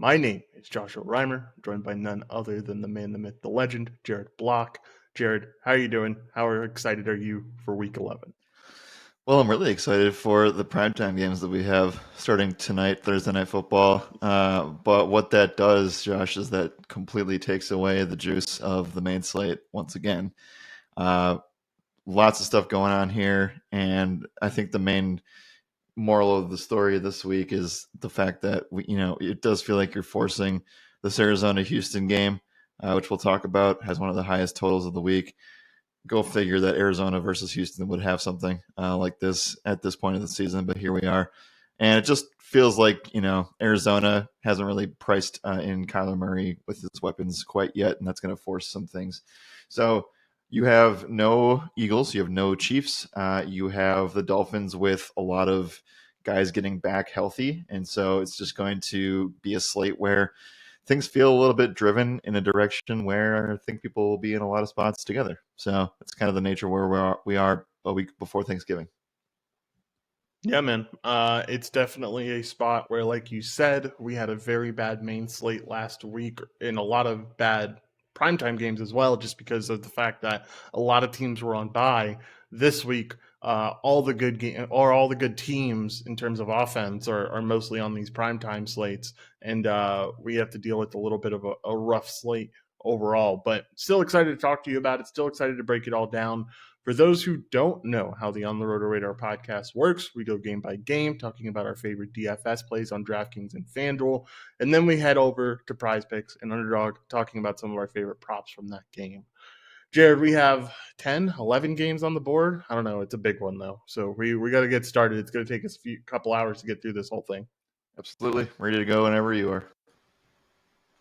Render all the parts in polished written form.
My name is Joshua Riemer, joined by none other than the man, the myth, the legend, Jared Block. Jared, how are you doing? How excited are you for Week 11? Well, I'm really excited for the primetime games that we have starting tonight, Thursday Night Football. But what that does, Josh, is that completely takes away the juice of the main slate once again. Uh, Lots of stuff going on here, and I think the main moral of the story this week is the fact that it does feel like you're forcing this Arizona-Houston game, which we'll talk about, has one of the highest totals of the week. Go figure that Arizona versus Houston would have something like this at this point of the season, but here we are. And it just feels like, Arizona hasn't really priced in Kyler Murray with his weapons quite yet, and that's going to force some things. So you have no Eagles, you have no Chiefs, you have the Dolphins with a lot of guys getting back healthy. And so it's just going to be a slate where things feel a little bit driven in a direction where I think people will be in a lot of spots together. So it's kind of the nature where we are a week before Thanksgiving. Yeah, man. It's definitely a spot where, like you said, we had a very bad main slate last week and a lot of bad primetime games as well, just because of the fact that a lot of teams were on bye. This week, all the good all the good teams in terms of offense are mostly on these primetime slates, and we have to deal with a little bit of a rough slate overall. But still excited to talk to you about it. Still excited to break it all down. For those who don't know how the On the RotoRadar podcast works, we go game by game, talking about our favorite DFS plays on DraftKings and FanDuel, and then we head over to PrizePicks and Underdog, talking about some of our favorite props from that game. Jared, we have 10, 11 games on the board. I don't know. It's a big one, though. So we got to get started. It's going to take us a couple hours to get through this whole thing. Absolutely. Ready to go whenever you are.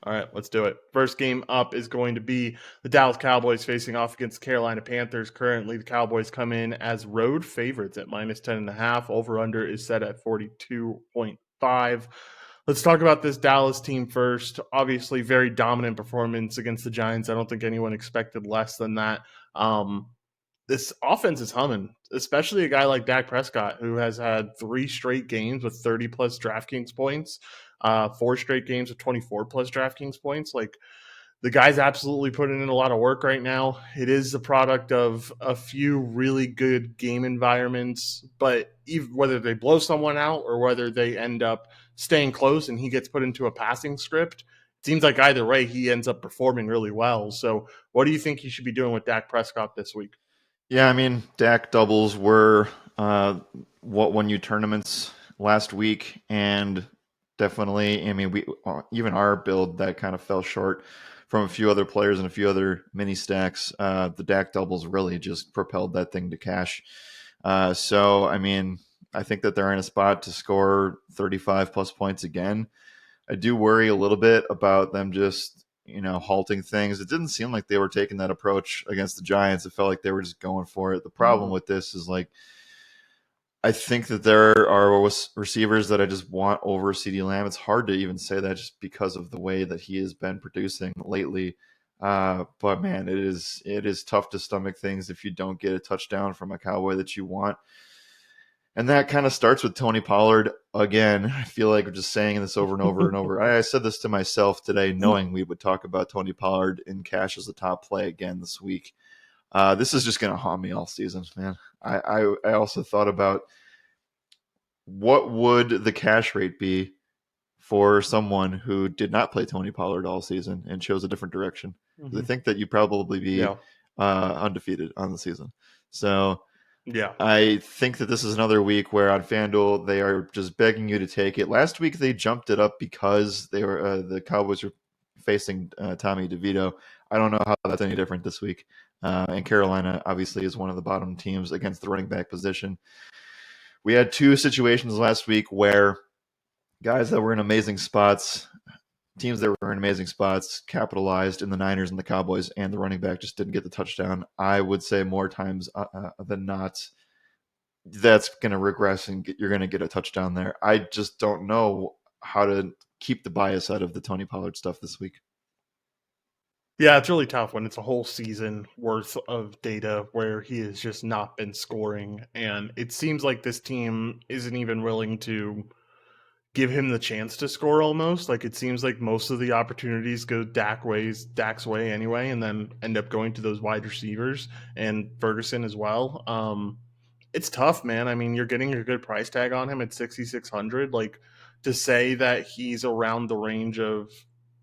All right, let's do it. First game up is going to be the Dallas Cowboys facing off against the Carolina Panthers. Currently, the Cowboys come in as road favorites at minus 10.5. Over-under is set at 42.5. Let's talk about this Dallas team first. Obviously, very dominant performance against the Giants. I don't think anyone expected less than that. This offense is humming, especially a guy like Dak Prescott, who has had 3 straight games with 30-plus DraftKings points, 4 straight games with 24-plus DraftKings points. Like, the guy's absolutely putting in a lot of work right now. It is the product of a few really good game environments, but even whether they blow someone out or whether they end up staying close and he gets put into a passing script, it seems like either way he ends up performing really well. So what do you think he should be doing with Dak Prescott this week? Yeah, I mean, Dak doubles were what won you tournaments last week, and definitely, I mean, we even our build that kind of fell short from a few other players and a few other mini stacks. The Dak doubles really just propelled that thing to cash. So, I mean, I think that they're in a spot to score 35 plus points again. I do worry a little bit about them just, halting things. It didn't seem like they were taking that approach against the Giants. It felt like they were just going for it. The problem with this is like, I think that there are receivers that I just want over CeeDee Lamb. It's hard to even say that just because of the way that he has been producing lately. But man, it is tough to stomach things if you don't get a touchdown from a Cowboy that you want. And that kind of starts with Tony Pollard again. I feel like I'm just saying this over and over and over. I said this to myself today, knowing we would talk about Tony Pollard in cash as a top play again this week. This is just going to haunt me all season, man. I also thought about what would the cash rate be for someone who did not play Tony Pollard all season and chose a different direction. Because I think that you'd probably be Yeah. undefeated on the season. So Yeah. I think that this is another week where on FanDuel they are just begging you to take it. Last week they jumped it up because they were the Cowboys were facing Tommy DeVito. I don't know how that's any different this week. And Carolina obviously is one of the bottom teams against the running back position. We had 2 situations last week where guys that were in amazing spots, teams that were in amazing spots, capitalized in the Niners and the Cowboys, and the running back just didn't get the touchdown. I would say more times than not, that's going to regress and you're going to get a touchdown there. I just don't know how to keep the bias out of the Tony Pollard stuff this week. Yeah, it's really tough when it's a whole season worth of data where he has just not been scoring. And it seems like this team isn't even willing to give him the chance to score almost. Like it seems like most of the opportunities go Dak's way anyway, and then end up going to those wide receivers and Ferguson as well. It's tough, man. I mean, you're getting a good price tag on him at 6,600. Like to say that he's around the range of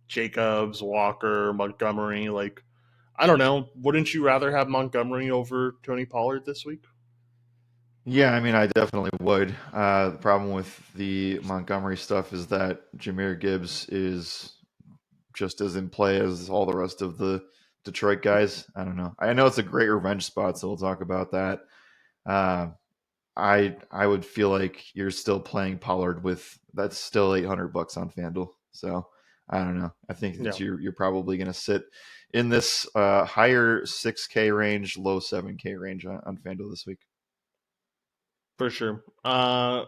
Jacobs, Walker, Montgomery, like I don't know. Wouldn't you rather have Montgomery over Tony Pollard this week? Yeah, I mean, I definitely would. The problem with the Montgomery stuff is that Jameer Gibbs is just as in play as all the rest of the Detroit guys. I don't know. I know it's a great revenge spot, so we'll talk about that. Uh, I would feel like you're still playing Pollard with that's still $800 on FanDuel. So I don't know. I think that Yeah. you're probably going to sit in this higher 6K range, low 7K range on FanDuel this week. For sure.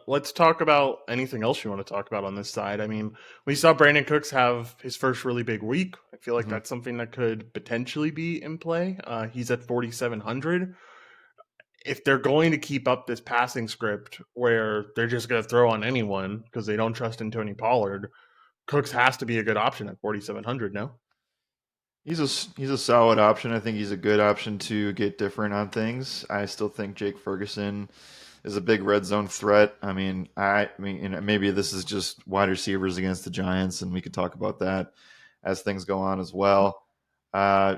Let's talk about anything else you want to talk about on this side. I mean, we saw Brandon Cooks have his first really big week. I feel like Mhm. that's something that could potentially be in play. He's at 4,700. If they're going to keep up this passing script where they're just going to throw on anyone because they don't trust in Tony Pollard, Cooks has to be a good option at 4,700. No. He's a solid option. I think he's a good option to get different on things. I still think Jake Ferguson is a big red zone threat. I mean, maybe this is just wide receivers against the Giants, and we could talk about that as things go on as well. Uh,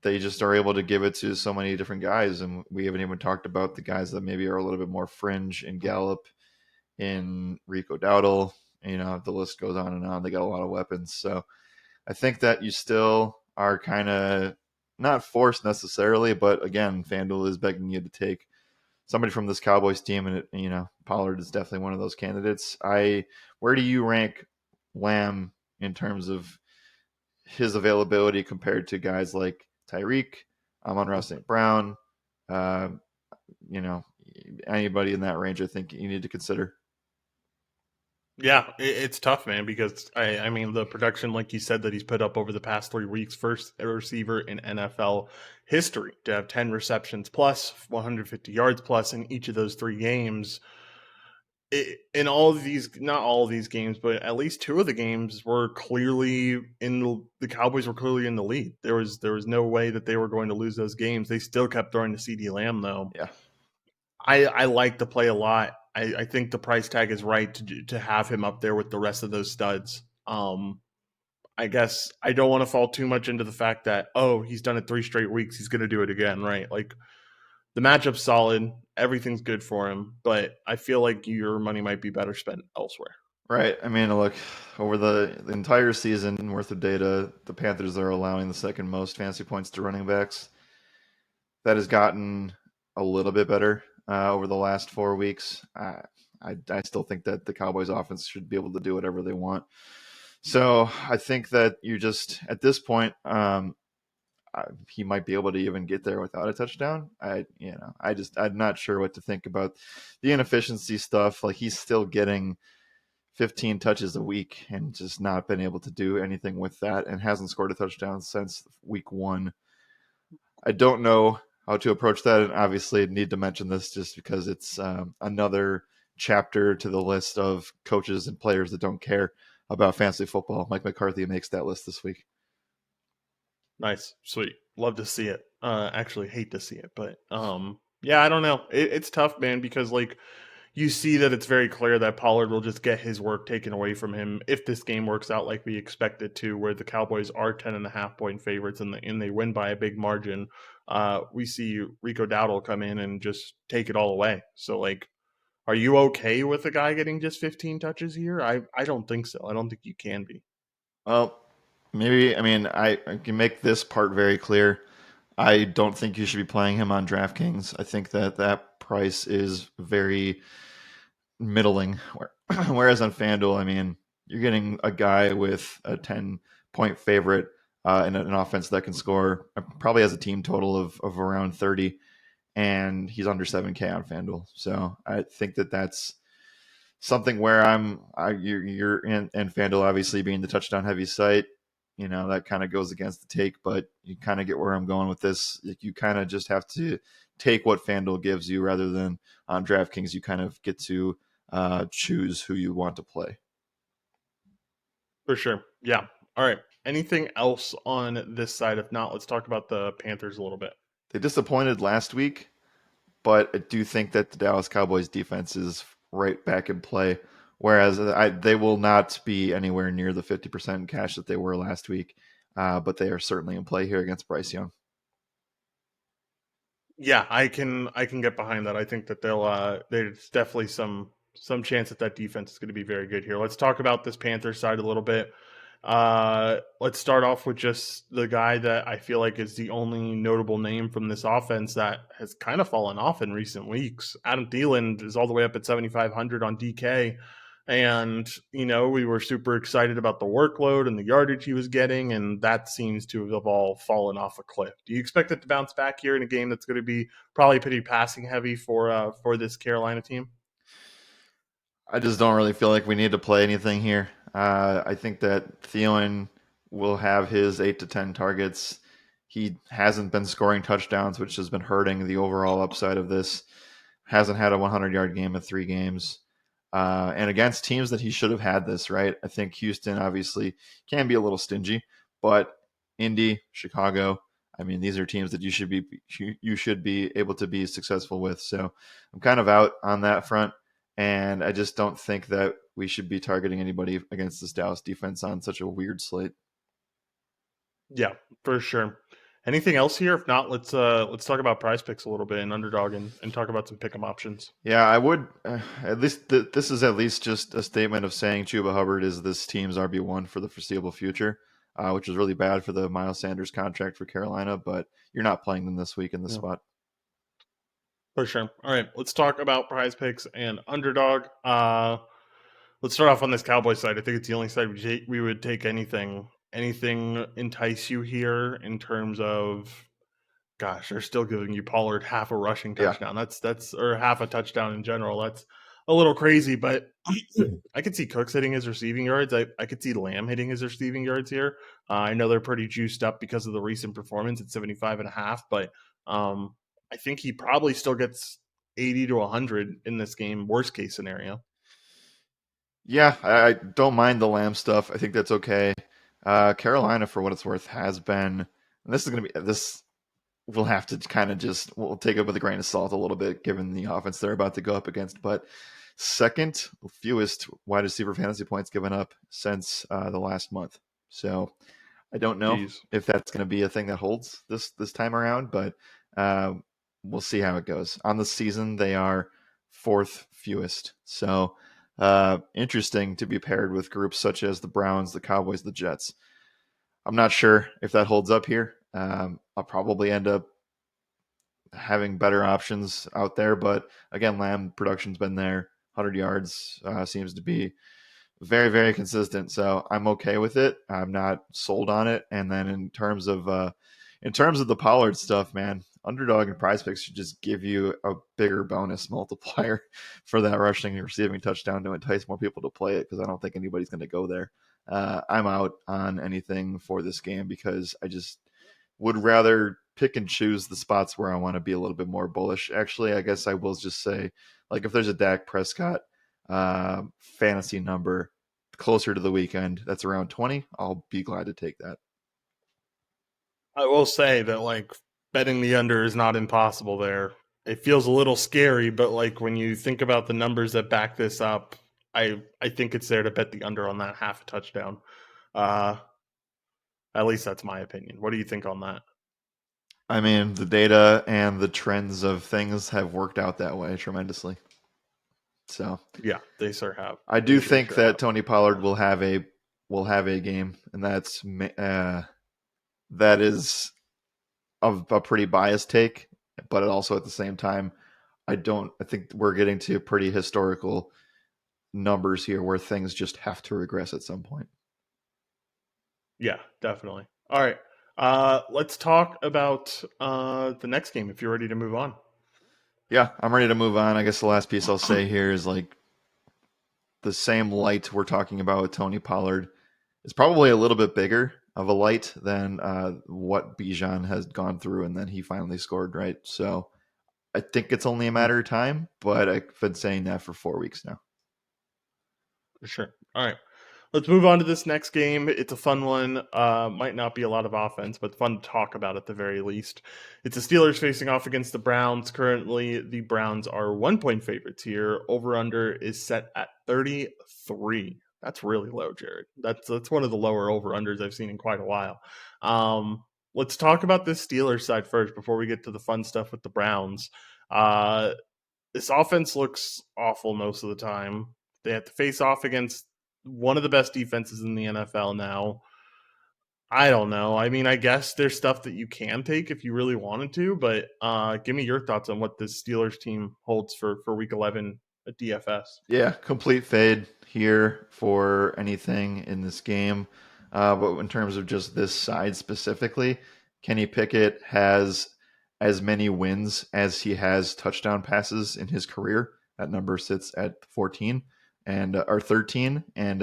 they just are able to give it to so many different guys, and we haven't even talked about the guys that maybe are a little bit more fringe in Gallup, in Rico Dowdle. The list goes on and on. They got a lot of weapons, so I think that you still are kind of not forced necessarily, but again, FanDuel is begging you to take somebody from this Cowboys team, and Pollard is definitely one of those candidates. Where do you rank Lamb in terms of his availability compared to guys like Tyreek, Amon-Ra St. Brown, uh, you know, anybody in that range? I think you need to consider. Yeah, it's tough, man, because I mean, the production, like you said, that he's put up over the past 3 weeks, first receiver in NFL history to have 10 receptions plus, 150 yards plus in each of those 3 games. In all of these, not all of these games, but at least 2 of the games were clearly the Cowboys were clearly in the lead. There was no way that they were going to lose those games. They still kept throwing to CD Lamb though. Yeah. I like the play a lot. I think the price tag is right to have him up there with the rest of those studs. I guess I don't want to fall too much into the fact that he's done it 3 straight weeks. He's going to do it again, right? Like the matchup's solid, everything's good for him, but I feel like your money might be better spent elsewhere. Right. I mean, look, over the entire season worth of data, the Panthers are allowing the second most fantasy points to running backs. That has gotten a little bit better over the last 4 weeks. I still think that the Cowboys offense should be able to do whatever they want. So I think that you just at this point, he might be able to even get there without a touchdown. I'm not sure what to think about the inefficiency stuff. Like he's still getting 15 touches a week and just not been able to do anything with that, and hasn't scored a touchdown since week 1. I don't know how to approach that, and obviously need to mention this just because it's another chapter to the list of coaches and players that don't care about fantasy football. Mike McCarthy makes that list this week. Nice, sweet, love to see it. Actually, hate to see it, but yeah, I don't know. It's tough, man, because like you see that it's very clear that Pollard will just get his work taken away from him if this game works out like we expect it to, where the Cowboys are 10.5 point favorites and they win by a big margin. We see Rico Dowdle come in and just take it all away. So, like, are you okay with a guy getting just 15 touches here? I don't think so. I don't think you can be. Well, maybe, I mean, I can make this part very clear. I don't think you should be playing him on DraftKings. I think that price is very middling. Whereas on FanDuel, I mean, you're getting a guy with a 10-point favorite in an offense that can score, probably has a team total of around 30, and he's under 7K on FanDuel. So I think that that's something where you're in, and FanDuel obviously being the touchdown heavy site, that kind of goes against the take, but you kind of get where I'm going with this. Like, you kind of just have to take what FanDuel gives you rather than on DraftKings. You kind of get to choose who you want to play. For sure. Yeah. All right. Anything else on this side? If not, let's talk about the Panthers a little bit. They disappointed last week, but I do think that the Dallas Cowboys defense is right back in play. Whereas they will not be anywhere near the 50% cash that they were last week, but they are certainly in play here against Bryce Young. Yeah, I can get behind that. I think that there's definitely some chance that defense is going to be very good here. Let's talk about this Panthers side a little bit. Let's start off with just the guy that I feel like is the only notable name from this offense that has kind of fallen off in recent weeks. Adam Thielen is all the way up at 7,500 on DK. And, we were super excited about the workload and the yardage he was getting, and that seems to have all fallen off a cliff. Do you expect it to bounce back here in a game that's going to be probably pretty passing heavy for this Carolina team? I just don't really feel like we need to play anything here. I think that Thielen will have his 8 to 10 targets. He hasn't been scoring touchdowns, which has been hurting the overall upside of this. Hasn't had a 100-yard game in 3 games. And against teams that he should have had this, right? I think Houston obviously can be a little stingy, but Indy, Chicago, I mean, these are teams that you should be able to be successful with. So I'm kind of out on that front. And I just don't think that we should be targeting anybody against this Dallas defense on such a weird slate. Yeah, for sure. Anything else here? If not, let's talk about prize picks a little bit and underdog and talk about some pick'em options. Yeah, I would at least this is at least just a statement of saying Chuba Hubbard is this team's RB1 for the foreseeable future, which is really bad for the Miles Sanders contract for Carolina. But you're not playing them this week in this Yeah, spot. for sure. All right, let's talk about prize picks and underdog. Let's start off on this Cowboys side. I think it's the only side we would take anything entice you here in terms of gosh, they're still giving you Pollard half a rushing Yeah, touchdown. That's or half a touchdown in general. That's a little crazy, but I could see Cooks hitting his receiving yards. I could see Lamb hitting his receiving yards here. I know they're pretty juiced up because of the recent performance at 75.5, but I think he probably still gets 80 to 100 in this game, worst case scenario. yeah, I don't mind the Lamb stuff. I think that's okay. Carolina, for what it's worth, has been. And this is going to be this. We'll have to kind of just we'll take it with a grain of salt a little bit given the offense they're about to go up against. But second fewest wide receiver fantasy points given up since the last month. So I don't know Jeez. if that's going to be a thing that holds this time around, but uh, we'll see how it goes. On the season, they are fourth fewest. So interesting to be paired with groups such as the Browns, the Cowboys, the Jets. I'm not sure if that holds up here. I'll probably end up having better options out there, but again, Lamb production's been there. 100 yards seems to be very, very consistent. So I'm okay with it. I'm not sold on it. And then in terms of the Pollard stuff, man, underdog and prize picks should just give you a bigger bonus multiplier for that rushing and receiving touchdown to entice more people to play it because I don't think anybody's going to go there. I'm out on anything for this game because I just would rather pick and choose the spots where I want to be a little bit more bullish. Actually, I guess I will just say, like, if there's a Dak Prescott fantasy number closer to the weekend that's around 20, I'll be glad to take that. I will say that like betting the under is not impossible there. It feels a little scary, but like when you think about the numbers that back this up, I think it's there to bet the under on that half a touchdown. Uh at least that's my opinion. What do you think on that? I mean, the data and the trends of things have worked out that way tremendously. So Yeah, they sure have. I They do sure think sure that have. Tony Pollard will have a game, and that is a pretty biased take, but also at the same time, I think we're getting to pretty historical numbers here where things just have to regress at some point. Yeah, definitely. All right. Let's talk about the next game if you're ready to move on. Yeah, I'm ready to move on. I guess the last piece I'll say here is like the same light we're talking about with Tony Pollard is probably a little bit bigger of a light than what Bijan has gone through, and then he finally scored, right? So I think it's only a matter of time, but I've been saying that for 4 weeks now. For sure. All right. Let's move on to this next game. It's a fun one. Might not be a lot of offense, but fun to talk about at the very least. It's the Steelers facing off against the Browns. Currently, the Browns are 1 point favorites here. Over under is set at 33. That's really low, Jared. That's one of the lower over unders I've seen in quite a while. Let's talk about this Steelers side first before we get to the fun stuff with the Browns. Uh, this offense looks awful most of the time. They have to face off against one of the best defenses in the NFL now. I don't know. I mean, I guess there's stuff that you can take if you really wanted to, but give me your thoughts on what this Steelers team holds for Week 11 at DFS. Yeah, complete fade here for anything in this game. But in terms of just this side specifically, Kenny Pickett has as many wins as he has touchdown passes in his career. That number sits at 14 and or 13. And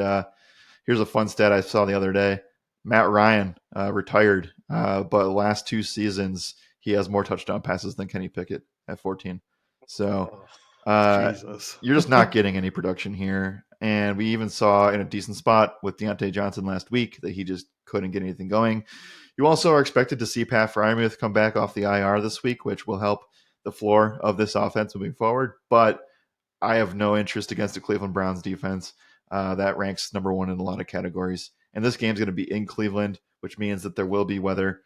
here's a fun stat I saw the other day. Matt Ryan retired, but last 2 seasons he has more touchdown passes than Kenny Pickett at 14. So Oh, uh, Jesus. you're just not getting any production here. And we even saw in a decent spot with Deontay Johnson last week that he just couldn't get anything going. You also are expected to see Pat Frymuth come back off the IR this week, which will help the floor of this offense moving forward. But I have no interest against the Cleveland Browns defense. That ranks number one in a lot of categories. And this game's going to be in Cleveland, which means that there will be weather,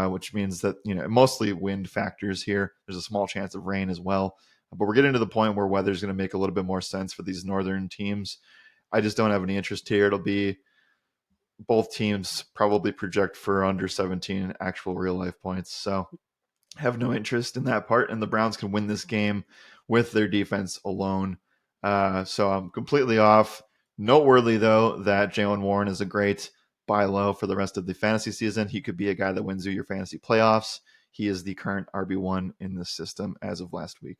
which means that, mostly wind factors here. There's a small chance of rain as well. But we're getting to the point where weather's going to make a little bit more sense for these northern teams. I just don't have any interest here. It'll be both teams probably project for under 17 actual real life points. So have no interest in that part, and the Browns can win this game with their defense alone. So I'm completely off. Noteworthy, though, that Jaylen Warren is a great buy low for the rest of the fantasy season. He could be a guy that wins you your fantasy playoffs. He is the current RB1 in this system as of last week.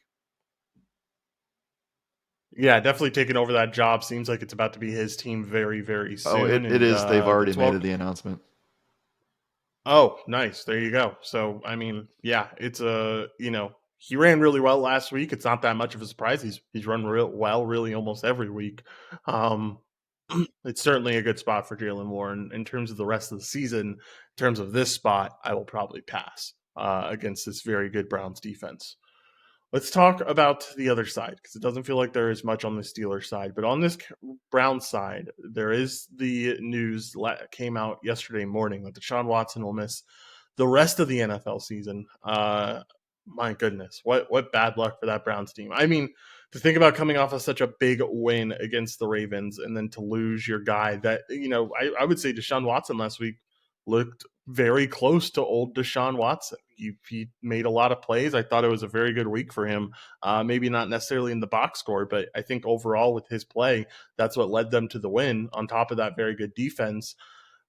Yeah, definitely taking over that job. Seems like it's about to be his team very, very Oh, soon. it And is. They've already that's made well. the announcement. Oh, nice. There you go. So, I mean, yeah, it's he ran really well last week. It's not that much of a surprise. He's run real well, really almost every week. Um, it's certainly a good spot for Jalen Warren. In terms of the rest of the season, in terms of this spot, I will probably pass against this very good Browns defense. Let's talk about the other side because it doesn't feel like there is much on the Steelers side. But on this Brown side, there is the news that came out yesterday morning that Deshaun Watson will miss the rest of the NFL season. My goodness, what bad luck for that Browns team. I mean, to think about coming off of such a big win against the Ravens and then to lose your guy that, I would say Deshaun Watson last week looked very close to old Deshaun Watson. He made a lot of plays. I thought it was a very good week for him. Maybe not necessarily in the box score, but I think overall with his play, that's what led them to the win. On top of that, very good defense.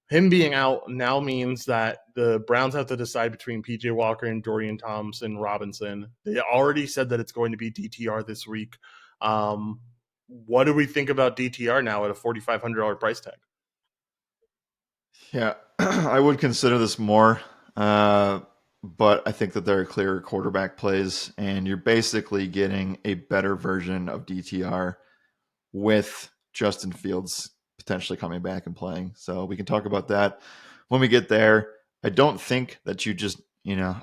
Him being out now means that the Browns have to decide between PJ Walker and Dorian Thompson Robinson. They already said that it's going to be DTR this week. What do we think about DTR now at a $4,500 price tag? Yeah, I would consider this more, but I think that there are clear quarterback plays, and you're basically getting a better version of DTR with Justin Fields potentially coming back and playing. So we can talk about that when we get there. I don't think that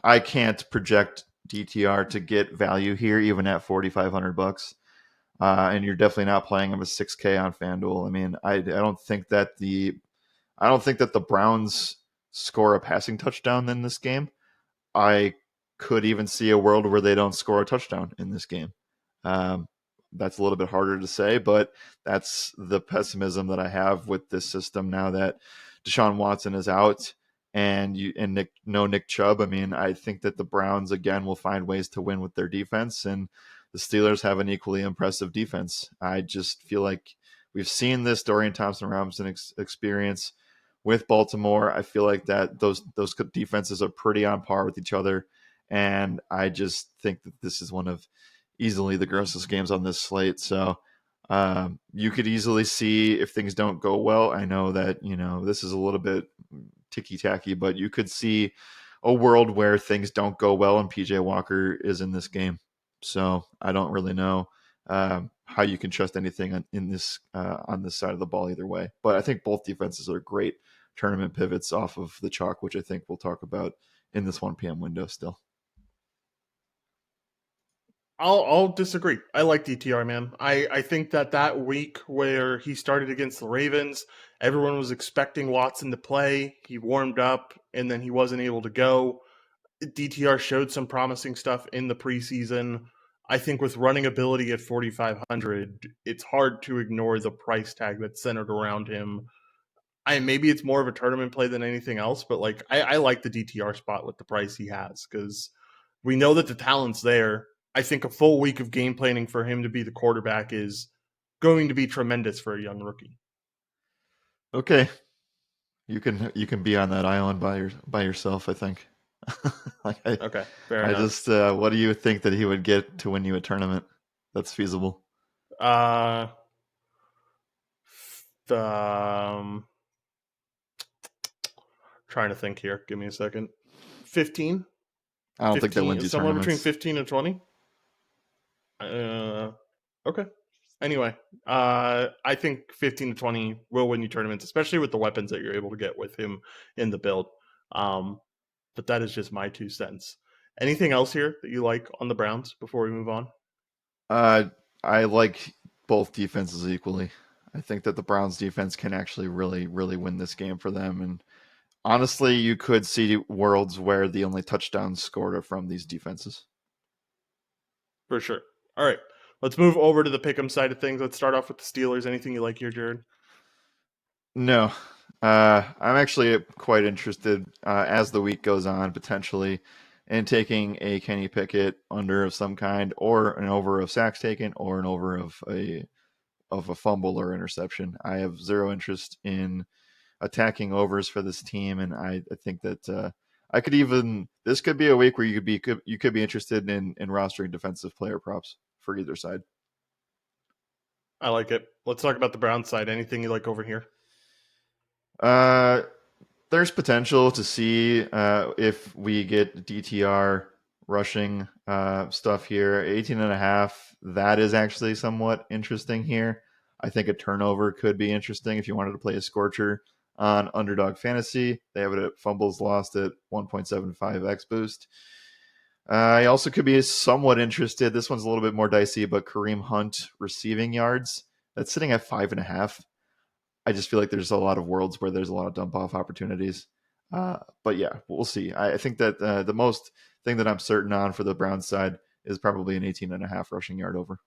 I can't project DTR to get value here, even at $4,500. And you're definitely not playing him a 6K on FanDuel. I mean, I don't think that the Browns score a passing touchdown in this game. I could even see a world where they don't score a touchdown in this game. Um, that's a little bit harder to say, but that's the pessimism that I have with this system now that Deshaun Watson is out and Nick Chubb. I mean, I think that the Browns again will find ways to win with their defense, and the Steelers have an equally impressive defense. I just feel like we've seen this Dorian Thompson Robinson experience with Baltimore. I feel like that those defenses are pretty on par with each other, and I just think that this is one of easily the grossest games on this slate. So you could easily see if things don't go well. I know that this is a little bit ticky tacky, but you could see a world where things don't go well and PJ Walker is in this game. So I don't really know how you can trust anything on this side of the ball either way. But I think both defenses are great tournament pivots off of the chalk, which I think we'll talk about in this 1 p.m. window still. I'll disagree. I like DTR, man. I think that week where he started against the Ravens, everyone was expecting Watson to play. He warmed up and then he wasn't able to go. DTR showed some promising stuff in the preseason. I think with running ability at 4,500, it's hard to ignore the price tag that's centered around him. Maybe it's more of a tournament play than anything else, but like I like the DTR spot with the price he has because we know that the talent's there. I think a full week of game planning for him to be the quarterback is going to be tremendous for a young rookie. Okay, you can be on that island by yourself. I think. like Okay, fair I enough. just what do you think that he would get to win you a tournament that's feasible? Uh, the trying to think here. Give me a second. 15? I don't think that 15, wins you somewhere between tournaments. 15 and 20. Okay. Anyway, I think 15 to 20 will win you tournaments, especially with the weapons that you're able to get with him in the build. Um, but that is just my 2 cents. Anything else here that you like on the Browns before we move on? Uh, I like both defenses equally. I think that the Browns defense can actually really win this game for them. And honestly, you could see worlds where the only touchdowns scored are from these defenses. For sure. All right. Let's move over to the pick'em side of things. Let's start off with the Steelers. Anything you like here, Jared? No, I'm actually quite interested as the week goes on, potentially, in taking a Kenny Pickett under of some kind, or an over of sacks taken, or an over of a fumble or interception. I have zero interest in attacking overs for this team, and I think that I could even this could be a week where you could be interested in rostering defensive player props for either side. I like it. Let's talk about the Browns side. Anything you like over here? Uh, there's potential to see if we get DTR rushing stuff here. 18.5. That is actually somewhat interesting here. I think a turnover could be interesting if you wanted to play a scorcher on Underdog Fantasy. They have it at fumbles lost at 1.75x boost. I also could be somewhat interested. This one's a little bit more dicey, but Kareem Hunt receiving yards. That's sitting at 5.5. I just feel like there's a lot of worlds where there's a lot of dump off opportunities. But yeah, we'll see. I think that the most thing that I'm certain on for the Browns side is probably an 18.5 rushing yard over.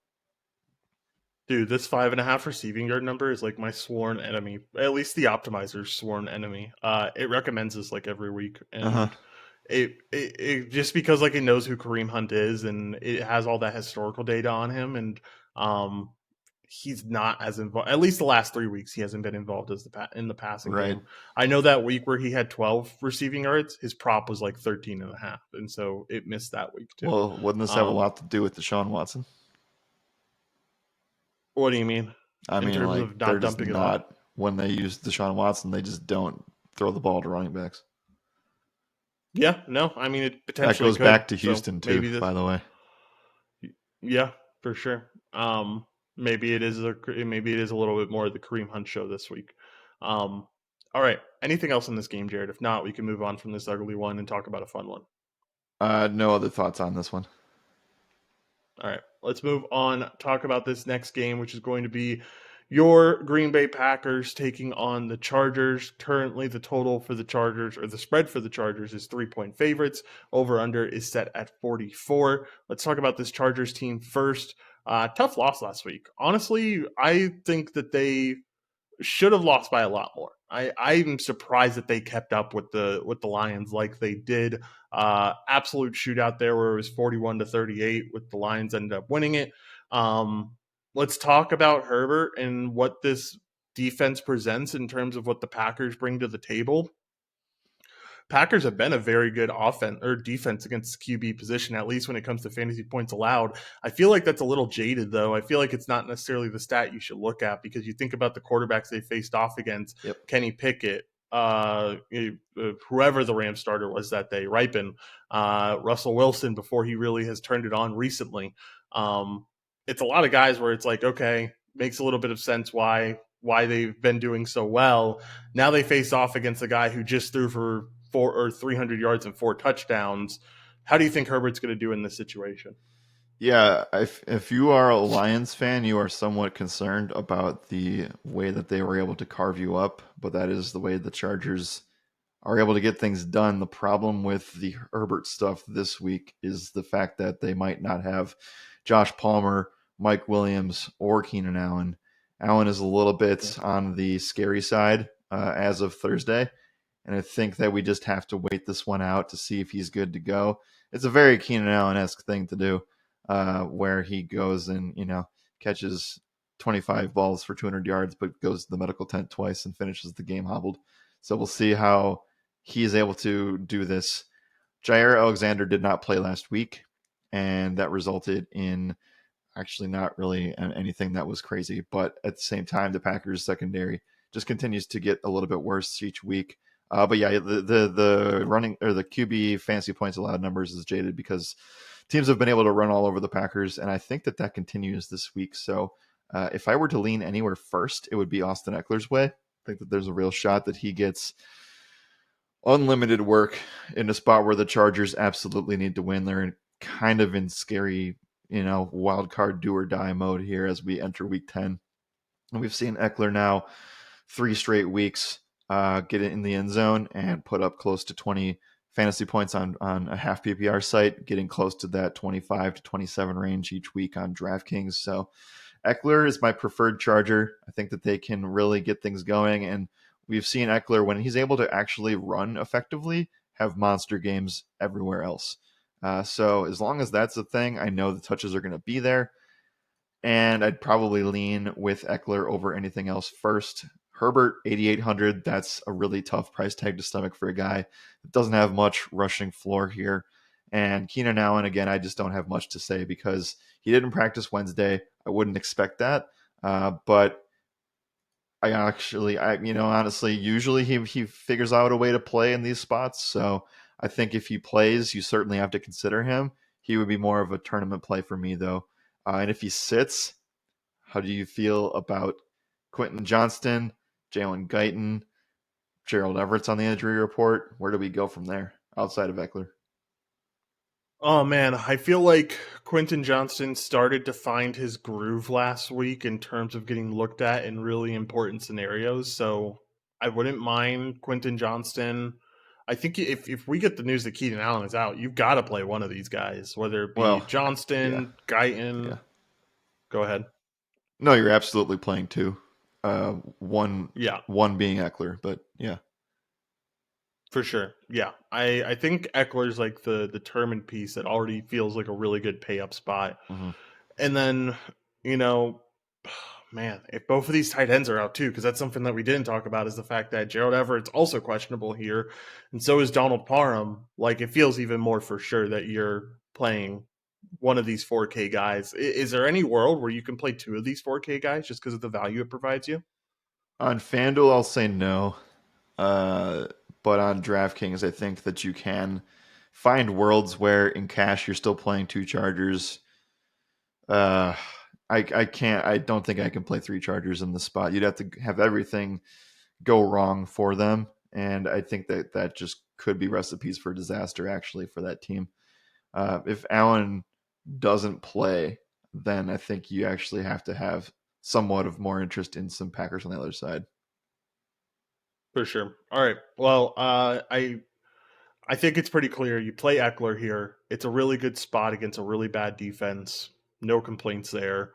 Dude, this 5.5 receiving yard number is like my sworn enemy. At least the optimizer's sworn enemy. It recommends this like every week, Uh huh. and it just because like it knows who Kareem Hunt is, and it has all that historical data on him, and um, he's not as involved. At least the last 3 weeks, he hasn't been involved as in the passing Right. game. I know that week where he had 12 receiving yards, his prop was like 13.5, and so it missed that week too. Well, wouldn't this have a Um, lot to do with Deshaun Watson? what do you mean I in mean, terms like of they're not just dumping it off? not when they use Deshaun Watson, they just don't throw the ball to running backs. Yeah, no, I mean it That potentially goes could. back to So Houston too, maybe this, by the way. yeah, for sure. Maybe maybe it is a little bit more of the Kareem Hunt show this week. Um, all right. Anything else in this game, Jared? If not, we can move on from this ugly one and talk about a fun one. No other thoughts on this one. All right, let's move on. Talk about this next game, which is going to be your Green Bay Packers taking on the Chargers. Currently, the total for the Chargers, or the spread for the Chargers, is 3-point favorites. Over under is set at 44. Let's talk about this Chargers team first. Tough loss last week. Honestly, I think that they should have lost by a lot more. I'm surprised that they kept up with the Lions like they did. Absolute shootout there where it was 41-38 with the Lions ended up winning it. Let's talk about Herbert and what this defense presents in terms of what the Packers bring to the table. Packers have been a very good offense or defense against QB position, at least when it comes to fantasy points allowed. I feel like that's a little jaded, though. I feel like it's not necessarily the stat you should look at because you think about the quarterbacks they faced off against, Yep. Kenny Pickett, whoever the Rams starter was that day, Ripon, Russell Wilson before he really has turned it on recently. Um, it's a lot of guys where it's like, okay, makes a little bit of sense why they've been doing so well. Now they face off against a guy who just threw for 300 yards and 4 touchdowns. How do you think Herbert's going to do in this situation? Yeah, if you are a Lions fan, you are somewhat concerned about the way that they were able to carve you up, but that is the way the Chargers are able to get things done. The problem with the Herbert stuff this week is the fact that they might not have Josh Palmer, Mike Williams, or Keenan Allen. Allen is a little bit on the scary side as of Thursday, and I think that we just have to wait this one out to see if he's good to go. It's a very Keenan Allen-esque thing to do, where he goes and catches 25 balls for 200 yards, but goes to the medical tent twice and finishes the game hobbled. So we'll see how he is able to do this. Jair Alexander did not play last week, and that resulted in actually not really anything that was crazy. But at the same time, the Packers secondary just continues to get a little bit worse each week. But yeah, the running or the QB fantasy points allowed numbers is jaded because teams have been able to run all over the Packers, and I think that continues this week. So if I were to lean anywhere first, it would be Austin Eckler's way. I think that there's a real shot that he gets unlimited work in a spot where the Chargers absolutely need to win. They're kind of in scary, wild card do or die mode here as we enter week 10. And we've seen Eckler now 3 straight weeks get it in the end zone and put up close to 20 fantasy points on a half PPR site, getting close to that 25 to 27 range each week on DraftKings. So Eckler is my preferred Charger. I think that they can really get things going, and we've seen Eckler, when he's able to actually run effectively, have monster games everywhere else. So as long as that's a thing, I know the touches are going to be there. And I'd probably lean with Eckler over anything else first. Herbert, 8,800. That's a really tough price tag to stomach for a guy that doesn't have much rushing floor here. And Keenan Allen, again, I just don't have much to say because he didn't practice Wednesday. I wouldn't expect that. But honestly, usually he figures out a way to play in these spots. So I think if he plays, you certainly have to consider him. He would be more of a tournament play for me, though. And if he sits, how do you feel about Quentin Johnston, Jalen Guyton, Gerald Everett's on the injury report? Where do we go from there outside of Eckler? Oh man, I feel like Quentin Johnston started to find his groove last week in terms of getting looked at in really important scenarios. So I wouldn't mind Quentin Johnston. I think if we get the news that Keenan Allen is out, you've got to play one of these guys, whether it be Well, yeah, Johnston, yeah. Guyton. Go ahead. No, you're absolutely playing two. One Yeah, one being Eckler, but yeah. for sure. Yeah, I think Eckler's like the determined piece that already feels like a really good pay up spot. Mm-hmm. And then, you know, man, if both of these tight ends are out too, because that's something that we didn't talk about, is the fact that Gerald Everett's also questionable here, and so is Donald Parham. Like, it feels even more for sure that you're playing one of these 4K guys. Is there any world where you can play two of these 4K guys just because of the value it provides you? On FanDuel, I'll say no. Uh, but on DraftKings, I think that you can find worlds where in cash you're still playing two Chargers. Uh, I can't. I don't think I can play three Chargers in the spot. You'd have to have everything go wrong for them, and I think that just could be recipes for disaster actually for that team. If Allen doesn't play, then I think you actually have to have somewhat of more interest in some Packers on the other side. For sure. All right. Well, I think it's pretty clear. You play Eckler here. It's a really good spot against a really bad defense. No complaints there.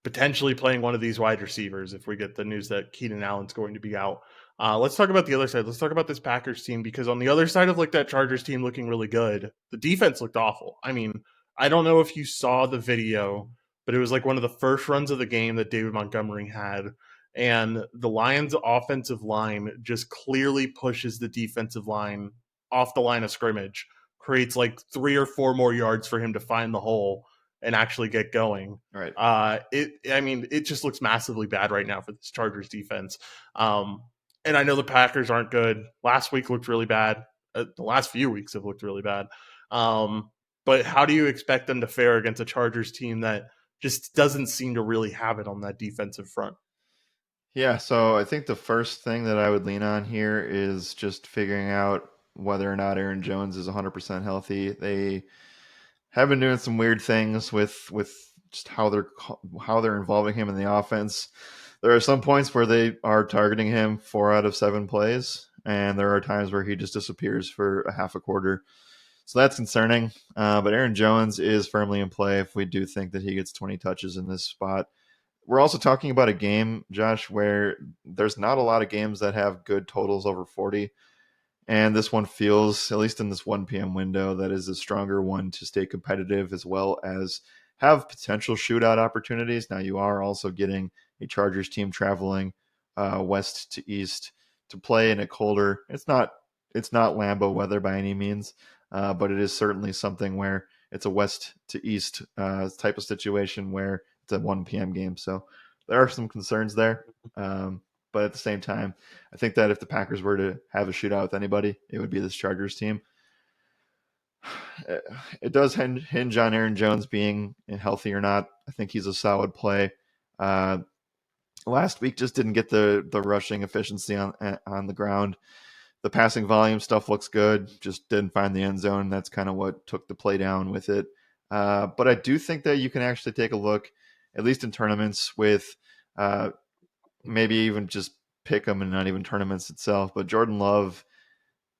Potentially playing one of these wide receivers if we get the news that Keenan Allen's going to be out. Let's talk about the other side. Let's talk about this Packers team, because on the other side of like that Chargers team looking really good, the defense looked awful. I mean, I don't know if you saw the video, but it was like one of the first runs of the game that David Montgomery had. And the Lions' offensive line just clearly pushes the defensive line off the line of scrimmage, creates like 3 or 4 more yards for him to find the hole and actually get going. All right. It just looks massively bad right now for this Chargers defense. And I know the Packers aren't good. Last week looked really bad. The last few weeks have looked really bad. But how do you expect them to fare against a Chargers team that just doesn't seem to really have it on that defensive front. Yeah, so I think the first thing that I would lean on here is just figuring out whether or not Aaron Jones is 100% healthy. They have been doing some weird things with just how they're involving him in the offense. There are some points where they are targeting him 4 out of 7 plays, and there are times where he just disappears for a half a quarter. So that's concerning. But Aaron Jones is firmly in play if we do think that he gets 20 touches in this spot. We're also talking about a game, Josh, where there's not a lot of games that have good totals over 40. And this one feels, at least in this 1 p.m. window, that is a stronger one to stay competitive as well as have potential shootout opportunities. Now, you are also getting a Chargers team traveling west to east to play in a colder. It's not Lambeau weather by any means, but it is certainly something where it's a west to east type of situation where it's a 1 p.m. game. So there are some concerns there. But at the same time, I think that if the Packers were to have a shootout with anybody, it would be this Chargers team. It does hinge on Aaron Jones being healthy or not. I think he's a solid play. Uh, Last week just didn't get the rushing efficiency on the ground. The passing volume stuff looks good. Just didn't find the end zone. That's kind of what took the play down with it. But I do think that you can actually take a look, at least in tournaments, with maybe even just pick them and not even tournaments itself. But Jordan Love,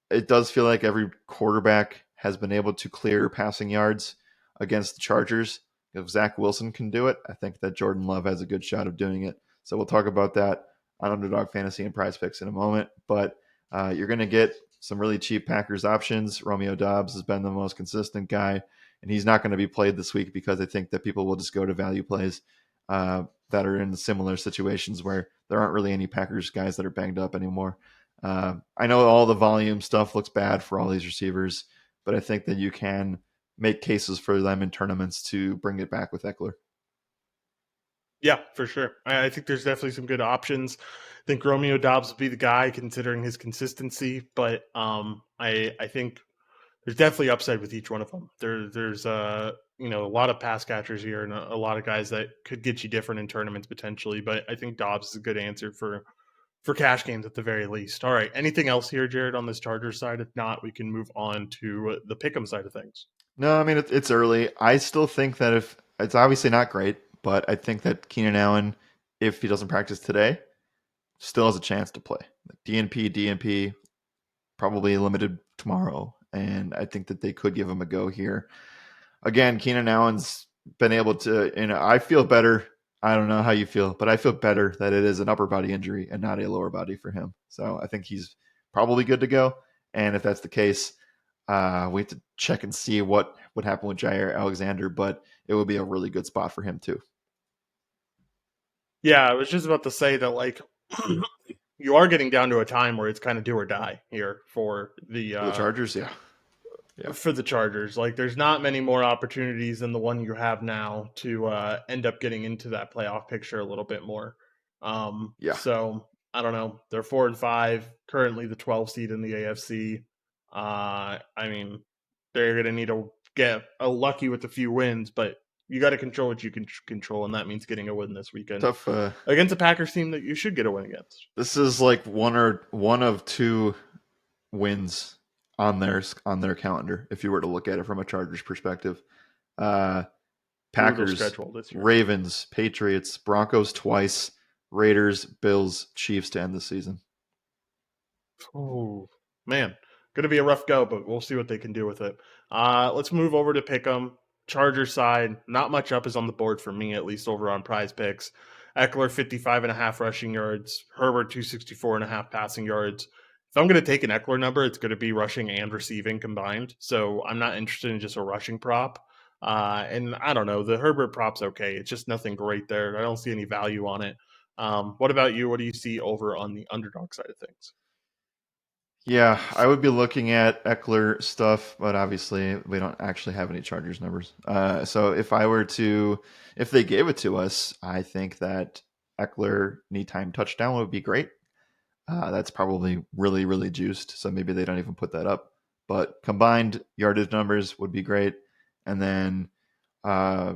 it does feel like every quarterback has been able to clear passing yards against the Chargers. If Zach Wilson can do it, I think that Jordan Love has a good shot of doing it. So we'll talk about that on Underdog Fantasy and PrizePicks in a moment. But you're going to get some really cheap Packers options. Romeo Doubs has been the most consistent guy, and he's not going to be played this week because I think that people will just go to value plays that are in similar situations where there aren't really any Packers guys that are banged up anymore. I know all the volume stuff looks bad for all these receivers, but I think that you can make cases for them in tournaments to bring it back with Eckler. Yeah, for sure. I think there's definitely some good options. I think Romeo Dobbs would be the guy considering his consistency, but I think there's definitely upside with each one of them. There's a lot of pass catchers here and a lot of guys that could get you different in tournaments potentially, but I think Dobbs is a good answer for cash games at the very least. All right, anything else here, Jared, on this Chargers side? If not, we can move on to the pick'em side of things. No, I mean it's early. I still think that if it's obviously not great, but I think that Keenan Allen, if he doesn't practice today, still has a chance to play. DNP, probably limited tomorrow, and I think that they could give him a go here. Again, Keenan Allen's been able to, I feel better. I don't know how you feel, but I feel better that it is an upper body injury and not a lower body for him. So I think he's probably good to go. And if that's the case, we have to check and see what would happen with Jair Alexander, but it would be a really good spot for him too. Yeah, I was just about to say that you are getting down to a time where it's kind of do or die here For the Chargers, yeah. Yeah. for the Chargers. Like, there's not many more opportunities than the one you have now to end up getting into that playoff picture a little bit more. Yeah. So I don't know. They're 4-5, currently the 12 seed in the AFC. I mean, they're going to need to get lucky with a few wins, but you got to control what you can control, and that means getting a win this weekend Tough. against a Packers team that you should get a win against. This is like one of two wins on their calendar if you were to look at it from a Chargers perspective. Uh, Brutal Packers, schedule this year. Ravens, Patriots, Broncos twice, Raiders, Bills, Chiefs to end the season. Oh man, going to be a rough go, but we'll see what they can do with it. Let's move over to Pick'em. Charger side, not much up is on the board for me, at least over on Prize Picks. Eckler 55.5 rushing yards, Herbert 264.5 passing yards. If I'm going to take an Eckler number, it's going to be rushing and receiving combined. So I'm not interested in just a rushing prop. And I don't know, the Herbert prop's okay. It's just nothing great there. I don't see any value on it. What about you? What do you see over on the underdog side of things? Yeah, I would be looking at Eckler stuff, but obviously we don't actually have any Chargers numbers. So if they gave it to us, I think that Eckler anytime touchdown would be great. That's probably really, really juiced. So maybe they don't even put that up. But combined yardage numbers would be great. And then, uh,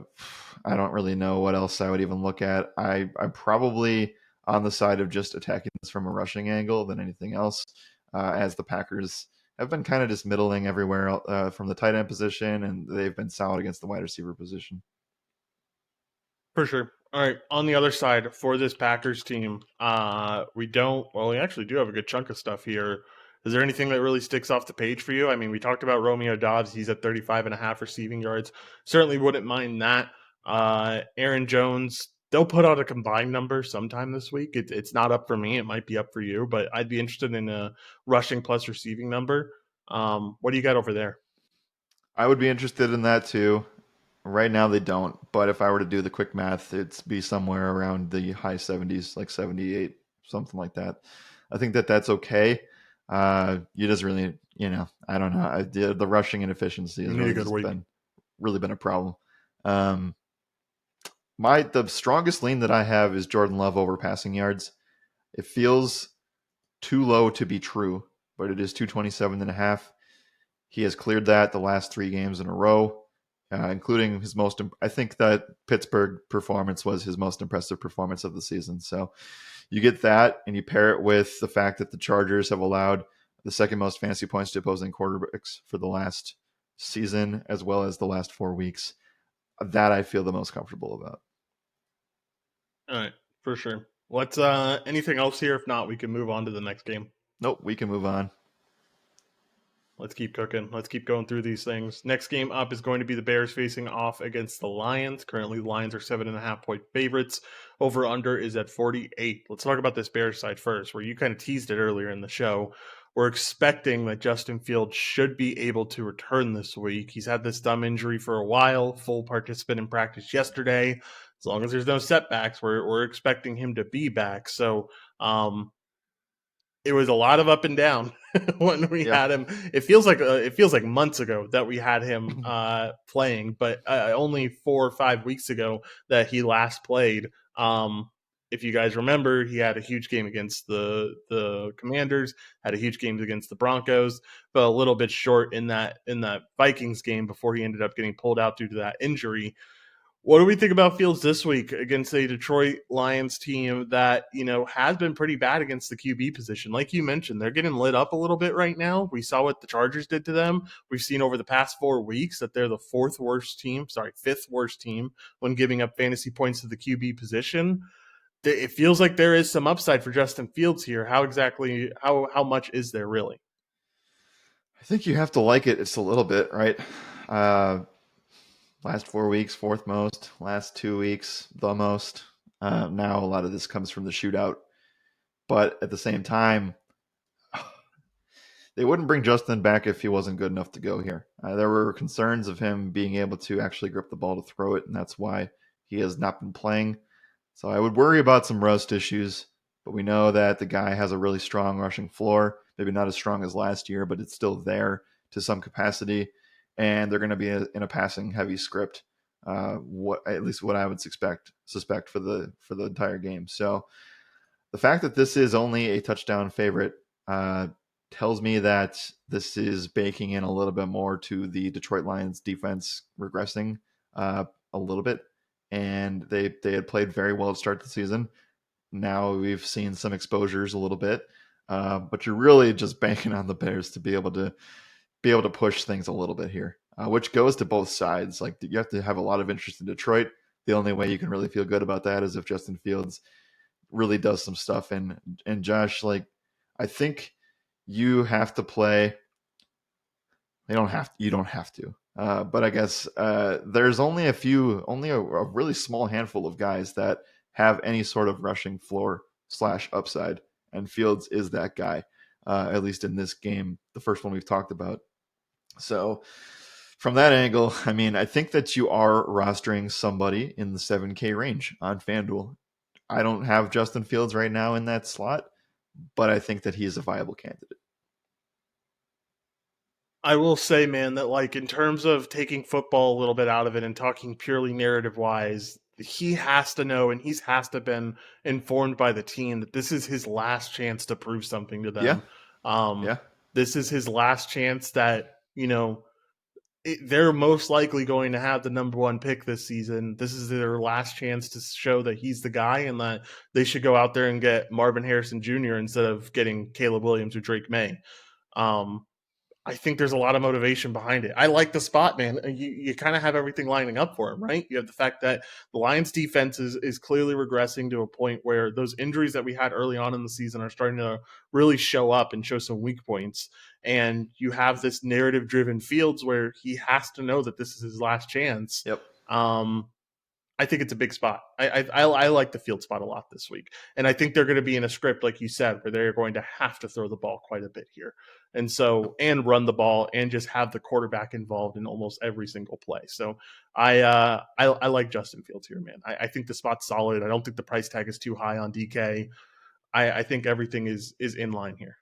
I don't really know what else I would even look at. I'm probably on the side of just attacking this from a rushing angle than anything else, as the Packers have been kind of just middling everywhere from the tight end position, and they've been solid against the wide receiver position. For sure. All right. On the other side for this Packers team, we actually do have a good chunk of stuff here. Is there anything that really sticks off the page for you? I mean, we talked about Romeo Dobbs. He's at 35.5 receiving yards. Certainly wouldn't mind that. Aaron Jones, they'll put out a combined number sometime this week. It's not up for me. It might be up for you, but I'd be interested in a rushing plus receiving number. What do you got over there? I would be interested in that too. Right now they don't, but if I were to do the quick math, it'd be somewhere around the high 70s, like 78, something like that. I think that that's okay. You just really, I don't know. The rushing inefficiency We has need a really good just week. been a problem. Um, the strongest lean that I have is Jordan Love over passing yards. It feels too low to be true, but it is 227 and a half. He has cleared that the last 3 games in a row, including his most. I think that Pittsburgh performance was his most impressive performance of the season. So you get that, and you pair it with the fact that the Chargers have allowed the second most fantasy points to opposing quarterbacks for the last season, as well as the last 4 weeks. That I feel the most comfortable about. All right, for sure. What's anything else here? If not, we can move on to the next game. Nope, we can move on. Let's keep cooking. Let's keep going through these things. Next game up is going to be the Bears facing off against the Lions. Currently, the Lions are 7.5 point favorites. Over under is at 48. Let's talk about this Bears side first, where you kind of teased it earlier in the show. We're expecting that Justin Fields should be able to return this week. He's had this thumb injury for a while, full participant in practice yesterday. As long as there's no setbacks, we're expecting him to be back. So, it was a lot of up and down when we Yeah. had him. It feels like months ago that we had him playing, but only 4 or 5 weeks ago that he last played. If you guys remember, he had a huge game against the Commanders, had a huge game against the Broncos, but a little bit short in that Vikings game before he ended up getting pulled out due to that injury. What do we think about Fields this week against a Detroit Lions team that, has been pretty bad against the QB position? Like you mentioned, they're getting lit up a little bit right now. We saw what the Chargers did to them. We've seen over the past 4 weeks that they're the fifth worst team when giving up fantasy points to the QB position. It feels like there is some upside for Justin Fields here. How much is there really? I think you have to like it. It's a little bit, right? Uh, Last 4 weeks, fourth most. Last 2 weeks, the most. Now a lot of this comes from the shootout. But at the same time, they wouldn't bring Justin back if he wasn't good enough to go here. There were concerns of him being able to actually grip the ball to throw it, and that's why he has not been playing. So I would worry about some rust issues, but we know that the guy has a really strong rushing floor. Maybe not as strong as last year, but it's still there to some capacity. And they're going to be in a passing heavy script. At least what I would suspect for the entire game. So the fact that this is only a touchdown favorite tells me that this is baking in a little bit more to the Detroit Lions defense regressing a little bit. And they had played very well to start the season. Now we've seen some exposures a little bit, but you're really just banking on the Bears to be able to push things a little bit here, which goes to both sides. Like you have to have a lot of interest in Detroit. The only way you can really feel good about that is if Justin Fields really does some stuff. And Josh, like I think you have to play. You don't have to. But I guess there's only a really small handful of guys that have any sort of rushing floor / upside, and Fields is that guy. At least in this game, the first one we've talked about. So from that angle, I mean, I think that you are rostering somebody in the 7K range on FanDuel. I don't have Justin Fields right now in that slot, but I think that he is a viable candidate. I will say, man, that like in terms of taking football a little bit out of it and talking purely narrative wise, he has to know and he's has to been informed by the team that this is his last chance to prove something to Yeah, them. Um, yeah, this is his last chance that they're most likely going to have the number one pick this season. This is their last chance to show that he's the guy and that they should go out there and get Marvin Harrison Jr. instead of getting Caleb Williams or Drake May. Um, I think there's a lot of motivation behind it. I like the spot, man. You kind of have everything lining up for him, right? You have the fact that the Lions defense is clearly regressing to a point where those injuries that we had early on in the season are starting to really show up and show some weak points. And you have this narrative driven Fields where he has to know that this is his last chance. Yep. I think it's a big spot. I like the field spot a lot this week, and I think they're going to be in a script like you said, where they're going to have to throw the ball quite a bit here, and run the ball and just have the quarterback involved in almost every single play. So I like Justin Fields here, man. I think the spot's solid. I don't think the price tag is too high on DK. I think everything is in line here.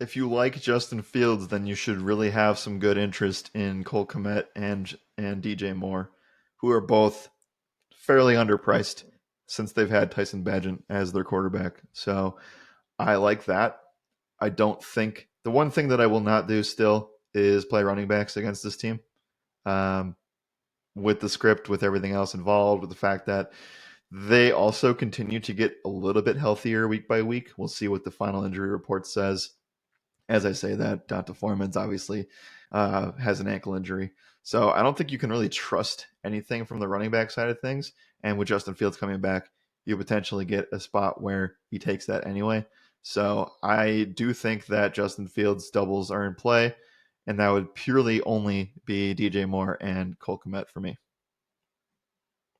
If you like Justin Fields, then you should really have some good interest in Cole Kmet and DJ Moore, who are both fairly underpriced since they've had Tyson Bagent as their quarterback. So I like that. I don't think the one thing that I will not do still is play running backs against this team. With the script, with everything else involved, with the fact that they also continue to get a little bit healthier week by week. We'll see what the final injury report says. As I say that, Donta Foreman's obviously has an ankle injury. So I don't think you can really trust anything from the running back side of things. And with Justin Fields coming back, you potentially get a spot where he takes that anyway. So I do think that Justin Fields doubles are in play, and that would purely only be DJ Moore and Cole Kmet for me.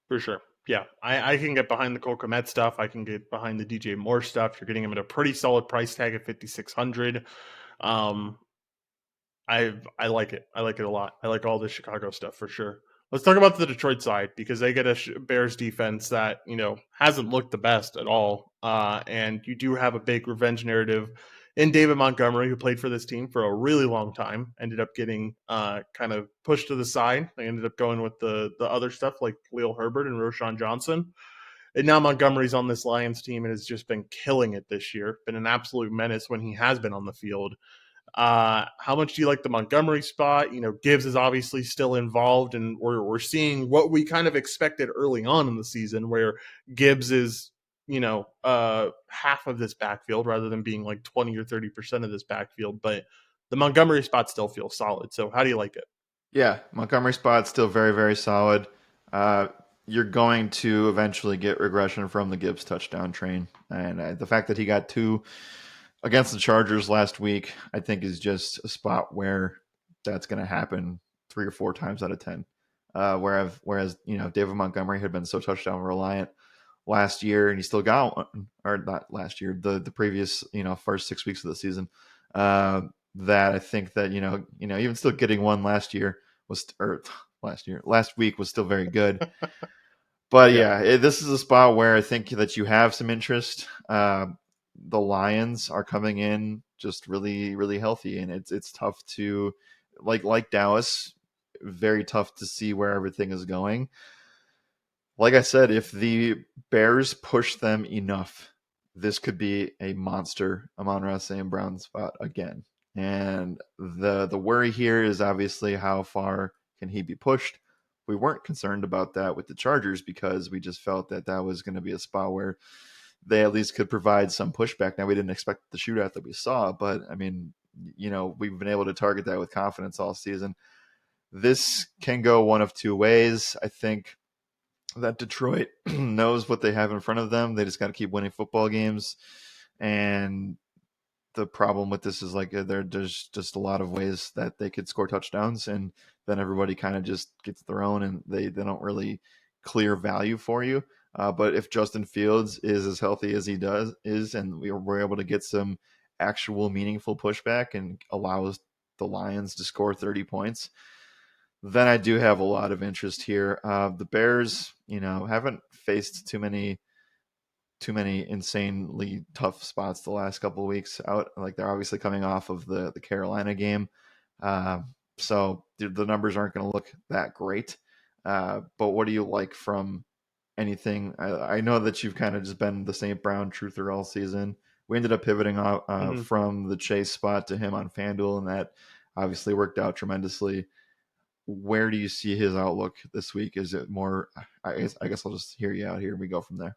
For sure. Yeah, I can get behind the Cole Kmet stuff. I can get behind the DJ Moore stuff. You're getting him at a pretty solid price tag at 5,600. Um, I like it. I like it a lot. I like all the Chicago stuff for sure. Let's talk about the Detroit side because they get a Bears defense that hasn't looked the best at all. And you do have a big revenge narrative in David Montgomery, who played for this team for a really long time. Ended up getting kind of pushed to the side. They ended up going with the other stuff like Khalil Herbert and Roshan Johnson. And now Montgomery's on this Lions team and has just been killing it this year. Been an absolute menace when he has been on the field. How much do you like the Montgomery spot? Gibbs is obviously still involved, and we're seeing what we kind of expected early on in the season, where Gibbs is, half of this backfield rather than being like 20 or 30% of this backfield. But the Montgomery spot still feels solid. So how do you like it? Yeah, Montgomery spot's still very, very solid. You're going to eventually get regression from the Gibbs touchdown train. And the fact that he got two against the Chargers last week, I think is just a spot where that's going to happen 3 or 4 times out of 10. Whereas David Montgomery had been so touchdown reliant last year, and he still got one, or not last year, the previous first 6 weeks of the season. That I think that even still getting one last week was still very good. But yeah, this is a spot where I think that you have some interest. The Lions are coming in just really, really healthy, and it's tough to like Dallas, very tough to see where everything is going. Like I said, if the Bears push them enough, this could be a monster Amon-Ra St. Brown spot again. And the worry here is obviously how far can he be pushed. We weren't concerned about that with the Chargers because we just felt that was going to be a spot where they at least could provide some pushback. Now, we didn't expect the shootout that we saw, but I mean, we've been able to target that with confidence all season. This can go one of two ways. I think that Detroit knows what they have in front of them. They just got to keep winning football games. And the problem with this is there's just a lot of ways that they could score touchdowns, and then everybody kind of just gets their own, and they don't really clear value for you. But if Justin Fields is as healthy as he is, and we're able to get some actual meaningful pushback and allows the Lions to score 30 points, then I do have a lot of interest here. The Bears, haven't faced too many insanely tough spots the last couple of weeks out. Like, they're obviously coming off of the Carolina game. So the numbers aren't going to look that great. But what do you like from anything? I know that you've kind of just been the St. Brown truther all season. We ended up pivoting from the Chase spot to him on FanDuel, and that obviously worked out tremendously. where do you see his outlook this week? Is it more? I guess I'll just hear you out here. We go from there.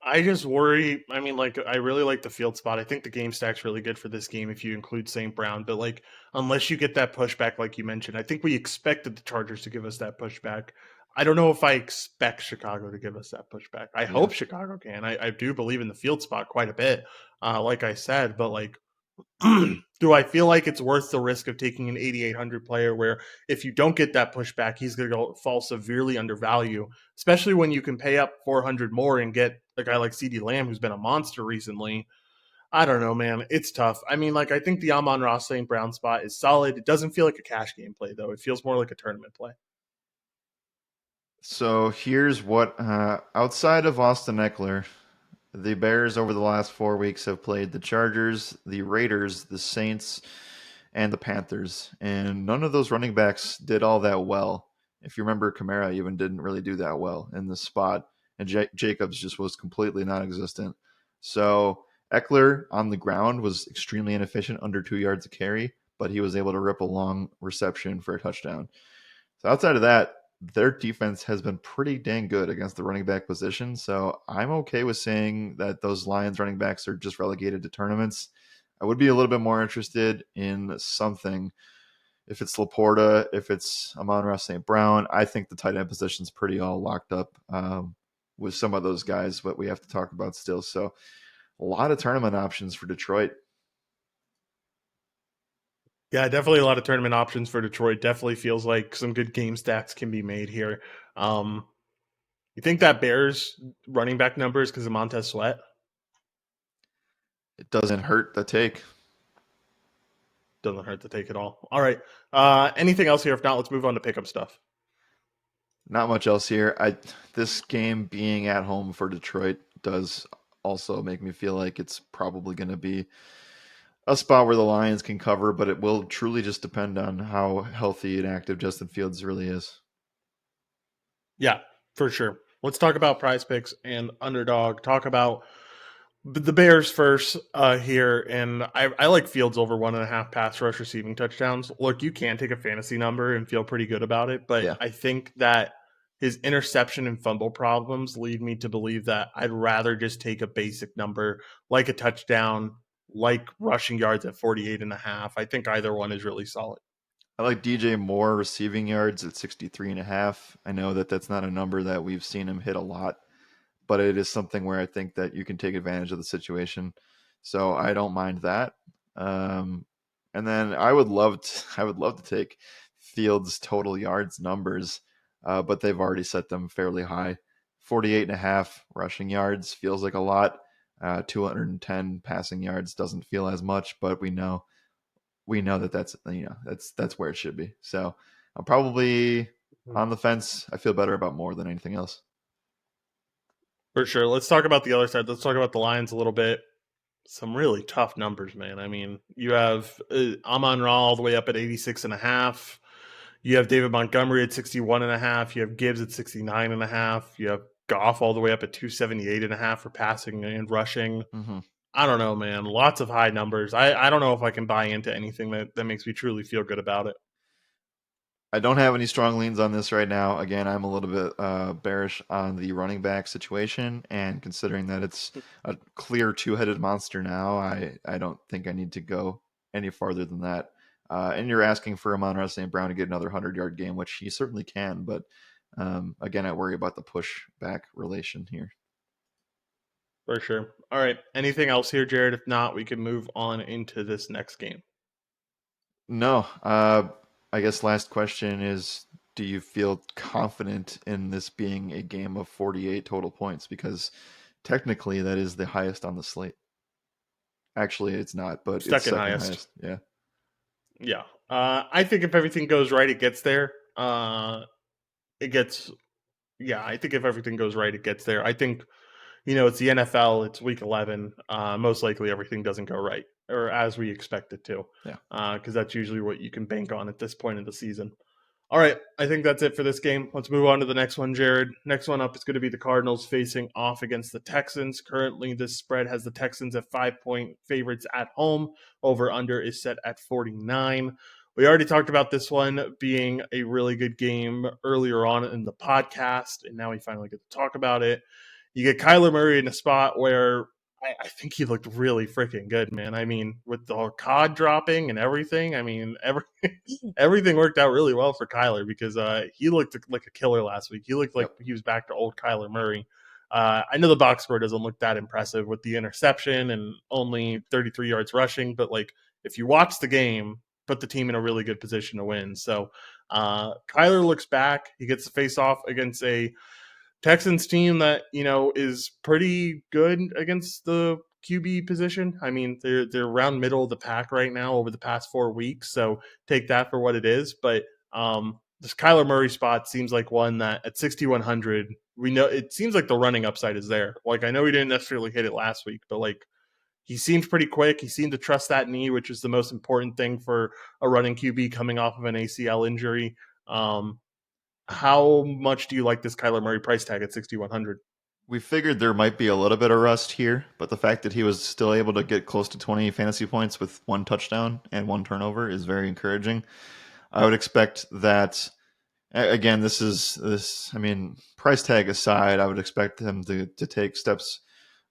I just worry. I mean, like, I really like the field spot. I think the game stack's really good for this game if you include St. Brown. But, like, unless you get that pushback, like you mentioned, I think we expected the Chargers to give us that pushback. I don't know if I expect Chicago to give us that pushback. I Yeah. hope Chicago can. I do believe in the field spot quite a bit, like I said. But, like, do I feel like it's worth the risk of taking an 8,800 player where if you don't get that pushback, he's going to fall severely undervalue, especially when you can pay up 400 more and get a guy like CD Lamb, who's been a monster recently? I don't know, man. It's tough. I mean, like, I think the Amon-Ra St. Brown spot is solid. It doesn't feel like a cash game play, though. It feels more like a tournament play. So here's what outside of Austin Eckler, the Bears over the last 4 weeks have played the Chargers, the Raiders, the Saints, and the Panthers, and none of those running backs did all that well. If you remember, Kamara even didn't really do that well in this spot, and Jacobs just was completely non-existent. So Eckler on the ground was extremely inefficient, under 2 yards a carry, but he was able to rip a long reception for a touchdown. So outside of that, their defense has been pretty dang good against the running back position. So I'm okay with saying that those Lions running backs are just relegated to tournaments. I would be a little bit more interested in something. If it's Laporta, if it's Amon-Ra St. Brown, I think the tight end position's pretty all locked up with some of those guys, but we have to talk about still. So a lot of tournament options for Detroit. Yeah, definitely a lot of tournament options for Detroit. Definitely feels like some good game stacks can be made here. Um, you think that Bears running back number is because of Montez Sweat? It doesn't hurt the take. Doesn't hurt to take it all. All right. Anything else here? If not, let's move on to pick up stuff. Not much else here. This game being at home for Detroit does also make me feel like it's probably going to be a spot where the Lions can cover, but it will truly just depend on how healthy and active Justin Fields really is. Yeah, for sure. Let's talk about prize picks and underdog. Talk about the Bears first here. And I like Fields over 1.5 pass rush receiving touchdowns. Look, you can take a fantasy number and feel pretty good about it, but Yeah. I think that his interception and fumble problems lead me to believe that I'd rather just take a basic number like a touchdown, like rushing yards at 48.5. I think either one is really solid. I like DJ Moore receiving yards at 63.5. I know that that's not a number that we've seen him hit a lot, but it is something where I think that you can take advantage of the situation. So I don't mind that. Um, and then I would love to take Fields total yards numbers, but they've already set them fairly high. 48.5 rushing yards feels like a lot. 210 passing yards doesn't feel as much, but we know that that's where it should be. So I'm probably on the fence. I feel better about more than anything else. For sure. Let's talk about the other side. Let's talk about the Lions a little bit. Some really tough numbers, man. I mean, you have Amon Ra all the way up at 86.5. You have David Montgomery at 61.5. You have Gibbs at 69.5. You have Goff all the way up at 278.5 for passing and rushing. Mm-hmm. I don't know, man. Lots of high numbers. I don't know if I can buy into anything that makes me truly feel good about it. I don't have any strong leans on this right now. Again, I'm a little bit bearish on the running back situation, and considering that it's a clear two-headed monster now, I don't think I need to go any farther than that. And you're asking for Amon-Ra St. Brown to get another 100-yard game, which he certainly can, but again, I worry about the push-back relation here. For sure. All right. Anything else here, Jared? If not, we can move on into this next game. No, I guess last question is, do you feel confident in this being a game of 48 total points? Because technically that is the highest on the slate. Actually, it's not, but it's Second second highest. highest. Yeah. Yeah. I think if everything goes right, it gets there. It gets, yeah, I think if everything goes right, it gets there. I think, it's the NFL, it's week 11. Most likely everything doesn't go right or as we expect it to, Yeah. because that's usually what you can bank on at this point in the season. All right, I think that's it for this game. Let's move on to the next one, Jared. Next one up is going to be the Cardinals facing off against the Texans. Currently, this spread has the Texans at 5-point favorites at home. Over under is set at 49. We already talked about this one being a really good game earlier on in the podcast, and now we finally get to talk about it. You get Kyler Murray in a spot where I think he looked really freaking good, man. I mean, with the COD dropping and everything, I mean, everything worked out really well for Kyler because he looked like a killer last week. He looked like Yep. he was back to old Kyler Murray. I know the box score doesn't look that impressive with the interception and only 33 yards rushing, but like if you watch the game, put the team in a really good position to win. So Kyler looks back. He gets to face off against a Texans team that is pretty good against the QB position. I mean, they're around middle of the pack right now over the past 4 weeks, so take that for what it is. But this Kyler Murray spot seems like one that at 6,100, we know it seems like the running upside is there. Like I know he didn't necessarily hit it last week, but like he seemed pretty quick. He seemed to trust that knee, which is the most important thing for a running QB coming off of an ACL injury. How much do you like this Kyler Murray price tag at 6,100? We figured there might be a little bit of rust here, but the fact that he was still able to get close to 20 fantasy points with one touchdown and one turnover is very encouraging. I would expect that again, I mean, price tag aside, I would expect him to take steps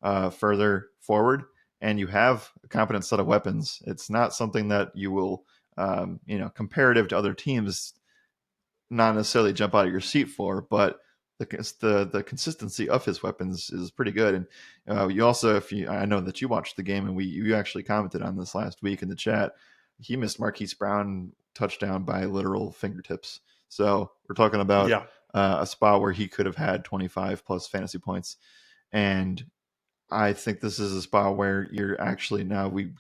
further forward. And you have a competent set of weapons. It's not something that you will, comparative to other teams, not necessarily jump out of your seat for, but the consistency of his weapons is pretty good. And you also, I know that you watched the game and you actually commented on this last week in the chat. He missed Marquise Brown touchdown by literal fingertips. So we're talking about Yeah. a spot where he could have had 25 plus fantasy points. And I think this is a spot where you're actually now we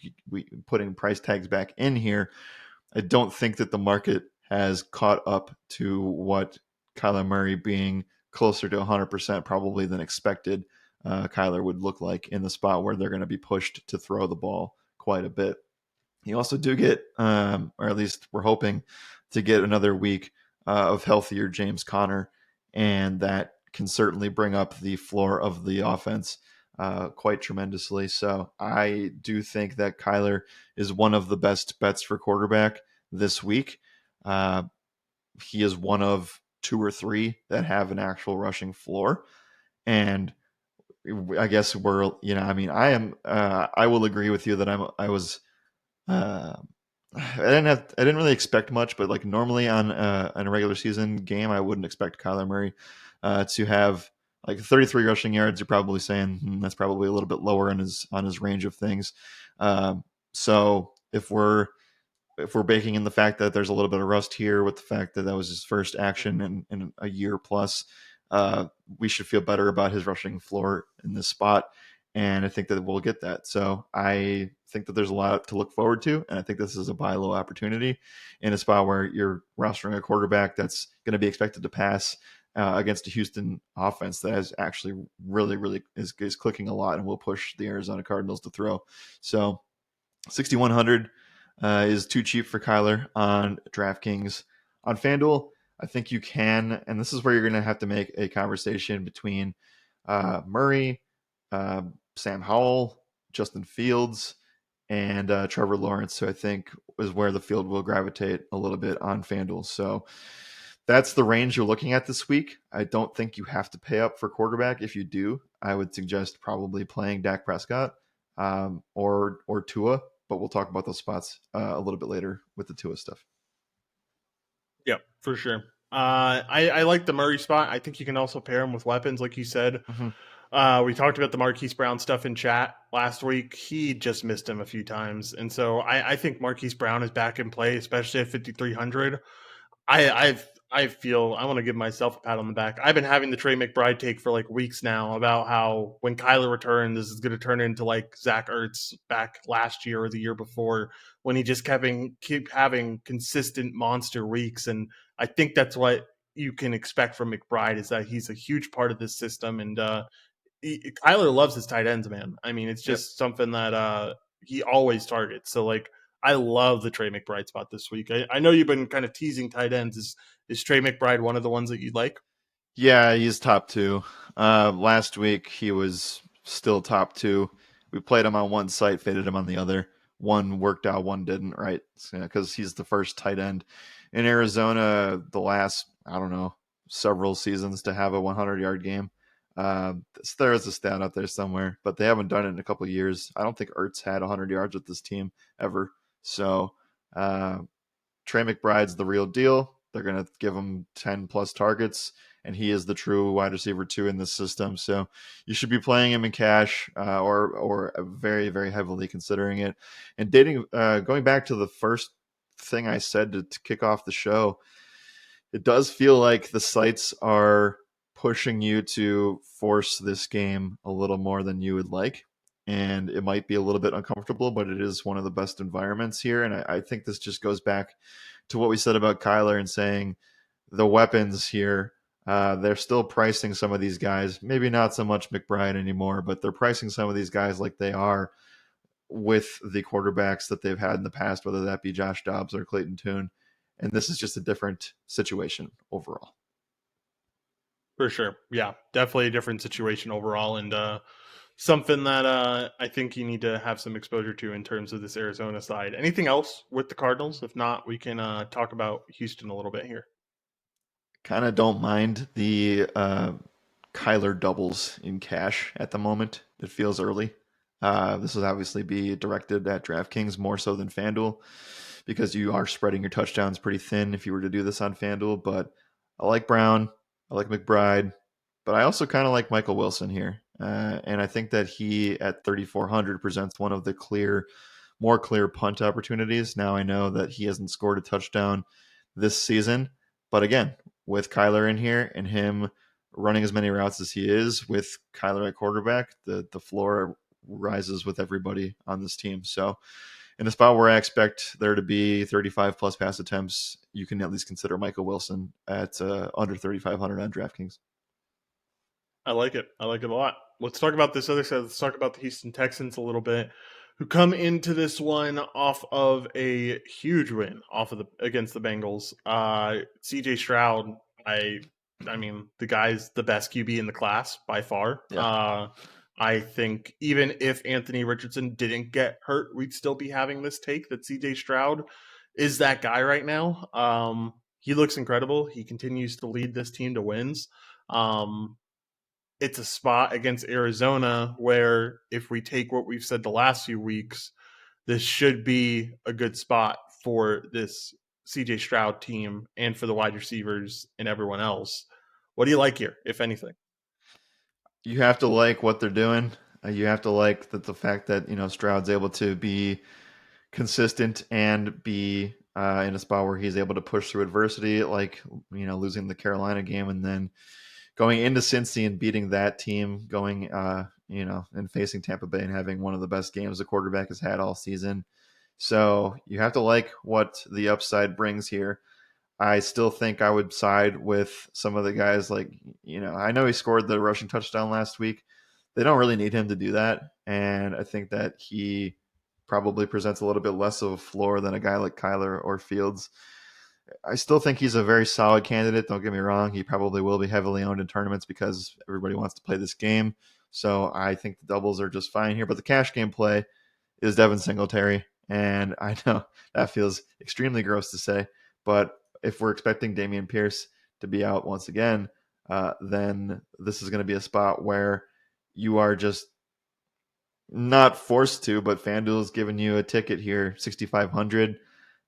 putting price tags back in here. I don't think that the market has caught up to what Kyler Murray being closer to 100% probably than expected Kyler would look like in the spot where they're going to be pushed to throw the ball quite a bit. You also do get, or at least we're hoping to get another week of healthier James Conner, and that can certainly bring up the floor of the offense quite tremendously. So I do think that Kyler is one of the best bets for quarterback this week. Uh, he is one of two or three that have an actual rushing floor, and I guess I mean, I will agree with you that I was uh, I didn't really expect much, but like normally on a regular season game, I wouldn't expect Kyler Murray to have like 33 rushing yards. You're probably saying that's probably a little bit lower on his range of things. So if we're baking in the fact that there's a little bit of rust here with the fact that that was his first action in a year plus, we should feel better about his rushing floor in this spot. And I think that we'll get that. So I think that there's a lot to look forward to. And I think this is a buy low opportunity in a spot where you're rostering a quarterback that's going to be expected to pass against a Houston offense that is actually really is clicking a lot and will push the Arizona Cardinals to throw. So 6,100 is too cheap for Kyler on DraftKings. On FanDuel, I think you can, and this is where you're going to have to make a conversation between Murray, uh, Sam Howell, Justin Fields, and Trevor Lawrence, who I think is where the field will gravitate a little bit on FanDuel. So that's the range you're looking at this week. I don't think you have to pay up for quarterback. If you do, I would suggest probably playing Dak Prescott or Tua, but we'll talk about those spots a little bit later with the Tua stuff. Yeah, for sure. I like the Murray spot. I think you can also pair him with weapons, like you said. Mm-hmm. We talked about the Marquise Brown stuff in chat last week. He just missed him a few times, and so I think Marquise Brown is back in play, especially at 5,300. I feel I want to give myself a pat on the back. I've been having the Trey McBride take for like weeks now about how when Kyler returns, this is going to turn into like Zach Ertz back last year or the year before when he just keep having consistent monster weeks. And I think that's what you can expect from McBride is that he's a huge part of this system. And Kyler loves his tight ends, man. I mean, it's Yep. just something that he always targets. So like I love the Trey McBride spot this week. I know you've been kind of teasing tight ends. Is Trey McBride one of the ones that you like? Yeah, he's top two. Last week he was still top two. We played him on one site, faded him on the other. one worked out, one didn't, right? Because he's the first tight end in Arizona the last, I don't know, several seasons to have a 100-yard game. There is a stat out there somewhere, but they haven't done it in a couple of years. I don't think Ertz had 100 yards with this team ever. So uh, Trey McBride's the real deal. They're going to give him 10 plus targets, and he is the true wide receiver two in this system. So you should be playing him in cash or very, very heavily considering it. And going back to the first thing I said to kick off the show, it does feel like the sites are pushing you to force this game a little more than you would like. And it might be a little bit uncomfortable, but it is one of the best environments here. And I think this just goes back to what we said about Kyler and saying the weapons here. They're still pricing some of these guys, maybe not so much McBride anymore, but they're pricing some of these guys like they are with the quarterbacks that they've had in the past, whether that be Josh Dobbs or Clayton Tune. And this is just a different situation overall. For sure. Yeah, definitely a different situation overall, and something that I think you need to have some exposure to in terms of this Arizona side. Anything else with the Cardinals? If not, we can talk about Houston a little bit here. Kind of don't mind the Kyler doubles in cash at the moment. It feels early. This will obviously be directed at DraftKings more so than FanDuel because you are spreading your touchdowns pretty thin if you were to do this on FanDuel. But I like Brown. I like McBride. But I also kind of like Michael Wilson here. And I think that he at 3,400 presents one of the more clear punt opportunities. Now I know that he hasn't scored a touchdown this season. But again, with Kyler in here and him running as many routes as he is with Kyler at quarterback, the floor rises with everybody on this team. So in a spot where I expect there to be 35 plus pass attempts, you can at least consider Michael Wilson at under 3,500 on DraftKings. I like it. I like it a lot. Let's talk about this other side. Let's talk about the Houston Texans a little bit, who come into this one off of a huge win off of the against the Bengals. CJ Stroud, I mean, the guy's the best QB in the class by far. Yeah. I think even if Anthony Richardson didn't get hurt, we'd still be having this take that CJ Stroud is that guy right now. He looks incredible. He continues to lead this team to wins. Um, it's a spot against Arizona where if we take what we've said the last few weeks, this should be a good spot for this CJ Stroud team and for the wide receivers and everyone else. What do you like here, if anything? You have to like what they're doing. You have to like the fact that Stroud's able to be consistent and be in a spot where he's able to push through adversity, like losing the Carolina game and then going into Cincy and beating that team, going and facing Tampa Bay and having one of the best games the quarterback has had all season. So you have to like what the upside brings here. I still think I would side with some of the guys I know he scored the rushing touchdown last week. They don't really need him to do that. And I think that he probably presents a little bit less of a floor than a guy like Kyler or Fields. I still think he's a very solid candidate. Don't get me wrong. He probably will be heavily owned in tournaments because everybody wants to play this game. So I think the doubles are just fine here. But the cash game play is Devin Singletary. And I know that feels extremely gross to say. But if we're expecting Dameon Pierce to be out once again, then this is going to be a spot where you are just not forced to, but FanDuel's giving you a ticket here, 6,500.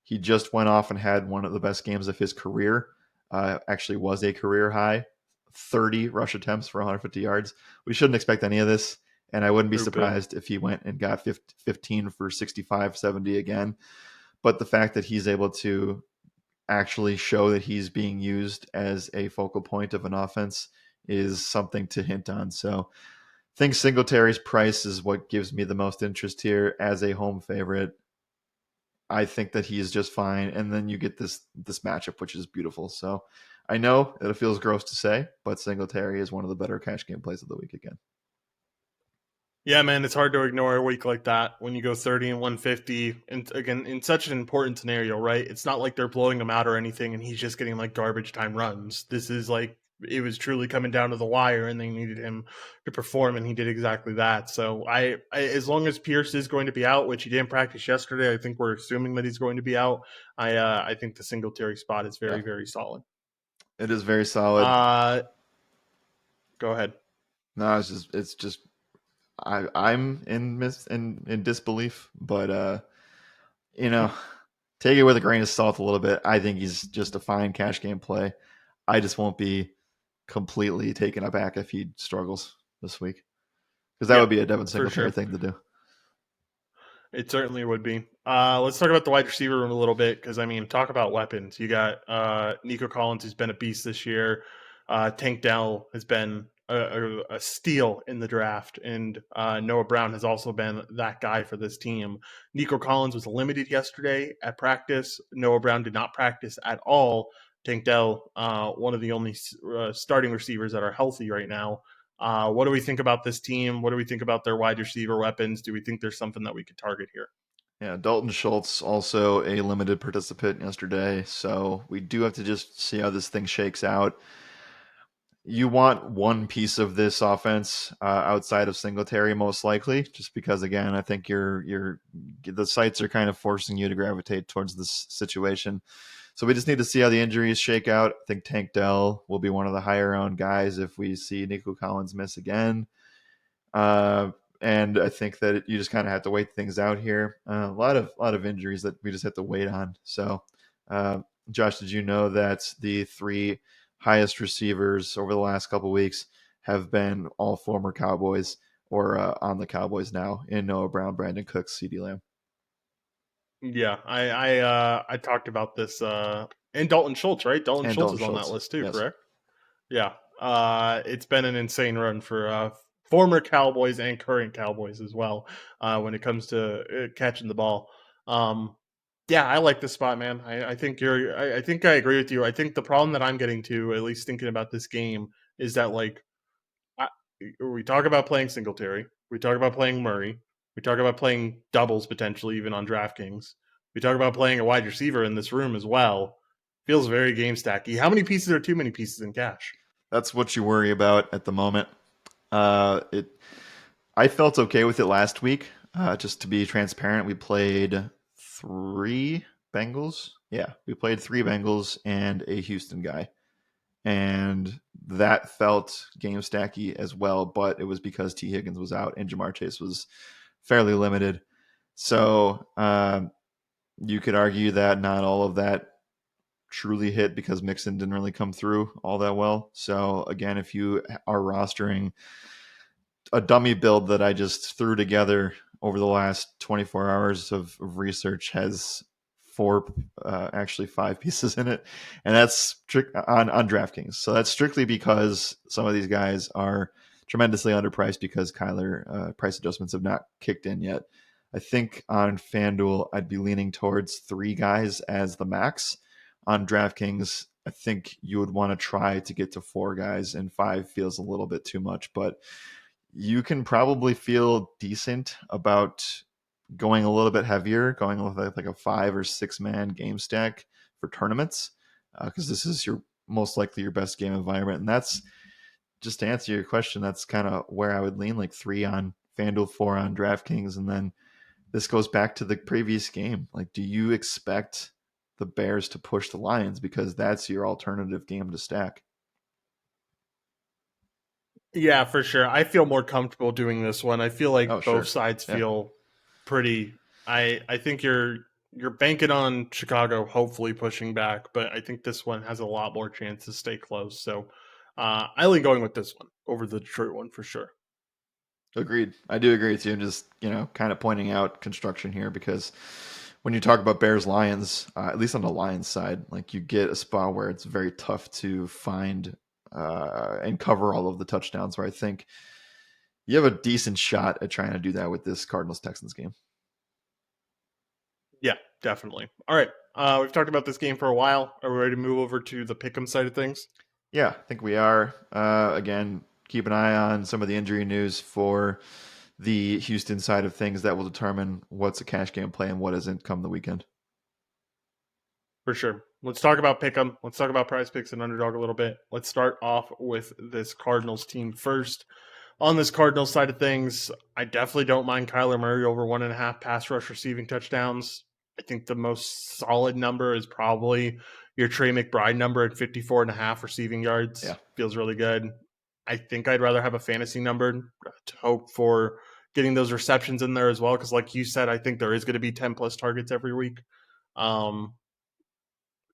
He just went off and had one of the best games of his career. Actually was a career high, 30 rush attempts for 150 yards. We shouldn't expect any of this, and I wouldn't be surprised if he went and got 15 for 65, 70 again. But the fact that he's able to actually show that he's being used as a focal point of an offense is something to hint on. So I think Singletary's price is what gives me the most interest here as a home favorite. I think that he is just fine, and then you get this matchup, which is beautiful. So I know that it feels gross to say, but Singletary is one of the better cash game plays of the week again. Yeah, man, it's hard to ignore a week like that when you go 30 and 150. And again, in such an important scenario, right? It's not like they're blowing him out or anything and he's just getting like garbage time runs. This is like it was truly coming down to the wire and they needed him to perform, and he did exactly that. So as long as Pierce is going to be out, which he didn't practice yesterday, I think we're assuming that he's going to be out. I think the Singletary spot is Yeah, very, very solid. it is very solid. Uh, Go ahead. No, it's just I'm in disbelief, but you know, take it with a grain of salt a little bit. I think he's just a fine cash game play. I just won't be completely taken aback if he struggles this week, because that Yeah, would be a Devin for Singletary sure. thing to do. It certainly would be. Let's talk about the wide receiver room a little bit because I mean, talk about weapons. You got Nico Collins, who's been a beast this year. Tank Dell has been a steal in the draft, and Noah Brown has also been that guy for this team. Nico Collins was limited yesterday at practice. Noah Brown did not practice at all. Tank Dell, one of the only starting receivers that are healthy right now. What do we think about this team? What do we think about their wide receiver weapons? Do we think there's something that we could target here? Yeah, Dalton Schultz also a limited participant yesterday, so we do have to just see how this thing shakes out. You want one piece of this offense outside of Singletary, most likely, just because again, I think the sites are kind of forcing you to gravitate towards this situation. So we just need to see how the injuries shake out. I think Tank Dell will be one of the higher owned guys if we see Nico Collins miss again. Uh, and I think that you just kind of have to wait things out here. A lot of injuries that we just have to wait on. So, uh, Josh, did you know that the three highest receivers over the last couple of weeks have been all former Cowboys or on the Cowboys now in Noah Brown, Brandon Cooks, CeeDee Lamb, Yeah, I talked about this and Dalton Schultz, right? Dalton and Schultz Dalton is on that Schultz? list too, Yes, correct? Yeah. It's been an insane run for former Cowboys and current Cowboys as well when it comes to catching the ball. Um, yeah, I like this spot, man. I think I think I agree with you. I think the problem that I'm getting to, at least thinking about this game, is that like I, we talk about playing Singletary, we talk about playing Murray, we talk about playing doubles potentially even on DraftKings. We talk about playing a wide receiver in this room as well. Feels very game stacky. How many pieces are too many pieces in cash? that's what you worry about at the moment. It I felt okay with it last week. Just to be transparent, we played three Bengals. Yeah, we played three Bengals and a Houston guy. And that felt game stacky as well, but it was because T. Higgins was out and Jamar Chase was fairly limited. So you could argue that not all of that truly hit because Mixon didn't really come through all that well. So again, if you are rostering a dummy build that I just threw together over the last 24 hours of research has actually five pieces in it, and that's on DraftKings. So that's strictly because some of these guys are tremendously underpriced because Kyler price adjustments have not kicked in yet. I think on FanDuel, I'd be leaning towards three guys as the max. On DraftKings, I think you would want to try to get to four guys, and five feels a little bit too much, but you can probably feel decent about going a little bit heavier, going with like a 5 or 6 man game stack for tournaments, because this is your most likely your best game environment. And that's just to answer your question. That's kind of where I would lean, like 3 on FanDuel, 4 on DraftKings, and then this goes back to the previous game. Like, do you expect the Bears to push the Lions because that's your alternative game to stack? Yeah, for sure. I feel more comfortable doing this one. I feel Oh, like both sure, sides yeah, feel pretty. I think you're banking on Chicago hopefully pushing back, but I think this one has a lot more chance to stay close. So I lean going with this one over the Detroit one for sure. agreed. I do agree with you. Just kind of pointing out construction here because when you talk about Bears Lions, at least on the Lions side, like you get a spot where it's very tough to find and cover all of the touchdowns. Where I think you have a decent shot at trying to do that with this Cardinals Texans game. Yeah, definitely. All right. We've talked about this game for a while. Are we ready to move over to the pick'em side of things? Yeah, I think we are. Again, keep an eye on some of the injury news for the Houston side of things that will determine what's a cash game play and what isn't come the weekend. For sure. Let's talk about Pick'em. Let's talk about Prize Picks and Underdog a little bit. Let's start off with this Cardinals team first. On this Cardinals side of things, I definitely don't mind Kyler Murray over 1.5 pass rush receiving touchdowns. I think the most solid number is probably your Trey McBride number at 54.5 receiving Yeah. yards. Feels really good. I think I'd rather have a fantasy number to hope for getting those receptions in there as well. Because, like you said, I think there is going to be 10 plus targets every week. Um,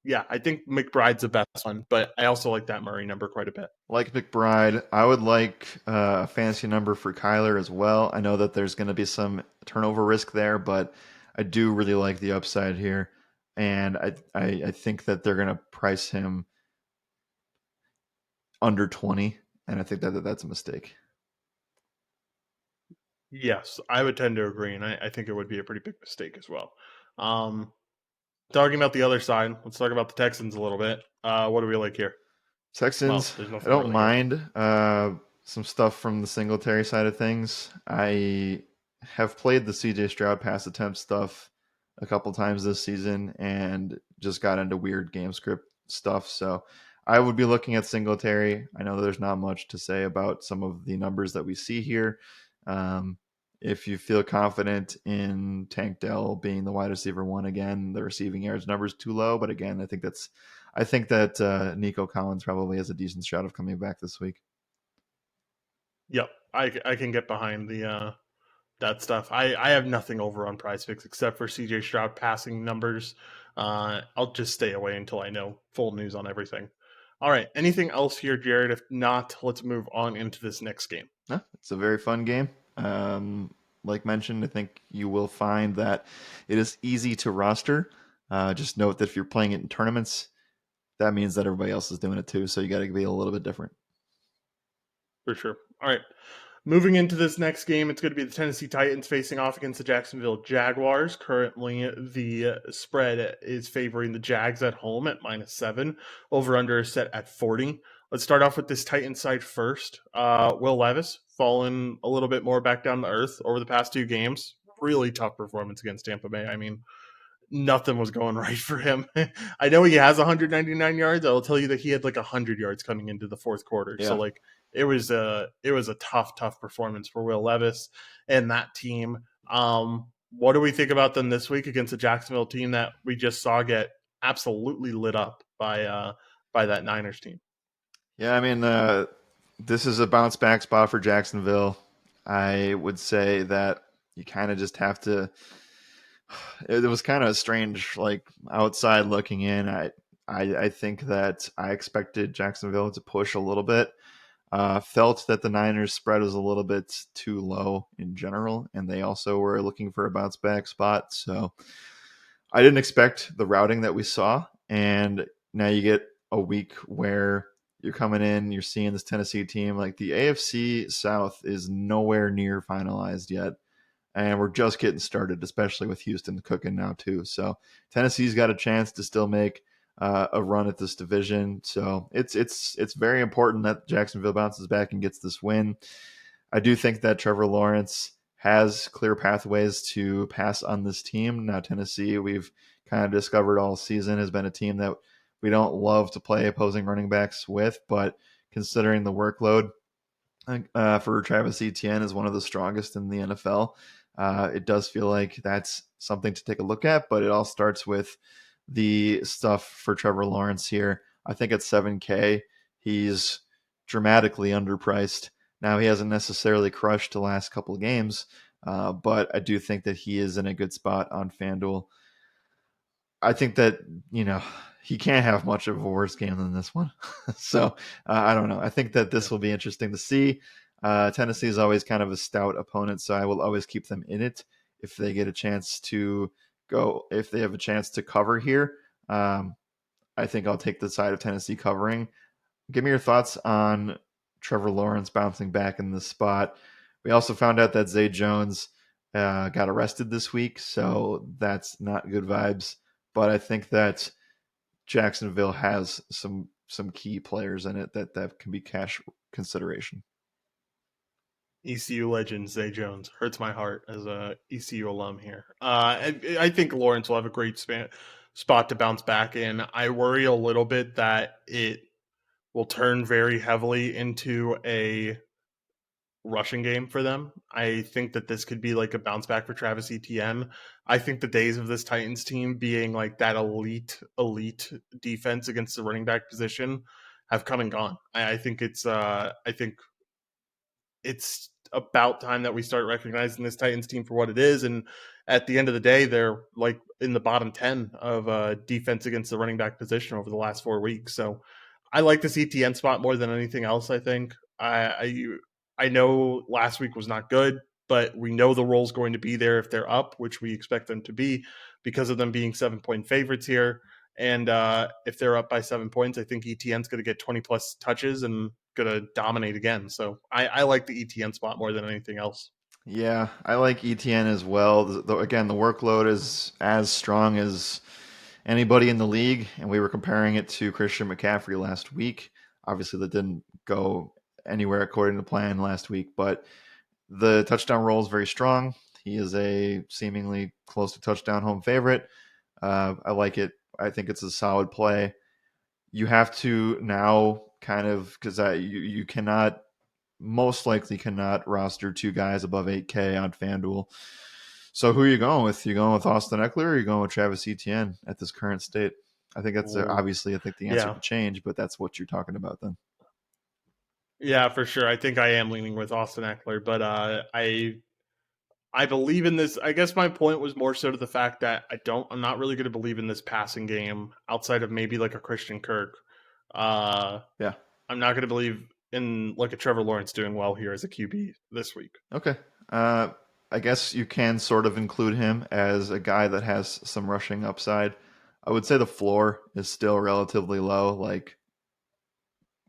yeah, I think McBride's the best one, but I also like that Murray number quite a bit. Like McBride, I would like a fantasy number for Kyler as well. I know that there's going to be some turnover risk there, but I do really like the upside here. And I think that they're going to price him under 20. And I think that's a mistake. Yes, I would tend to agree, and I think it would be a pretty big mistake as well. Um, Talking about the other side, let's talk about the Texans a little bit. What do we like here? Well, Texans, there's I nothing don't really here. mind some stuff from the Singletary side of things. I have played the CJ Stroud pass attempt stuff a couple times this season and just got into weird game script stuff. So I would be looking at Singletary. I know there's not much to say about some of the numbers that we see here. Um, if you feel confident in Tank Dell being the wide receiver one again, the receiving yards number is too low. But again, I think that Nico Collins probably has a decent shot of coming back this week. Yep, I can get behind the that stuff. I have nothing over on Prize Picks except for CJ Stroud passing numbers. I'll just stay away until I know full news on everything. All right, anything else here, Jared? If not, let's move on into this next game. Yeah, it's a very fun game. Like mentioned, I think you will find that it is easy to roster. Just note that if you're playing it in tournaments, that means that everybody else is doing it too. So you got to be a little bit different. For sure. All right. Moving into this next game, it's going to be the Tennessee Titans facing off against the Jacksonville Jaguars. Currently, the spread is favoring the Jags at home at -7. Over under is set at 40. Let's start off with this Titans side first. Will Levis fallen a little bit more back down to earth over the past two games. Really tough performance against Tampa Bay. I mean, nothing was going right for him. I know he has 199 yards. I'll tell you that he had like 100 yards coming into the fourth quarter. So Yeah. like it was a tough performance for Will Levis and that team. What do we think about them this week against the Jacksonville team that we just saw get absolutely lit up by that Niners team? Yeah, I mean, this is a bounce back spot for Jacksonville. I would say that you kind of just have to. It was kind of strange, like outside looking in. I think that I expected Jacksonville to push a little bit. Felt that the Niners spread was a little bit too low in general, and they also were looking for a bounce back spot. So I didn't expect the routing that we saw, and now you get a week where you're coming in, you're seeing this Tennessee team. Like the AFC South is nowhere near finalized yet, and we're just getting started, especially with Houston cooking now too. So Tennessee's got a chance to still make a run at this division. So it's very important that Jacksonville bounces back and gets this win. I do think that Trevor Lawrence has clear pathways to pass on this team. Now, Tennessee, we've kind of discovered all season, has been a team that we don't love to play opposing running backs with, but considering the workload for Travis Etienne is one of the strongest in the NFL, it does feel like that's something to take a look at, but it all starts with the stuff for Trevor Lawrence here. I think at 7K, he's dramatically underpriced. Now, he hasn't necessarily crushed the last couple of games, but I do think that he is in a good spot on FanDuel. I think that, you know, he can't have much of a worse game than this one. So I don't know. I think that Yeah. this will be interesting to see. Tennessee is always kind of a stout opponent, so I will always keep them in it if they get a chance to if they have a chance to cover here. I think I'll take the side of Tennessee covering. Give me your thoughts on Trevor Lawrence bouncing back in this spot. We also found out that Zay Jones got arrested this week, so that's not good vibes. But I think that Jacksonville has some key players in it that can be cash consideration. ECU legend Zay Jones hurts my heart as a ECU alum here. I think Lawrence will have a great spot to bounce back in. I worry a little bit that it will turn very heavily into a rushing game for them. I think that this could be like a bounce back for Travis Etienne. I think the days of this Titans team being like that elite defense against the running back position have come and gone. I think it's about time that we start recognizing this Titans team for what it is. And at the end of the day, they're like in the bottom 10 of defense against the running back position over the last 4 weeks. So I like this ETN spot more than anything else. I think I know last week was not good, but we know the role's going to be there if they're up, which we expect them to be because of them being 7-point favorites here. And if they're up by 7 points, I think ETN's going to get 20 plus touches and going to dominate again. So I like the ETN spot more than anything else. Yeah, I like ETN as well. Again, the workload is as strong as anybody in the league, and we were comparing it to Christian McCaffrey last week. Obviously, that didn't go anywhere according to plan last week, but the touchdown roll is very strong. He is a seemingly close to touchdown home favorite. I like it. I think it's a solid play. You have to now kind of because you cannot most likely cannot roster two guys above 8K on FanDuel. So who are you going with? You going with Austin Eckler or are you going with Travis Etienne at this current state? I think that's Ooh, obviously I think the answer yeah, could change, but that's what you're talking about then. yeah, for sure. I think I am leaning with Austin Eckler, but I believe in this. I guess my point was more so to the fact that I'm not really going to believe in this passing game outside of maybe like a Christian Kirk. Uh, Yeah. I'm not going to believe in like a Trevor Lawrence doing well here as a QB this week. Okay. I guess you can sort of include him as a guy that has some rushing upside. I would say the floor is still relatively low, like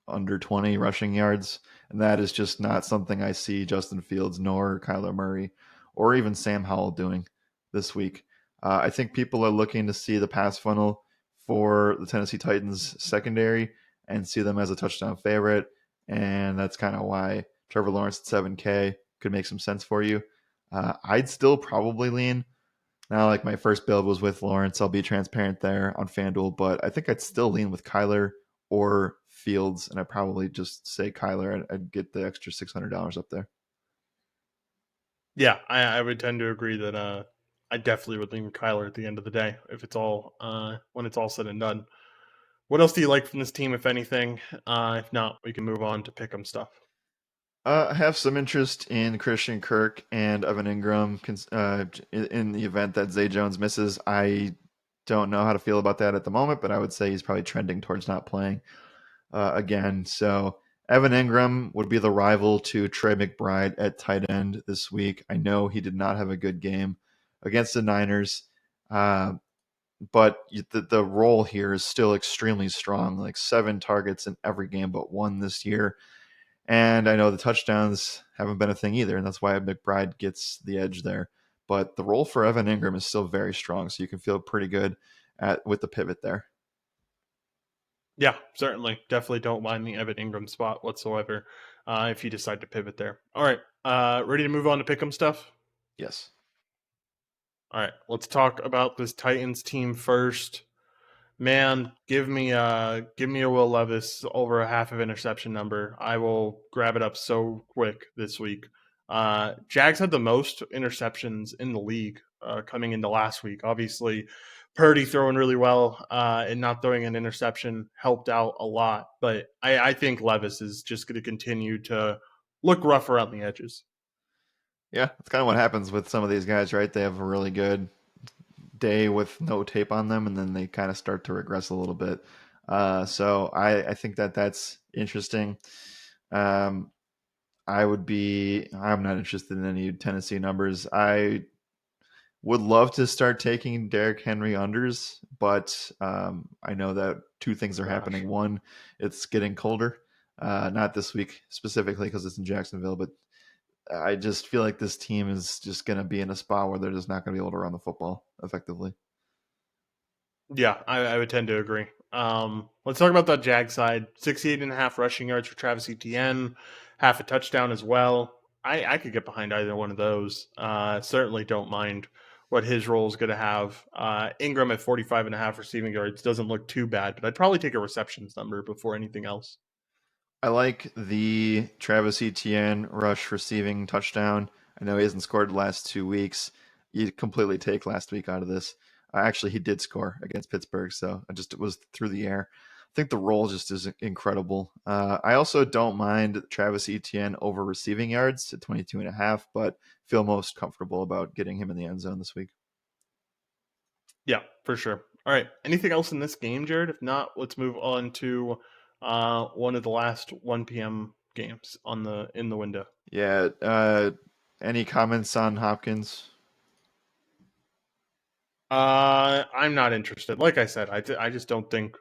under 20 rushing yards. And that is just not something I see Justin Fields nor Kyler Murray or even Sam Howell doing this week. I think people are looking to see the pass funnel for the Tennessee Titans secondary and see them as a touchdown favorite. And that's kind of why Trevor Lawrence at 7K could make some sense for you. I'd still probably lean. Now, like my first build was with Lawrence. I'll be transparent there on FanDuel, but I think I'd still lean with Kyler or Fields, and I'd probably just say Kyler. I'd get the extra $600 up there. Yeah, I would tend to agree that I definitely would lean with Kyler at the end of the day if it's all when it's all said and done. What else do you like from this team, if anything? If not, we can move on to pick 'em stuff. I have some interest in Christian Kirk and Evan Ingram in the event that Zay Jones misses. I don't know how to feel about that at the moment, but I would say he's probably trending towards not playing again. So Evan Ingram would be the rival to Trey McBride at tight end this week. I know he did not have a good game against the Niners, uh, but the role here is still extremely strong. Like 7 targets in every game but one this year. And I know the touchdowns haven't been a thing either, and that's why McBride gets the edge there. But the role for Evan Ingram is still very strong, so you can feel pretty good with the pivot there. Yeah, certainly. Definitely don't mind the Evan Ingram spot whatsoever if you decide to pivot there. All right. Ready to move on to pick 'em stuff? Yes. All right. Let's talk about this Titans team first. Man, give me a Will Levis over a half of interception number. I will grab it up so quick this week. Jags had the most interceptions in the league coming into last week. Obviously, Purdy throwing really well and not throwing an interception helped out a lot. But I think Levis is just going to continue to look rough around the edges. Yeah, that's kind of what happens with some of these guys, right? They have a really good day with no tape on them, and then they kind of start to regress a little bit. So I think that's interesting. Um, I'm not interested in any Tennessee numbers. I would love to start taking Derrick Henry unders, but I know that two things are Gosh. happening. One, it's getting colder. Not this week specifically because it's in Jacksonville, but I just feel like this team is just going to be in a spot where they're just not going to be able to run the football effectively. Yeah, I would tend to agree. Let's talk about that Jag side. 68.5 rushing yards for Travis Etienne, half a touchdown as well. I could get behind either one of those. Certainly don't mind what his role is going to have. Ingram at 45.5 receiving yards doesn't look too bad, but I'd probably take a receptions number before anything else. I like the Travis Etienne rush receiving touchdown. I know he hasn't scored the last 2 weeks. You completely take last week out of this. Actually, he did score against Pittsburgh, so it was through the air. I think the role just is incredible. I also don't mind Travis Etienne over receiving yards to 22.5, but feel most comfortable about getting him in the end zone this week. Yeah, for sure. All right. Anything else in this game, Jared? If not, let's move on to one of the last 1 p.m. games on the in the window. Yeah. Any comments on Hopkins? I'm not interested. Like I said, I just don't think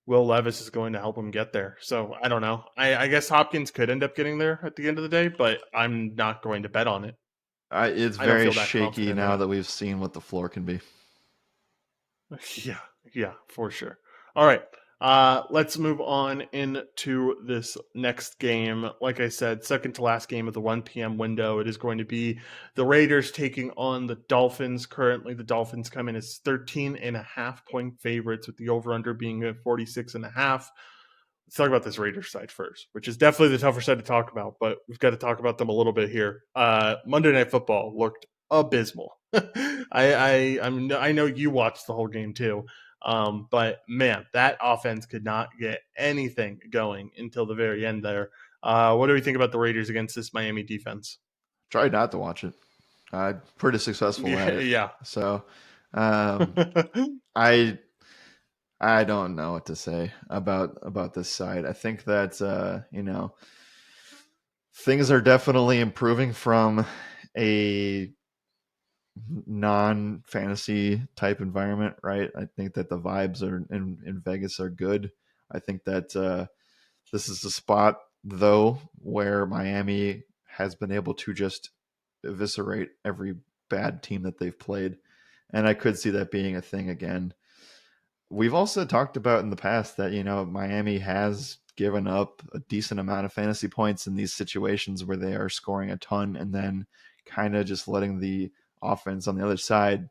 Will Levis is going to help him get there. So I don't know. I guess Hopkins could end up getting there at the end of the day, but I'm not going to bet on it. It's I don't very feel that shaky confident in now it. that we've seen what the floor can be. Yeah, yeah, for sure. All right. Let's move on into this next game. Like I said, second to last game of the 1 p.m. window. It is going to be the Raiders taking on the Dolphins. Currently, the Dolphins come in as 13.5 point favorites, with the over-under being at 46.5. Let's talk about this Raiders side first, which is definitely the tougher side to talk about, but we've got to talk about them a little bit here. Monday Night Football looked abysmal. I know you watched the whole game too, but man, that offense could not get anything going until the very end there. What do we think about the Raiders against this Miami defense? Try not to watch it. Pretty successful at it. Yeah. So um, I I don't know what to say about this side. I think that things are definitely improving from a non-fantasy type environment, right? I think that the vibes are in Vegas are good. I think that this is the spot though where Miami has been able to just eviscerate every bad team that they've played, and I could see that being a thing again. We've also talked about in the past that Miami has given up a decent amount of fantasy points in these situations where they are scoring a ton and then kind of just letting the offense on the other side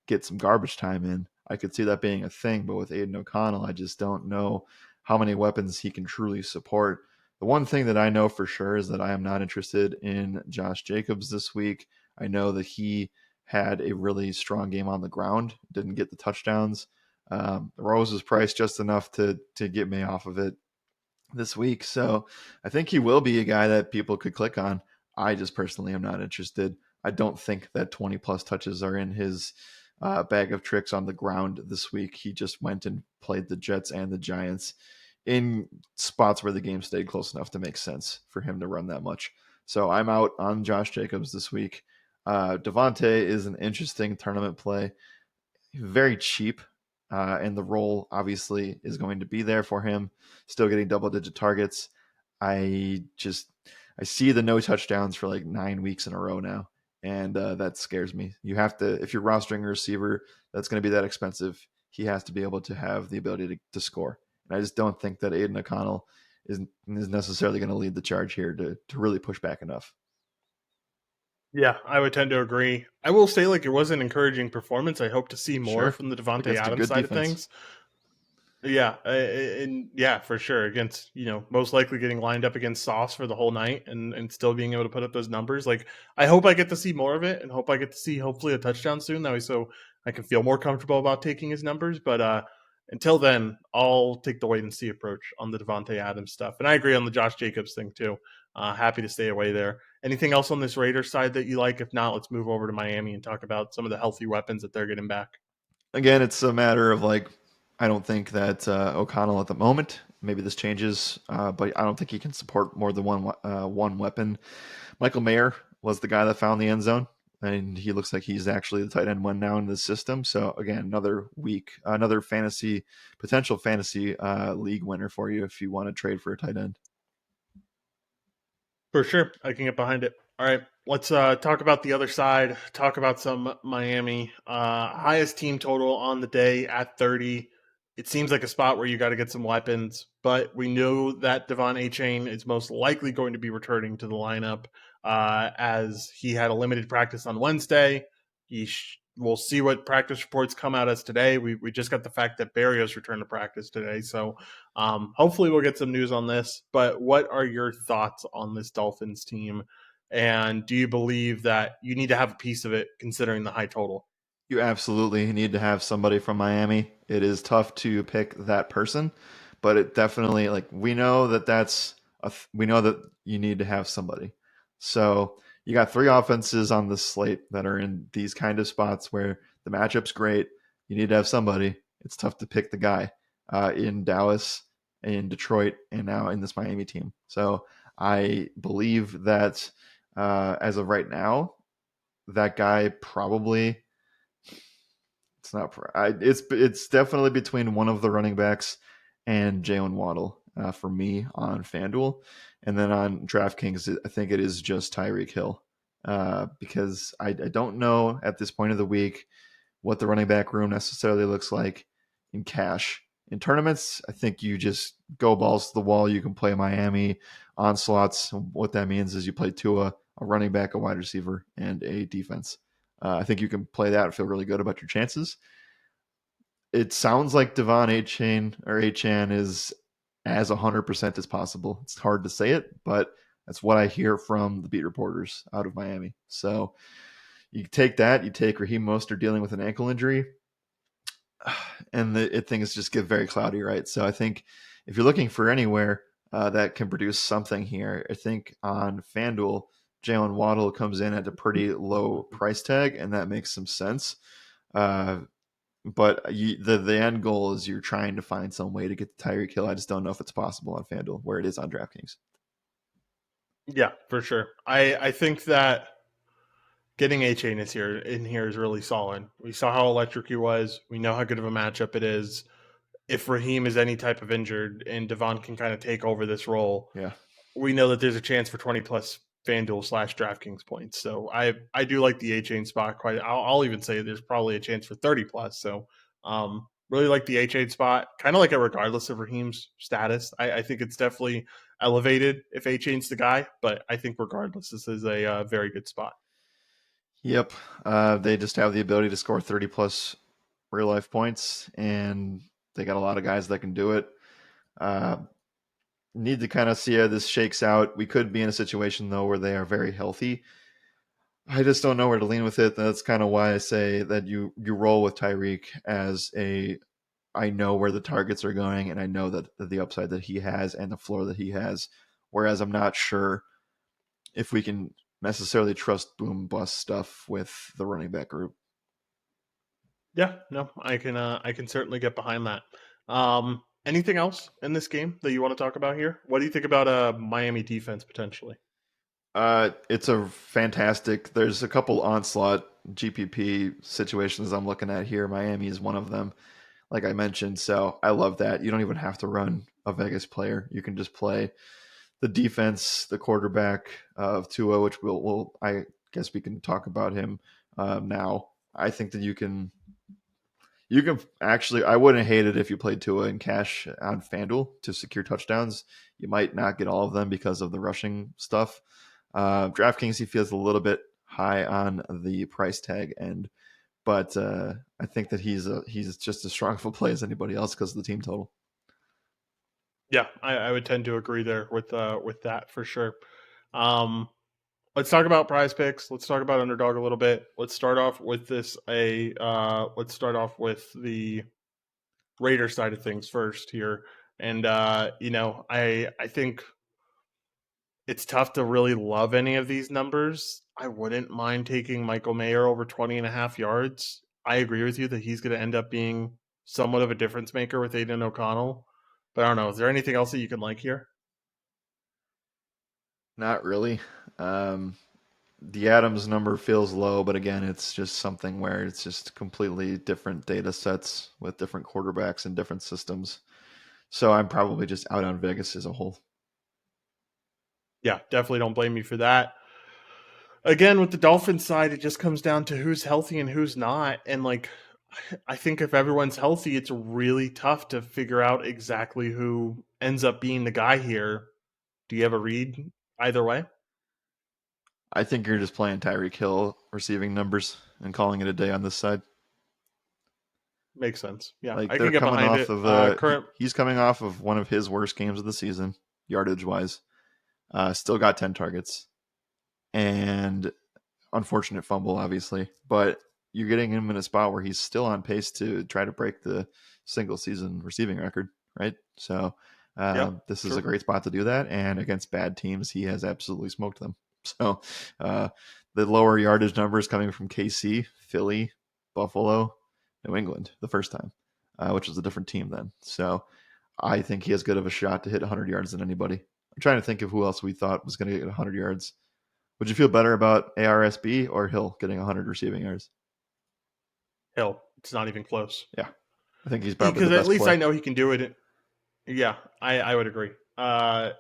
get some garbage time in. I could see that being a thing, but with Aiden O'Connell, I just don't know how many weapons he can truly support. The one thing that I know for sure is that I am not interested in Josh Jacobs this week. I know that he had a really strong game on the ground, didn't get the touchdowns. The Rose was priced just enough to get me off of it this week. So I think he will be a guy that people could click on. I just personally am not interested. I don't think that 20 plus touches are in his bag of tricks on the ground this week. He just went and played the Jets and the Giants in spots where the game stayed close enough to make sense for him to run that much. So I'm out on Josh Jacobs this week. Devontae is an interesting tournament play, very cheap, and the role obviously is going to be there for him. Still getting double digit targets. I just I see the no touchdowns for like 9 weeks in a row now, and that scares me. You have to, if you're rostering a receiver that's going to be that expensive, he has to be able to have the ability to score. And I just don't think that Aiden O'Connell is necessarily going to lead the charge here to really push back enough. Yeah, I would tend to agree. I will say, like, it was an encouraging performance. I hope to see more Sure, from the Devontae against a Adams good side of defense. things. Yeah, and yeah, for sure. Against, most likely getting lined up against Sauce for the whole night and still being able to put up those numbers. Like, I hope I get to see more of it, and hope I get to see hopefully a touchdown soon. That way, so I can feel more comfortable about taking his numbers. But until then, I'll take the wait and see approach on the Devontae Adams stuff. And I agree on the Josh Jacobs thing too. Happy to stay away there. Anything else on this Raiders side that you like? If not, let's move over to Miami and talk about some of the healthy weapons that they're getting back. Again, it's a matter of like, I don't think that O'Connell at the moment. Maybe this changes, but I don't think he can support more than one weapon. Michael Mayer was the guy that found the end zone, and he looks like he's actually the tight end one now in the system. So again, another week, another potential fantasy league winner for you if you want to trade for a tight end. For sure. I can get behind it. All right. Let's talk about the other side. Talk about some Miami. Highest team total on the day at 30. It seems like a spot where you got to get some weapons, but we know that Devon A. Chain is most likely going to be returning to the lineup. as he had a limited practice on Wednesday. We'll see what practice reports come out as today. We just got the fact that Barrios returned to practice today, so hopefully we'll get some news on this. But what are your thoughts on this Dolphins team? And do you believe that you need to have a piece of it considering the high total? You absolutely need to have somebody from Miami. It is tough to pick that person, but it definitely like we know that we know that you need to have somebody. So you got three offenses on the slate that are in these kind of spots where the matchup's great. You need to have somebody. It's tough to pick the guy in Dallas, in Detroit, and now in this Miami team. So I believe that as of right now, that guy probably it's not. It's definitely between one of the running backs and Jalen Waddle for me on FanDuel, and then on DraftKings, I think it is just Tyreek Hill because I don't know at this point of the week what the running back room necessarily looks like in cash. In tournaments, I think you just go balls to the wall. You can play Miami onslaughts. What that means is you play Tua, a running back, a wide receiver, and a defense. I think you can play that and feel really good about your chances. It sounds like Devon Achan is as 100% as possible. It's hard to say it, but that's what I hear from the beat reporters out of Miami. So you take that, you take Raheem Mostert dealing with an ankle injury, and things just get very cloudy, right? So I think if you're looking for anywhere that can produce something here, I think on FanDuel, Jalen Waddle comes in at a pretty low price tag, and that makes some sense. But the end goal is you're trying to find some way to get the Tyreek Hill. I just don't know if it's possible on FanDuel where it is on DraftKings. Yeah, for sure. I think that getting A Chain is here in here is really solid. We saw how electric he was. We know how good of a matchup it is. If Raheem is any type of injured and Devon can kind of take over this role, Yeah. we know that there's a chance for 20 plus FanDuel / DraftKings points. So I do like the A Chain spot quite. I'll even say there's probably a chance for 30 plus. So really like the A Chain spot. Kind of like it regardless of Raheem's status. I think it's definitely elevated if A Chain's the guy, but I think regardless, this is a very good spot. Yep. They just have the ability to score 30 plus real life points, and they got a lot of guys that can do it. Uh, Need to kind of see how this shakes out. We could be in a situation though where they are very healthy. I just don't know where to lean with it. That's kind of why I say that you roll with Tyreek as a I know where the targets are going and I know that the upside that he has and the floor that he has. Whereas I'm not sure if we can necessarily trust boom bust stuff with the running back group. Yeah, no, I can certainly get behind that. Anything else in this game that you want to talk about here? What do you think about Miami defense potentially? It's a fantastic. There's a couple onslaught GPP situations I'm looking at here. Miami is one of them, like I mentioned. So I love that. You don't even have to run a Vegas player. You can just play the defense, the quarterback of Tua, which I guess we can talk about him now. I think that you can actually. I wouldn't hate it if you played Tua in cash on FanDuel to secure touchdowns. You might not get all of them because of the rushing stuff. DraftKings, he feels a little bit high on the price tag end, but I think that he's just as strong of a play as anybody else because of the team total. Yeah, I would tend to agree there with that for sure. Um, let's talk about prize picks. Let's talk about underdog a little bit. Let's start off with let's start off with the Raider side of things first here. And I think it's tough to really love any of these numbers. I wouldn't mind taking Michael Mayer over 20 and a half yards. I agree with you that he's going to end up being somewhat of a difference maker with Aiden O'Connell. But I don't know. Is there anything else that you can like here? Not really. Um, the Adams number feels low, but again, it's just something where it's just completely different data sets with different quarterbacks and different systems. So I'm probably just out on Vegas as a whole. Yeah, definitely don't blame me for that. Again, with the Dolphins side, it just comes down to who's healthy and who's not. And like, I think if everyone's healthy, it's really tough to figure out exactly who ends up being the guy here. Do you have a read either way? I think you're just playing Tyreek Hill receiving numbers and calling it a day on this side. Makes sense. Yeah, Like I they're can get coming behind off it. of Current. he's coming off of one of his worst games of the season, yardage wise. Still got 10 targets and unfortunate fumble, obviously, but you're getting him in a spot where he's still on pace to try to break the single season receiving record, right? So Yep. this is a True. great spot to do that. And against bad teams, he has absolutely smoked them. So uh, the lower yardage numbers coming from KC, Philly, Buffalo, New England the first time, which was a different team then. So I think he has good of a shot to hit 100 yards than anybody. I'm trying to think of who else we thought was going to get 100 yards. Would you feel better about ARSB or Hill getting 100 receiving yards? Hill. It's not even close. Yeah, I think he's probably the Because at best least play. I know he can do it. Yeah, I would agree. At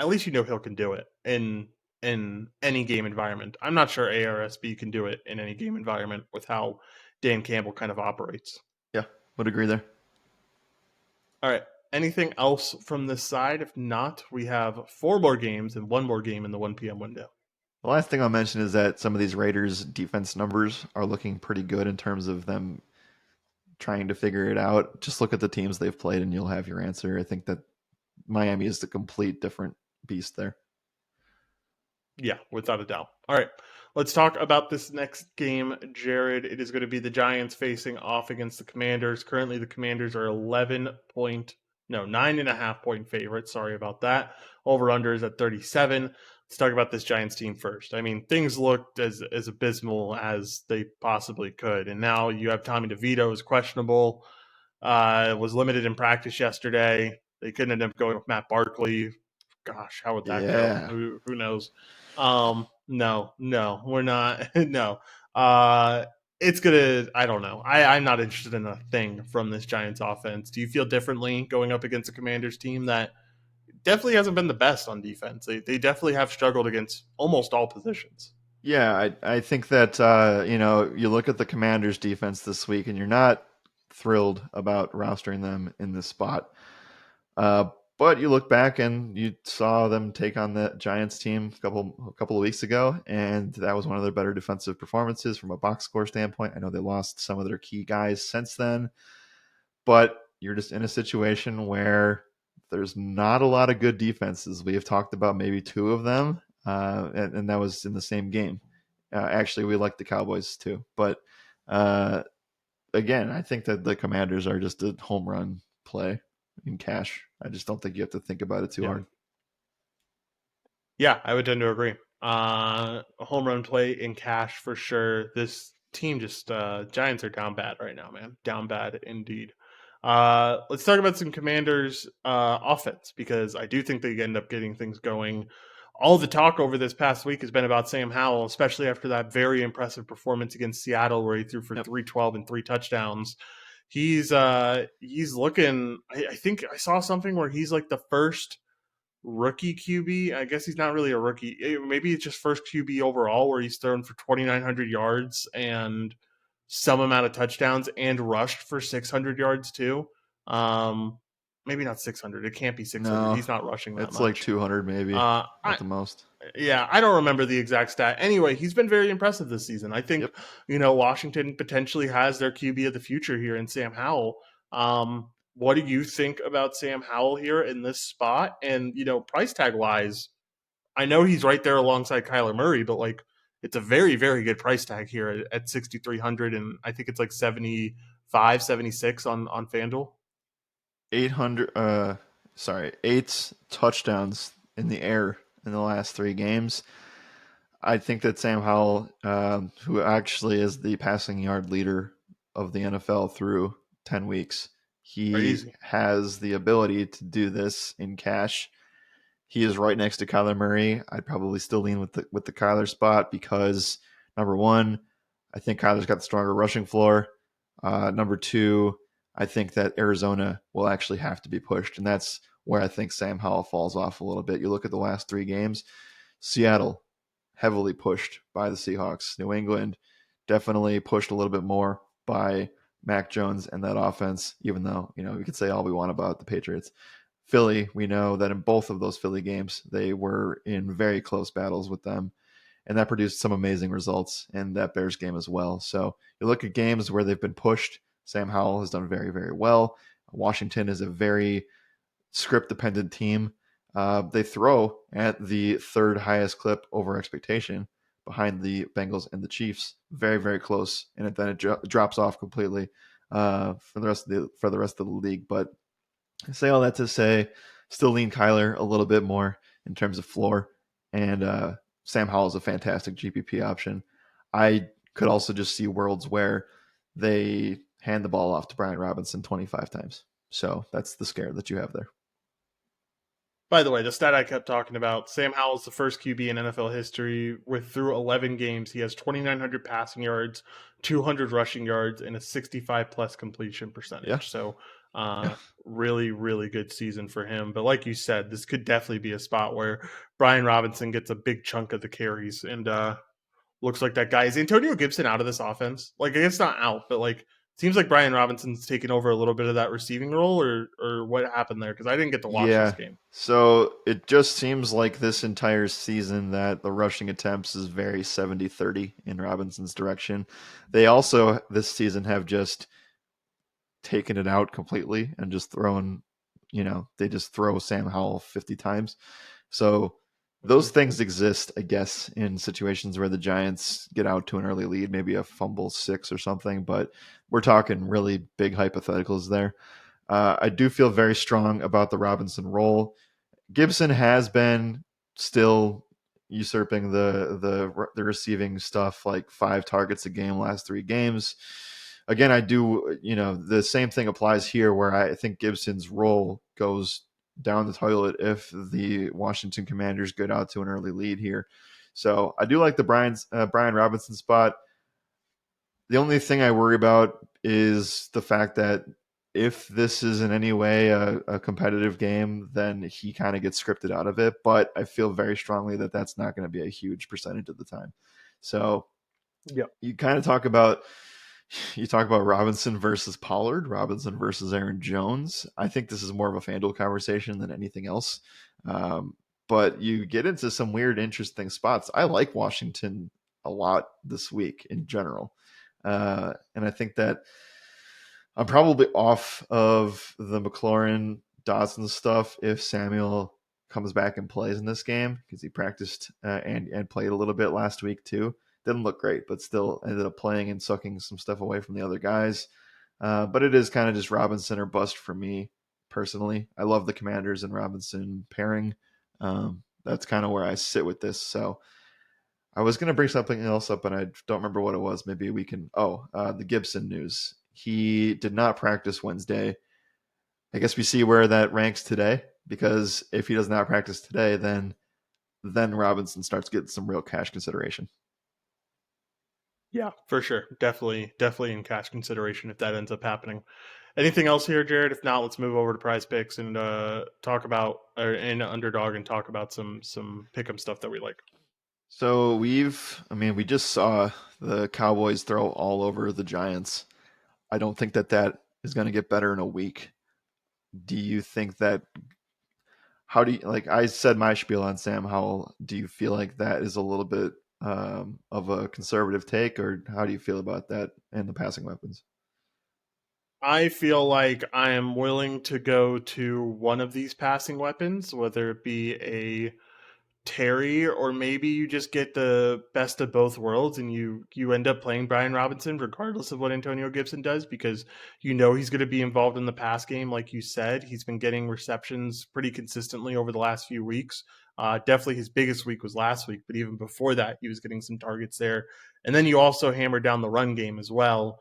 least you know Hill can do it in any game environment. I'm not sure ARSB can do it in any game environment with how Dan Campbell kind of operates. Yeah, would agree there. All right. Anything else from this side? If not, we have 4 more games and 1 more game in the 1 p.m. window. The last thing I'll mention is that some of these Raiders defense numbers are looking pretty good in terms of them trying to figure it out. Just look at the teams they've played and you'll have your answer. I think that Miami is the complete different beast there. Yeah, without a doubt. All right. Let's talk about this next game, Jared. It is going to be the Giants facing off against the Commanders. Currently, the Commanders are 9.5 point favorites. Sorry about that. Over under is at 37. Let's talk about this Giants team first. I mean, things looked as abysmal as they possibly could. And now you have Tommy DeVito is questionable, was limited in practice yesterday. They couldn't end up going with Matt Barkley. Gosh, how would that go? Yeah. Who knows? No, we're not. No. It's gonna. I don't know. I'm not interested in a thing from this Giants offense. Do you feel differently going up against a Commanders team that definitely hasn't been the best on defense? They definitely have struggled against almost all positions. Yeah, I think that you look at the Commanders defense this week and you're not thrilled about rostering them in this spot. Uh, but you look back and you saw them take on the Giants team a couple of weeks ago, and that was one of their better defensive performances from a box score standpoint. I know they lost some of their key guys since then, but you're just in a situation where there's not a lot of good defenses. We have talked about maybe 2 of them, and that was in the same game. Actually, we like the Cowboys too, but uh, again, I think that the Commanders are just a home run play in cash. I just don't think you have to think about it too Yeah. hard. Yeah, I would tend to agree. A home run play in cash for sure. This team just Giants are down bad right now, man. Down bad indeed. Let's talk about some Commanders offense because I do think they end up getting things going. All the talk over this past week has been about Sam Howell, especially after that very impressive performance against Seattle where he threw for Yep. 312 and 3 touchdowns. He's looking. I think I saw something where he's like the first rookie QB. I guess he's not really a rookie. Maybe it's just first QB overall where he's thrown for 2,900 yards and some amount of touchdowns and rushed for 600 yards too. Um, Maybe not 600. It can't be 600. No, He's not rushing that it's like much. 200 maybe at I the most. Yeah, I don't remember the exact stat. Anyway, he's been very impressive this season. I think, Yep. Washington potentially has their QB of the future here in Sam Howell. What do you think about Sam Howell here in this spot? And, price tag wise, I know he's right there alongside Kyler Murray, but like it's a very, very good price tag here at 6,300. And I think it's like 75, 76 on FanDuel. 800 8 touchdowns in the air in the last 3 games. I think that Sam Howell, who actually is the passing yard leader of the NFL through 10 weeks, he Crazy. has the ability to do this in cash. He is right next to Kyler Murray. I'd probably still lean with the Kyler spot because number one, I think Kyler's got the stronger rushing floor. Number two, I think that Arizona will actually have to be pushed, and that's where I think Sam Howell falls off a little bit. You look at the last 3 games, Seattle heavily pushed by the Seahawks. New England definitely pushed a little bit more by Mac Jones and that offense, even though, we could say all we want about the Patriots. Philly, we know that in both of those Philly games, they were in very close battles with them. and that produced some amazing results in that Bears game as well. So you look at games where they've been pushed. Sam Howell has done very, very well. Washington is a very script dependent team. They throw at the third highest clip over expectation behind the Bengals and the Chiefs. Very, very close, and then it drops off completely for the rest of the league. But I say all that to say, still lean Kyler a little bit more in terms of floor, and Sam Howell is a fantastic GPP option. I could also just see worlds where they hand the ball off to Brian Robinson 25 times. So that's the scare that you have there. By the way, the stat I kept talking about, Sam Howell's the first QB in NFL history with through 11 games. He has 2,900 passing yards, 200 rushing yards, and a 65 plus completion Yeah. percentage. So, Yeah. really, really good season for him. But like you said, this could definitely be a spot where Brian Robinson gets a big chunk of the carries. And looks like that guy is Antonio Gibson out of this offense. Like, it's not out, but like, seems like Brian Robinson's taken over a little bit of that receiving role, or what happened there? Because I didn't get to watch this Yeah. game. So it just seems like this entire season that the rushing attempts is very 70-30 in Robinson's direction. They also this season have just taken it out completely and just thrown, they just throw Sam Howell 50 times. So those things exist, I guess, in situations where the Giants get out to an early lead, maybe a fumble 6 or something, but we're talking really big hypotheticals there. I do feel very strong about the Robinson role. Gibson has been still usurping the receiving stuff, like 5 targets a game last 3 games. Again, I do, the same thing applies here where I think Gibson's role goes down the toilet if the Washington Commanders get out to an early lead here. So I do like the Brian Robinson spot. The only thing I worry about is the fact that if this is in any way a competitive game, then he kind of gets scripted out of it. But I feel very strongly that that's not going to be a huge percentage of the time. So Yeah. you talk about Robinson versus Pollard, Robinson versus Aaron Jones. I think this is more of a FanDuel conversation than anything else. Um, but you get into some weird, interesting spots. I like Washington a lot this week in general. And I think that I'm probably off of the McLaurin Dawson stuff if Samuel comes back and plays in this game because he practiced and played a little bit last week too. Didn't look great, but still ended up playing and sucking some stuff away from the other guys. But it is kind of just Robinson or bust for me personally. I love the Commanders and Robinson pairing. That's kind of where I sit with this. So I was going to bring something else up, and I don't remember what it was. Maybe we can. The Gibson news. He did not practice Wednesday. I guess we see where that ranks today, because if he does not practice today, then Robinson starts getting some real cash consideration. Yeah, for sure. Definitely in cash consideration if that ends up happening. Anything else here, Jared? If not, let's move over to Prize Picks and talk about in Underdog and talk about some pick'em stuff that we like. So we just saw the Cowboys throw all over the Giants. I don't think that is going to get better in a week. Do you think that how do you like I said my spiel on Sam Howell? Do you feel like that is a little bit of a conservative take, or how do you feel about that and the passing weapons? I feel like I am willing to go to one of these passing weapons, whether it be a Terry, or maybe you just get the best of both worlds and you end up playing Brian Robinson regardless of what Antonio Gibson does, because he's going to be involved in the pass game. Like you said, he's been getting receptions pretty consistently over the last few weeks. Definitely his biggest week was last week, but even before that, he was getting some targets there. And then you also hammer down the run game as well.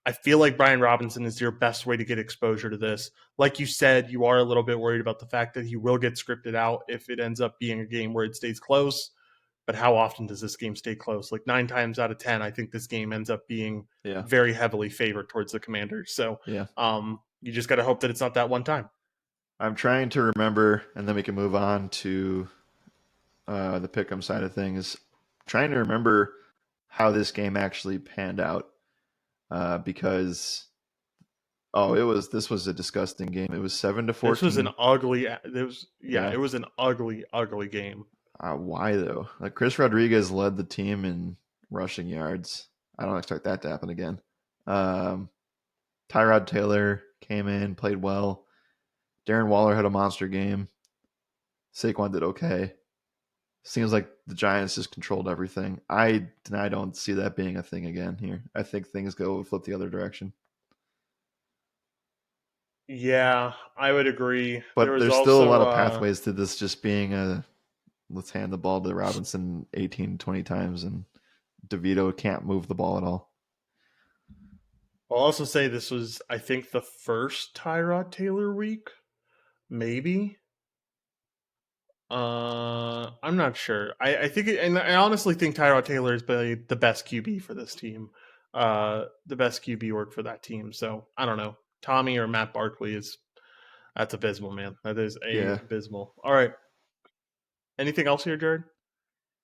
I feel like Brian Robinson is your best way to get exposure to this. Like you said, you are a little bit worried about the fact that he will get scripted out if it ends up being a game where it stays close. But how often does this game stay close? Like 9 times out of 10, I think this game ends up being Yeah, very heavily favored towards the Commanders. So yeah. you just got to hope that it's not that one time. I'm trying to remember, and then we can move on to the pick'em side of things. Trying to remember how this game actually panned out because this was a disgusting game. It was 7 to This was an 14. ugly. It was Yeah, It was an ugly, ugly game. Why though? Like Chris Rodriguez led the team in rushing yards. I don't expect that to happen again. Um, Tyrod Taylor came in, played well. Darren Waller had a monster game. Saquon did okay. Seems like the Giants just controlled everything. I don't see that being a thing again here. I think things go flip the other direction. Yeah, I would agree. There But was there's still a lot also of pathways to this just being a let's hand the ball to Robinson 18, 20 times and DeVito can't move the ball at all. I'll also say this was, I think, the first Tyrod Taylor week, maybe. I'm not sure. I think, and I honestly think Tyrod Taylor is the best QB for this team. The best QB work for that team. So I don't know. Tommy or Matt Barkley is that's abysmal, man. That is a Yeah. abysmal. All right. Anything else here, Jared?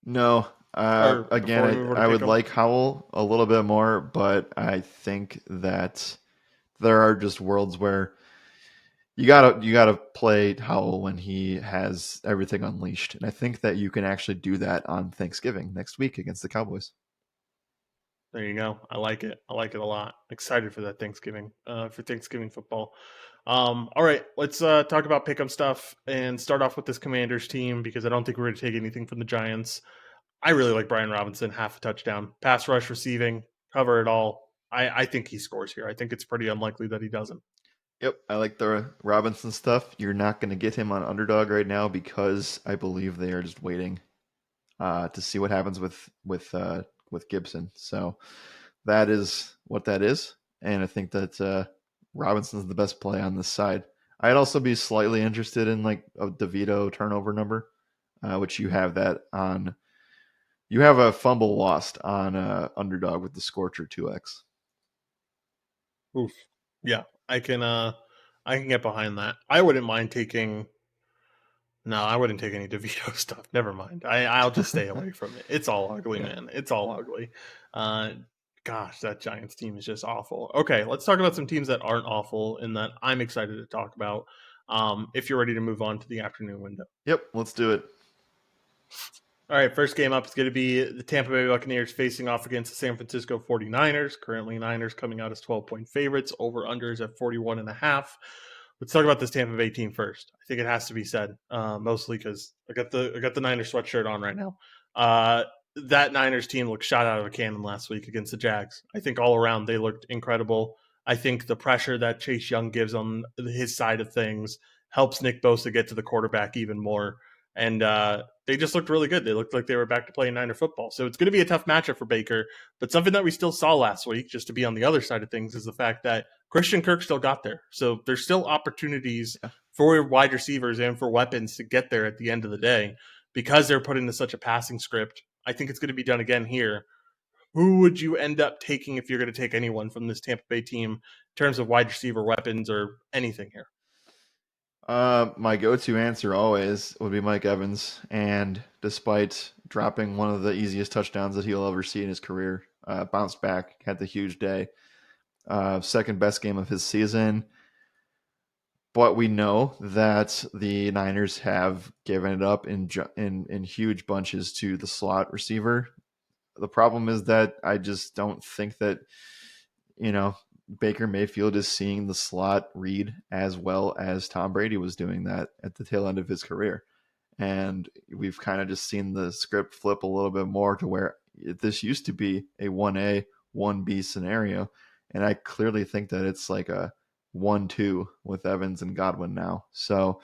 No. Or Again, before we move over to I pick would them? like Howell a little bit more, but I think that there are just worlds where you gotta play Howell when he has everything unleashed, and I think that you can actually do that on Thanksgiving next week against the Cowboys. There you go. I like it. I like it a lot. Excited for that Thanksgiving, for Thanksgiving football. All right, let's talk about pick'em stuff and start off with this Commanders team because I don't think we're going to take anything from the Giants. I really like Brian Robinson, half a touchdown, pass rush, receiving, cover it all. I think he scores here. I think it's pretty unlikely that he doesn't. Yep, I like the Robinson stuff. You're not going to get him on Underdog right now because I believe they are just waiting to see what happens with Gibson. So that is what that is, and I think that Robinson's the best play on this side. I'd also be slightly interested in like a DeVito turnover number, which you have that on. You have a fumble lost on Underdog with the Scorcher 2x. Oof. Yeah, I can get behind that. I wouldn't mind taking. No, I wouldn't take any DeVito stuff. Never mind. I'll just stay away from it. It's all ugly, Yeah. man. It's all ugly. Uh, gosh, that Giants team is just awful. Okay, let's talk about some teams that aren't awful and that I'm excited to talk about. If you're ready to move on to the afternoon window. Yep. Let's do it. All right, first game up is going to be the Tampa Bay Buccaneers facing off against the San Francisco 49ers. Currently, Niners coming out as 12-point favorites. Over-unders at 41.5. Let's talk about this Tampa Bay team first. I think it has to be said, mostly because I got the Niners sweatshirt on right now. That Niners team looked shot out of a cannon last week against the Jags. I think all around they looked incredible. I think the pressure that Chase Young gives on his side of things helps Nick Bosa get to the quarterback even more. And they just looked really good. They looked like they were back to playing Niner football. So it's going to be a tough matchup for Baker. But something that we still saw last week, just to be on the other side of things, is the fact that Christian Kirk still got there. So there's still opportunities Yeah. for wide receivers and for weapons to get there at the end of the day because they're put into such a passing script. I think it's going to be done again here. Who would you end up taking if you're going to take anyone from this Tampa Bay team in terms of wide receiver weapons or anything here? My go-to answer always would be Mike Evans, and despite dropping one of the easiest touchdowns that he'll ever see in his career, bounced back, had the huge day, second best game of his season. But we know that the Niners have given it up in huge bunches to the slot receiver. The problem is that I just don't think that you know Baker Mayfield is seeing the slot read as well as Tom Brady was doing that at the tail end of his career. And we've kind of just seen the script flip a little bit more to where this used to be a 1A, 1B scenario. And I clearly think that it's like a 1-2 with Evans and Godwin now. So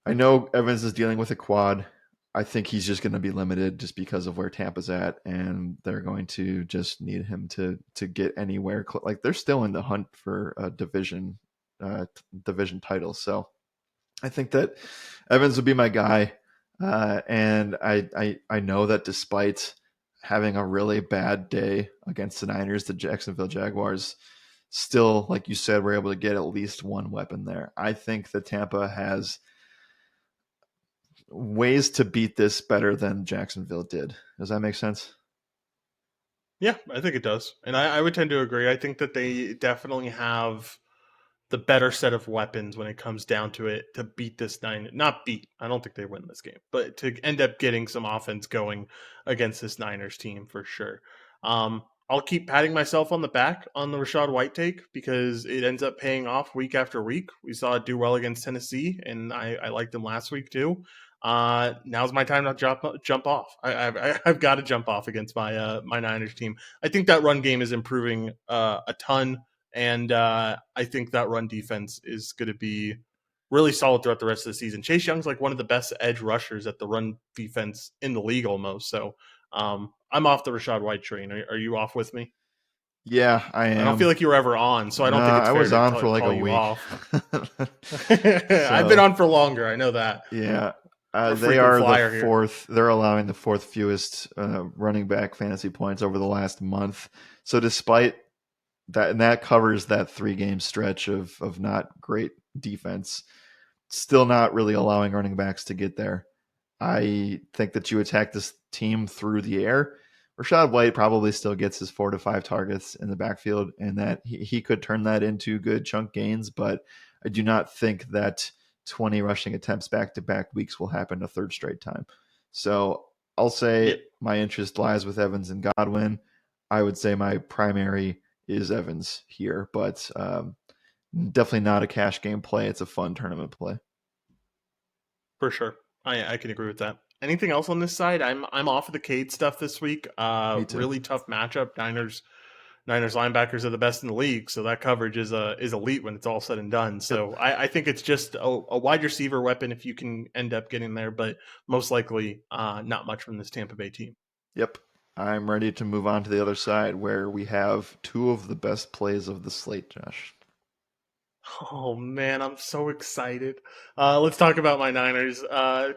I know Evans is dealing with a quad. I think he's just going to be limited just because of where Tampa's at, and they're going to just need him to get anywhere. Like they're still in the hunt for a division title. So I think that Evans would be my guy, and I know that despite having a really bad day against the Niners, the Jacksonville Jaguars still, like you said, were able to get at least one weapon there. I think that Tampa has ways to beat this better than Jacksonville did. Does that make sense? Yeah, I think it does. And I would tend to agree. I think that they definitely have the better set of weapons when it comes down to it to beat this not beat. I don't think they win this game, but to end up getting some offense going against this Niners team for sure. I'll keep patting myself on the back on the Rachaad White take because it ends up paying off week after week. We saw it do well against Tennessee, and I liked them last week too. Now's my time to jump off. I've got to jump off against my Niners team. I think that run game is improving a ton. And I think that run defense is going to be really solid throughout the rest of the season. Chase Young's like one of the best edge rushers at the run defense in the league almost. So I'm off the Rachaad White train. Are you off with me? Yeah, I I don't feel am. like you were ever on, so I don't think it's I fair was to on for like call a you week. off. I've been So on for longer. I know that. yeah, I'm a they frequent are the flyer here. fourth. They're allowing the fourth fewest running back fantasy points over the last month. So despite that, and that covers that 3 game stretch of not great defense, still not really allowing running backs to get there. I think that you attack this team through the air. Rachaad White probably still gets his 4 to 5 targets in the backfield, and that he could turn that into good chunk gains, but I do not think that 20 rushing attempts back to back weeks will happen a third straight time. So I'll Yeah, say my interest lies with Evans and Godwin. I would say my primary is Evans here, but definitely not a cash game play. It's a fun tournament play. for sure. I can agree with that. Anything else on this side? I'm off of the Cade stuff this week. Me too. Really tough matchup. Niners linebackers are the best in the league, so that coverage is elite when it's all said and done. Yep. So I think it's just a wide receiver weapon if you can end up getting there, but most likely not much from this Tampa Bay team. Yep. I'm ready to move on to the other side where we have 2 of the best plays of the slate, Josh. Oh man, I'm so excited. Let's talk about my Niners.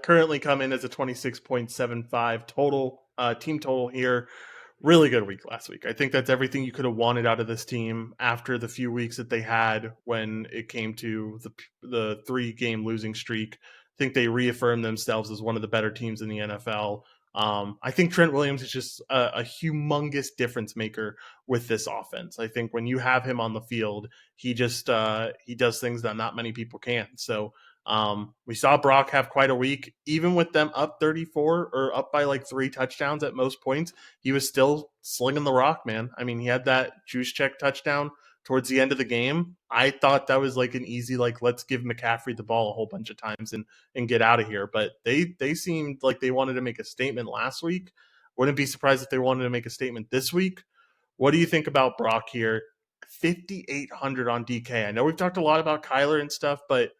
Currently come in as a 26.75 total team total here. Really good week last week. I think that's everything you could have wanted out of this team after the few weeks that they had when it came to the 3 game losing streak. I think they reaffirmed themselves as one of the better teams in the NFL. I think Trent Williams is just a humongous difference maker with this offense. I think when you have him on the field, he does things that not many people can. So we saw Brock have quite a week, even with them up 34 or up by like 3 touchdowns at most points. He was still slinging the rock, man. I mean, he had that juice check touchdown towards the end of the game. I thought that was like an easy, like, let's give McCaffrey the ball a whole bunch of times and get out of here. But they seemed like they wanted to make a statement last week. Wouldn't be surprised if they wanted to make a statement this week. What do you think about Brock here? 5,800 on DK. I know we've talked a lot about Kyler and stuff, but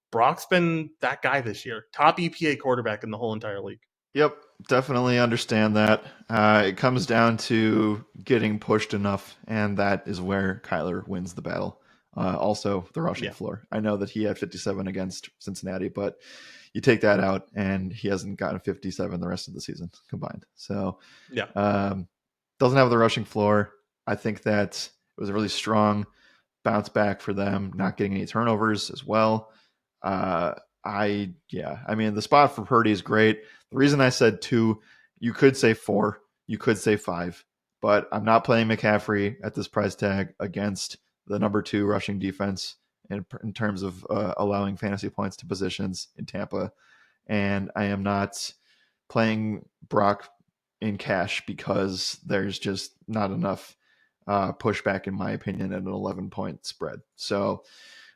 Brock's been that guy this year. Top EPA quarterback in the whole entire league. Yep, definitely understand that. It comes down to getting pushed enough, and that is where Kyler wins the battle. Also, the rushing Yeah. floor. I know that he had 57 against Cincinnati, but you take that out, and he hasn't gotten 57 the rest of the season combined. So, Yeah. doesn't have the rushing floor. I think that it was a really strong bounce back for them, not getting any turnovers as well. I mean, the spot for Purdy is great. The reason I said 2, you could say 4, you could say 5, but I'm not playing McCaffrey at this price tag against the number 2 rushing defense in terms of allowing fantasy points to positions in Tampa, and I am not playing Brock in cash because there's just not enough pushback, in my opinion, at an 11-point spread. So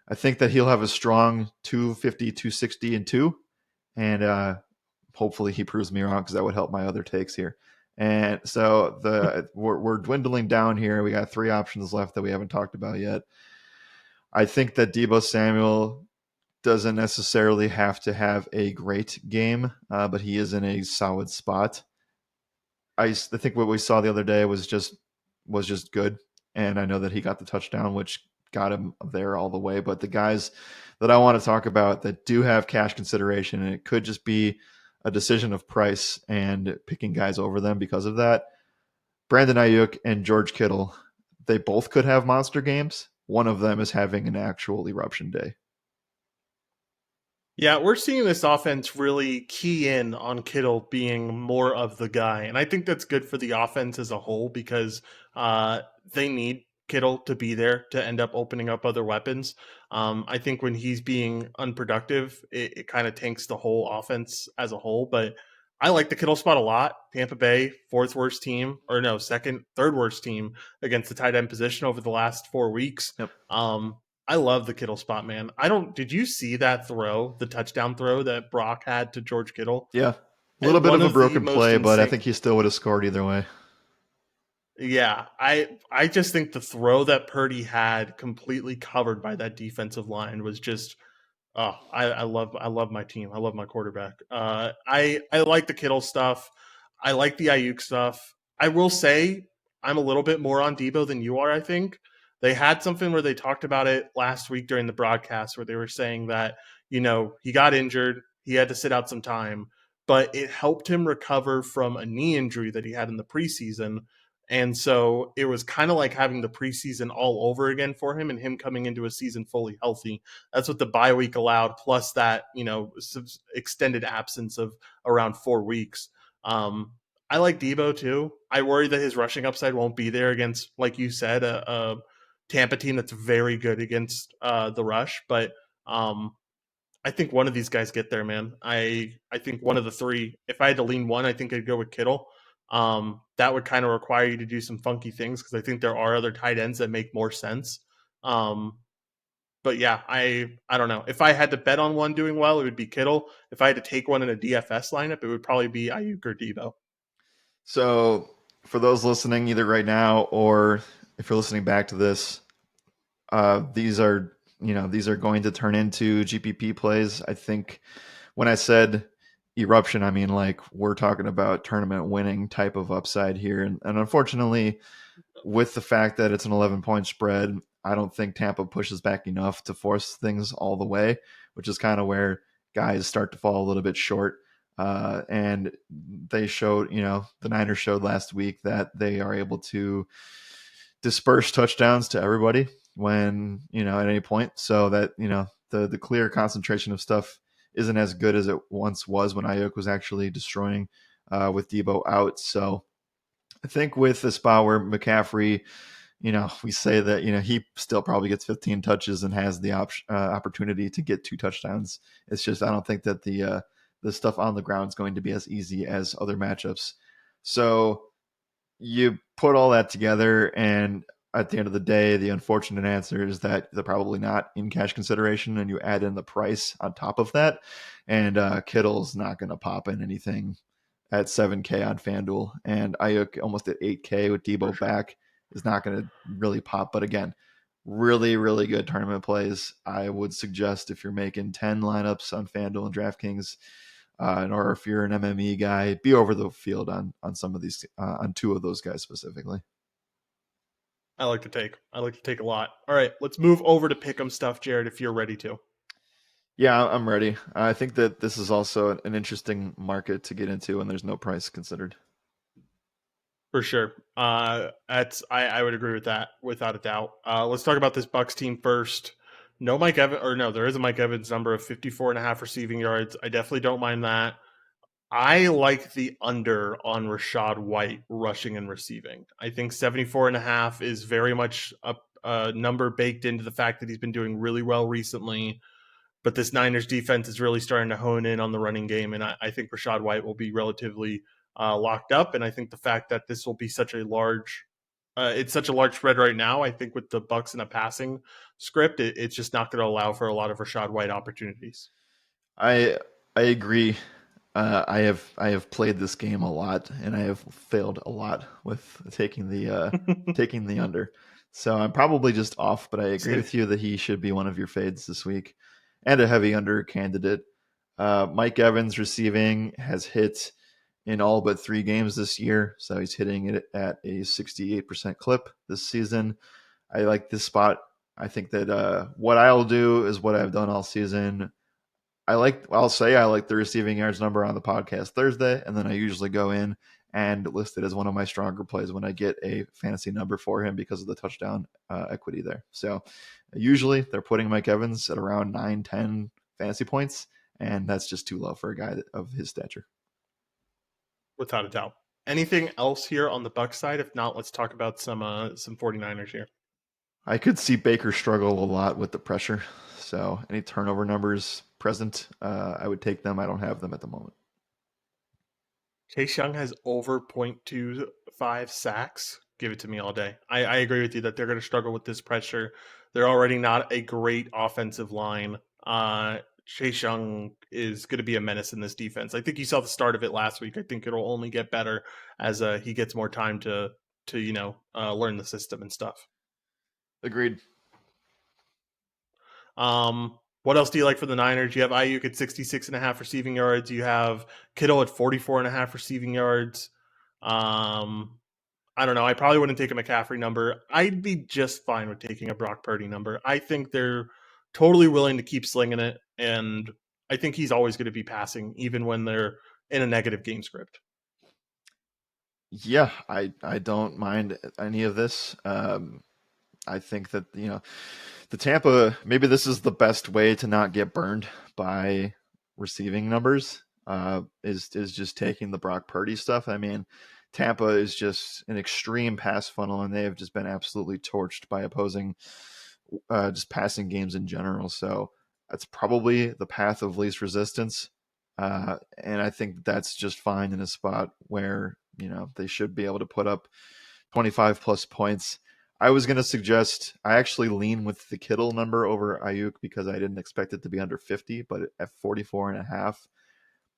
I think that he'll have a strong 250, 260, and 2. And hopefully he proves me wrong because that would help my other takes here. And so we're dwindling down here. We got 3 options left that we haven't talked about yet. I think that Deebo Samuel doesn't necessarily have to have a great game, but he is in a solid spot. I think what we saw the other day was just good, and I know that he got the touchdown, which got him there all the way. But the guys that I want to talk about that do have cash consideration, and it could just be a decision of price and picking guys over them because of that. Brandon Ayuk and George Kittle, they both could have monster games. One of them is having an actual eruption day. Yeah, we're seeing this offense really key in on Kittle being more of the guy. And I think that's good for the offense as a whole because they need Kittle to be there to end up opening up other weapons. I think when he's being unproductive, it kind of tanks the whole offense as a whole. But I like the Kittle spot a lot. Tampa Bay, fourth worst team, or no, third worst team against the tight end position over the last 4 weeks. Yep. I love the Kittle spot, man. Did you see that throw, the touchdown throw that Brock had to George Kittle? Yeah. A little bit One of a of the broken most play, but I insane. think he still would have scored either way. Yeah, I just think the throw that Purdy had completely covered by that defensive line was just I love my team. I love my quarterback. I like the Kittle stuff. I like the Ayuk stuff. I will say I'm a little bit more on Debo than you are, I think. They had something where they talked about it last week during the broadcast where they were saying that, he got injured, he had to sit out some time, but it helped him recover from a knee injury that he had in the preseason. And so it was kind of like having the preseason all over again for him and him coming into a season fully healthy. That's what the bye week allowed, plus that, extended absence of around 4 weeks. I like Debo too. I worry that his rushing upside won't be there against, like you said, a Tampa team that's very good against the rush. But I think one of these guys get there, man. I think one of the three. If I had to lean one, I think I'd go with Kittle. That would kind of require you to do some funky things because I think there are other tight ends that make more sense. Um, but yeah, I don't know. If I had to bet on one doing well, it would be Kittle. If I had to take one in a DFS lineup, it would probably be Ayuk or Debo. So for those listening, either right now or if you're listening back to this, these are going to turn into GPP plays. I think when I said eruption, I mean like we're talking about tournament winning type of upside here, and unfortunately, with the fact that it's an 11-point spread, I don't think Tampa pushes back enough to force things all the way, which is kind of where guys start to fall a little bit short. And they showed, the Niners showed last week that they are able to disperse touchdowns to everybody when, at any point. So that, the clear concentration of stuff isn't as good as it once was when Ayuk was actually destroying with Debo out. So I think with the spot where McCaffrey, we say that, he still probably gets 15 touches and has the opportunity to get 2 touchdowns. It's just, I don't think that the stuff on the ground is going to be as easy as other matchups. So you put all that together, and at the end of the day, the unfortunate answer is that they're probably not in cash consideration, and you add in the price on top of that, and Kittle's not going to pop in anything at 7K on FanDuel, and Ayuk almost at 8K with For Debo sure. back is not going to really pop. But again, really, really good tournament plays. I would suggest if you're making 10 lineups on FanDuel and DraftKings, or if you're an MME guy, be over the field on some of these, on 2 of those guys specifically. I like to take. I like to take a lot. All right, let's move over to pick'em stuff, Jared, if you're ready to. Yeah, I'm ready. I think that this is also an interesting market to get into, and there's no price considered. For sure. I would agree with that without a doubt. Let's talk about this Bucks team first. No Mike Evans, or no, there is a Mike Evans number of 54 and a half receiving yards. I definitely don't mind that. I like the under on Rashad White rushing and receiving. I think 74 and a half is very much a number baked into the fact that he's been doing really well recently. But this Niners defense is really starting to hone in on the running game, and I think Rashad White will be relatively locked up. And I think the fact that this will be such a large, it's such a large spread right now. I think with the Bucks in a passing script, it's just not going to allow for a lot of Rashad White opportunities. I I agree. I have played this game a lot, and I have failed a lot with taking the under. So I'm probably just off, but I agree Same. with you that he should be one of your fades this week, and a heavy under candidate. Mike Evans receiving has hit in all but 3 games this year, so he's hitting it at a 68% clip this season. I like this spot. I think that what I'll do is what I've done all season. I'll say I like the receiving yards number on the podcast Thursday, and then I usually go in and list it as one of my stronger plays when I get a fantasy number for him because of the touchdown equity there. So usually they're putting Mike Evans at around 9-10 fantasy points, and that's just too low for a guy of his stature. Without a doubt. Anything else here on the Bucks side? If not, let's talk about some 49ers here. I could see Baker struggle a lot with the pressure. So any turnover numbers present, I would take them. I don't have them at the moment. Chase Young has over 0.25 sacks. Give it to me all day. I agree with you that they're going to struggle with this pressure. They're already not a great offensive line. Chase Young is going to be a menace in this defense. I think you saw the start of it last week. I think it'll only get better as he gets more time to learn the system and stuff. Agreed. What else do you like for the Niners? You have Ayuk at 66.5 receiving yards. You have Kittle at 44.5 receiving yards. Um, I don't know. I probably wouldn't take a McCaffrey number. I'd be just fine with taking a Brock Purdy number. I think they're totally willing to keep slinging it, and I think he's always going to be passing, even when they're in a negative game script. Yeah, I don't mind any of this. I think that the Tampa, maybe this is the best way to not get burned by receiving numbers. Is just taking the Brock Purdy stuff. I mean, Tampa is just an extreme pass funnel, and they have just been absolutely torched by opposing just passing games in general. So that's probably the path of least resistance. And I think that's just fine in a spot where, they should be able to put up 25 plus points. I was going to suggest I actually lean with the Kittle number over Ayuk because I didn't expect it to be under 50, but at 44.5,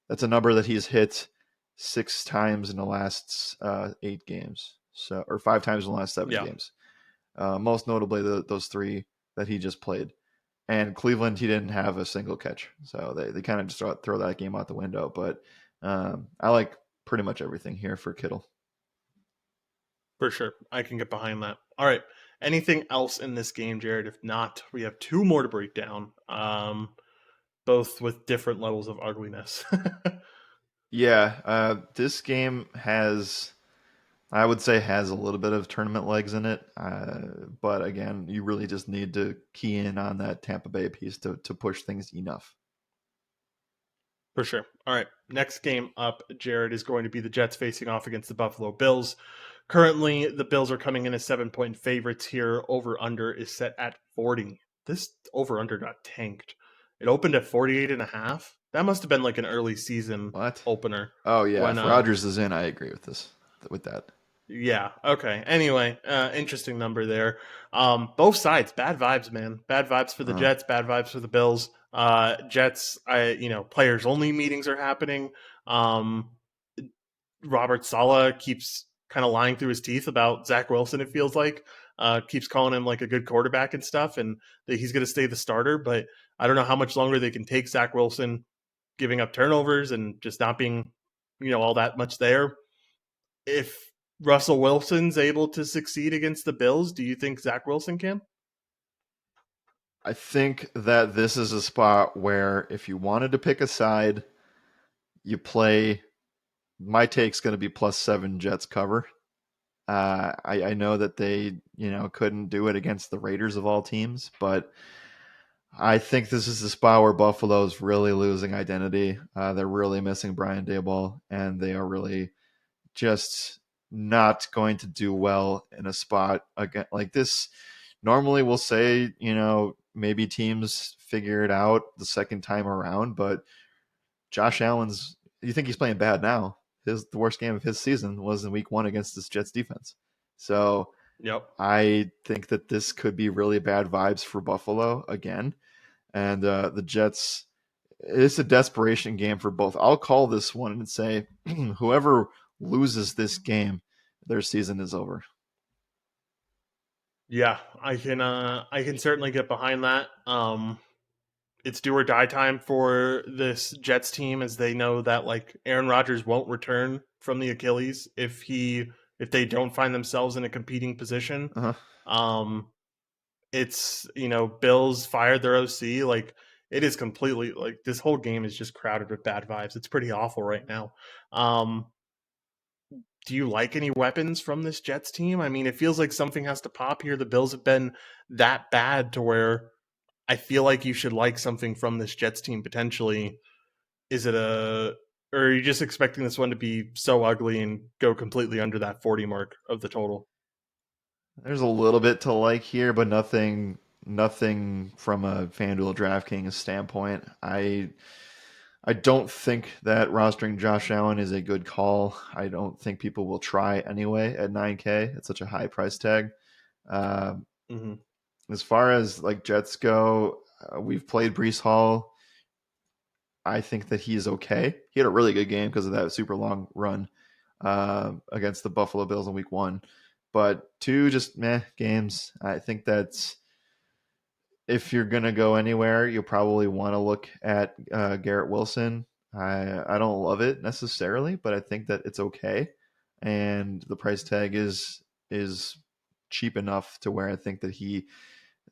that's a number that he's hit 6 times in the last 8 games. So, or 5 times in the last seven Yeah, games. Most notably those 3 that he just played. And Cleveland, he didn't have a single catch. So they kind of just throw that game out the window. But I like pretty much everything here for Kittle. for sure. I can get behind that. All right. Anything else in this game, Jared? If not, we have two more to break down. Both with different levels of ugliness. Yeah, this game I would say, has a little bit of tournament legs in it. But again, you really just need to key in on that Tampa Bay piece to push things enough. For sure. All right. Next game up, Jared, is going to be the Jets facing off against the Buffalo Bills. Currently, the Bills are coming in as 7-point favorites here. Over under is set at 40. This over under got tanked. It opened at 48.5. That must have been like an early season What? opener Oh yeah, when if Rodgers is in, I agree with that. yeah. Okay. Anyway, interesting number there. Both sides, bad vibes, man. Bad vibes for the Uh, Jets, bad vibes for the Bills. Jets, players only meetings are happening. Um, Robert Sala keeps kind of lying through his teeth about Zach Wilson. It feels like keeps calling him like a good quarterback and stuff, and that he's going to stay the starter. But I don't know how much longer they can take Zach Wilson giving up turnovers and just not being, all that much there. If Russell Wilson's able to succeed against the Bills, do you think Zach Wilson can? I think that this is a spot where if you wanted to pick a side, you play. My take's going to be +7 Jets cover. I know that they couldn't do it against the Raiders of all teams, but I think this is the spot where Buffalo's really losing identity. They're really missing Brian Daboll, and they are really just not going to do well in a spot again like this. Normally, we'll say maybe teams figure it out the second time around, but Josh Allen's. You think he's playing bad now? The worst game of his season was in Week 1 against this Jets defense. So Yep. I think that this could be really bad vibes for Buffalo again. And the Jets, it's a desperation game for both. I'll call this one and say whoever loses this game, their season is over. Yeah, I can certainly get behind that. It's do or die time for this Jets team as they know that like Aaron Rodgers won't return from the Achilles if they don't find themselves in a competing position. Uh-huh. Um it's, Bills fired their OC, like it is completely like this whole game is just crowded with bad vibes. It's pretty awful right now. Um do you like any weapons from this Jets team? I mean, it feels like something has to pop here. The Bills have been that bad to where I feel like you should like something from this Jets team potentially. Is it or are you just expecting this one to be so ugly and go completely under that 40 mark of the total? There's a little bit to like here, but nothing from a FanDuel DraftKings standpoint. I don't think that rostering Josh Allen is a good call. I don't think people will try anyway at 9K. It's such a high price tag. Um, Hmm. as far as like Jets go, we've played Brees Hall. I think that he's okay. He had a really good game because of that super long run against the Buffalo Bills in Week 1. But two just meh games. I think that's if you're gonna go anywhere, you'll probably want to look at Garrett Wilson. I don't love it necessarily, but I think that it's okay, and the price tag is cheap enough to where I think that he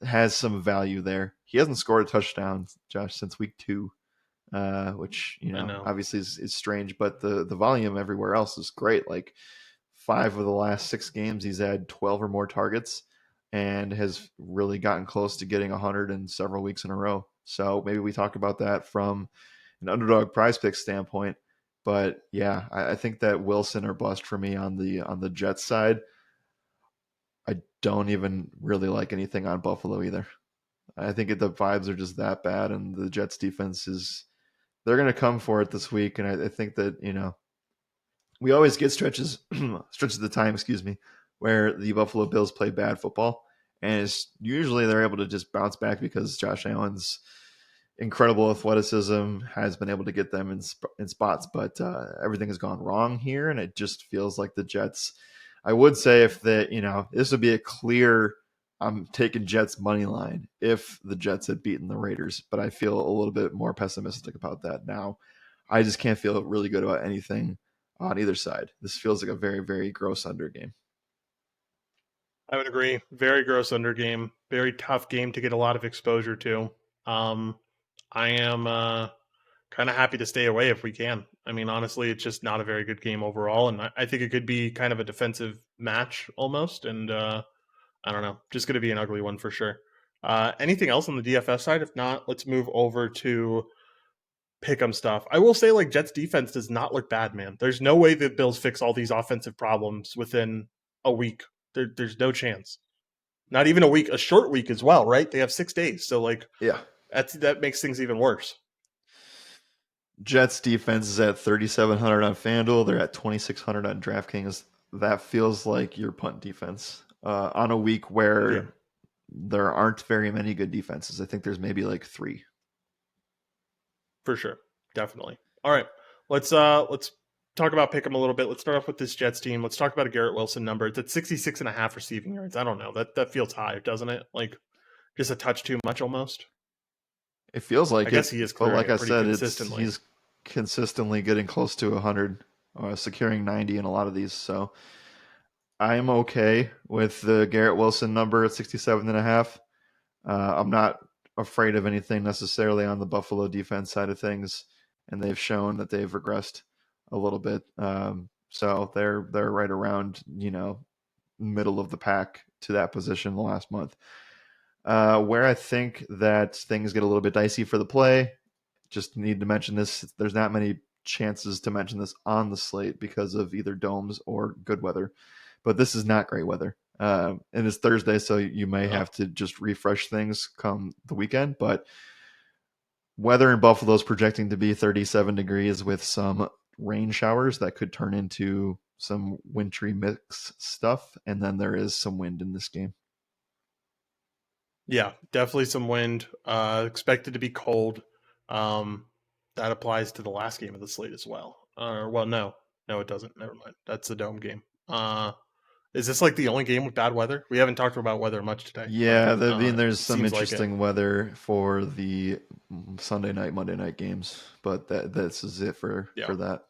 has some value there. He hasn't scored a touchdown, Josh, since Week 2, which I know. obviously is strange, but the volume everywhere else is great. Like 5 of the last 6 games, he's had 12 or more targets and has really gotten close to getting 100 in several weeks in a row. So maybe we talk about that from an underdog prize pick standpoint. But yeah, I think that Wilson or bust for me on the Jets side. I don't even really like anything on Buffalo either. I think the vibes are just that bad, and the Jets defense is they're going to come for it this week. And I think that we always get stretches stretches of the time, excuse me, where the Buffalo Bills play bad football, and it's usually they're able to just bounce back because Josh Allen's incredible athleticism has been able to get them in spots, but everything has gone wrong here, and it just feels like the Jets. I would say if this would be a clear. I'm taking Jets money line if the Jets had beaten the Raiders, but I feel a little bit more pessimistic about that now. I just can't feel really good about anything on either side. This feels like a very, very gross under game. I would agree. Very gross under game. Very tough game to get a lot of exposure to. Um, I am kind of happy to stay away if we can. I mean, honestly, it's just not a very good game overall, and I think it could be kind of a defensive match almost. And I don't know, just going to be an ugly one for sure. Anything else on the DFS side? If not, let's move over to pick'em stuff. I will say, like Jets defense does not look bad, man. There's no way the Bills fix all these offensive problems within a week. There's no chance. Not even a week, a short week as well, right? They have 6 days, so like Yeah. that makes things even worse. Jets defense is at 3,700 on FanDuel. They're at 2,600 on DraftKings. That feels like your punt defense on a week Yeah, where there aren't very many good defenses. I think there's maybe like 3. for sure, definitely. All right, let's talk about pick'em a little bit. Let's start off with this Jets team. Let's talk about a Garrett Wilson number. It's at 66 and a half receiving yards. I don't know, that feels high, doesn't it? Like just a touch too much almost. It feels I like guess it, he is but clearing like it I pretty said, it's consistently. he's consistently getting close to 100, securing 90 in a lot of these. So I'm okay with the Garrett Wilson number at 67 and a half. I'm not afraid of anything necessarily on the Buffalo defense side of things, and they've shown that they've regressed a little bit. So they're right around middle of the pack to that position the last month. Where I think that things get a little bit dicey for the play, just need to mention this. There's not many chances to mention this on the slate because of either domes or good weather, but this is not great weather. And it's Thursday, so you may No. have to just refresh things come the weekend. But weather in Buffalo is projecting to be 37 degrees with some rain showers that could turn into some wintry mix stuff. And then there is some wind in this game. Yeah, definitely some wind. Expected to be cold. Um, that applies to the last game of the slate as well. Well, no, it doesn't. Never mind. That's the dome game. Is this like the only game with bad weather? We haven't talked about weather much today, but Yeah, I mean, there's some seems like it. interesting weather for the Sunday night, Monday night games, but this is it Yeah. for that.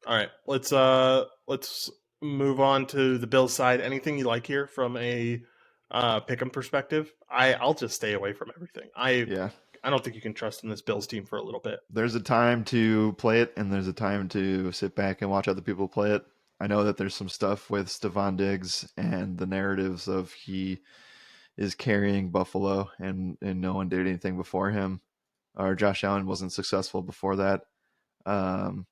All right. Let's move on to the Bills side. Anything you like here from a pick'em perspective? I'll just stay away from everything. Yeah, I don't think you can trust in this Bills team for a little bit. there's a time to play it, and there's a time to sit back and watch other people play it. I know that there's some stuff with Stephon Diggs and the narratives of he is carrying Buffalo, and no one did anything before him, or Josh Allen wasn't successful before that. Um,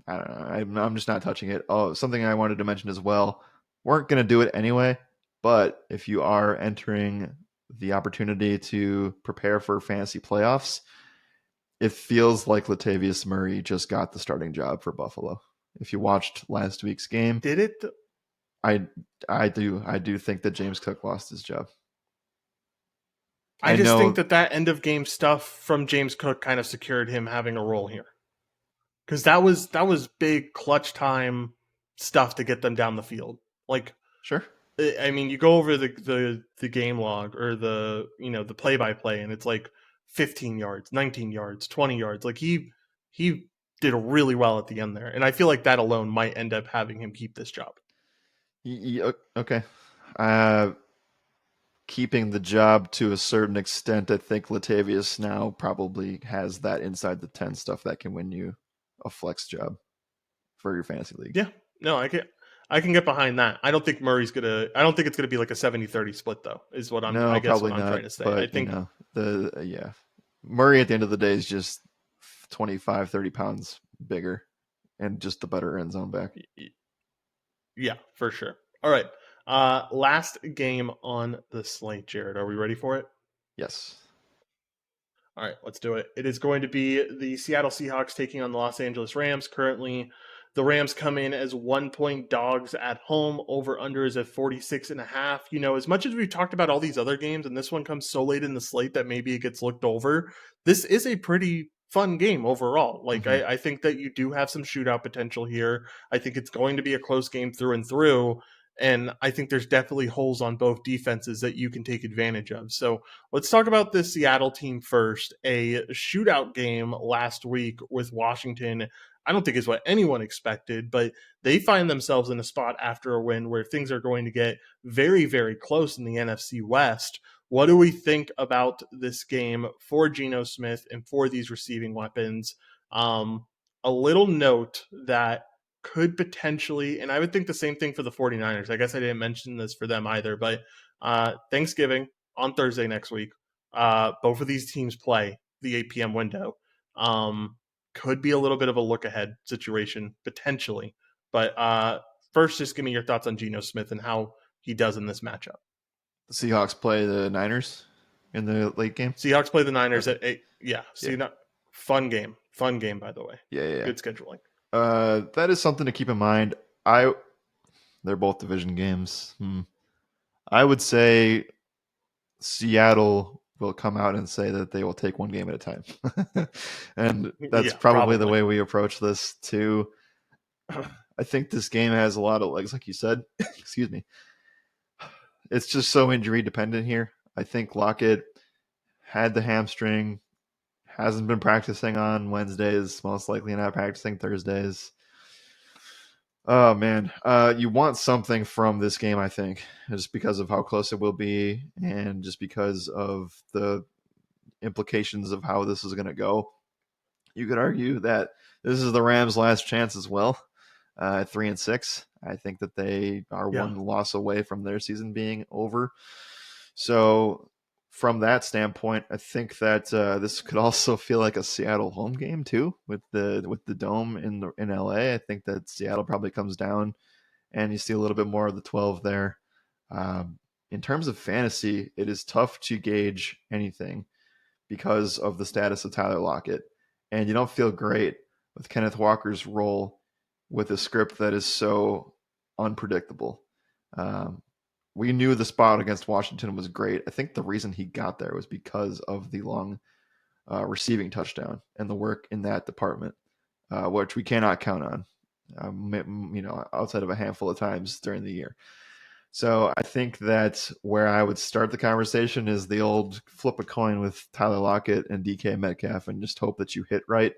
I don't know. I'm just not touching it. Oh, something I wanted to mention as well. weren't going to do it anyway. But if you are entering the opportunity to prepare for fantasy playoffs, it feels like Latavius Murray just got the starting job for Buffalo. If you watched last week's game, Did it? I I do think that James Cook lost his job. I I just think know, that end of game stuff from James Cook kind of secured him having a role here, because that was big clutch time stuff to get them down the field. Like, sure. I mean, you go over the game log or the play by play, and it's like 15 yards, 19 yards, 20 yards. Like he did really well at the end there, and I feel like that alone might end up having him keep this job. Okay. Uh, Keeping the job to a certain extent, I think Latavius now probably has that inside the 10 stuff that can win you a flex job for your fantasy league. Yeah, no, I can get behind that. I don't think Murray's gonna. I don't think it's gonna be like a 70-30 split though. Is what I No, guess probably what I'm trying not. to say. I But, think yeah. Murray at the end of the day is just 25, 30 pounds bigger and just the better end zone back. yeah, for sure. All right, last game on the slate, Jared. Are we ready for it? Yes. All right, let's do it. It is going to be the Seattle Seahawks taking on the Los Angeles Rams. Currently, the Rams come in as 1 point dogs at home. Over under is at 46.5. As much as we've talked about all these other games, and this one comes so late in the slate that maybe it gets looked over, this is a pretty fun game overall. Like, Hmm. I think that you do have some shootout potential here. I think it's going to be a close game through and through. And I think there's definitely holes on both defenses that you can take advantage of. So let's talk about this Seattle team first. A shootout game last week with Washington, I don't think is what anyone expected, but they find themselves in a spot after a win where things are going to get very, very close in the NFC West. What do we think about this game for Geno Smith and for these receiving weapons? A little note that could potentially, and I would think the same thing for the 49ers. I guess I didn't mention this for them either, but Thanksgiving on Thursday next week. Both of these teams play the 8 p.m. window. Could be a little bit of a look ahead situation potentially. But first, just give me your thoughts on Geno Smith and how he does in this matchup. The Seahawks play the Niners in the late game. Seahawks play the Niners Okay. at 8. Yeah, Yeah. see, not fun game. Fun game, by the way. Yeah. Yeah. Good scheduling. That is something to keep in mind. I They're both division games. I would say Seattle will come out and say that they will take one game at a time. And that's Yeah, probably the probably. way we approach this too. I think this game has a lot of legs, like you said. Excuse me. It's just so injury dependent here. I think Lockett had the hamstring, hasn't been practicing on Wednesdays, most likely not practicing Thursdays. Oh man, you want something from this game, I think, just because of how close it will be, and just because of the implications of how this is going to go. You could argue that this is the Rams' last chance as well. 3-6, I think that they are Yeah. one loss away from their season being over. So, from that standpoint, I think that this could also feel like a Seattle home game too, with the dome in LA. I think that Seattle probably comes down, and you see a little bit more of the 12 there. In terms of fantasy, it is tough to gauge anything because of the status of Tyler Lockett, and you don't feel great with Kenneth Walker's role with a script that is so unpredictable. Um, we knew the spot against Washington was great. I think the reason he got there was because of the long receiving touchdown and the work in that department, which we cannot count on, outside of a handful of times during the year. So I think that where I would start the conversation is the old flip a coin with Tyler Lockett and DK Metcalf and just hope that you hit right.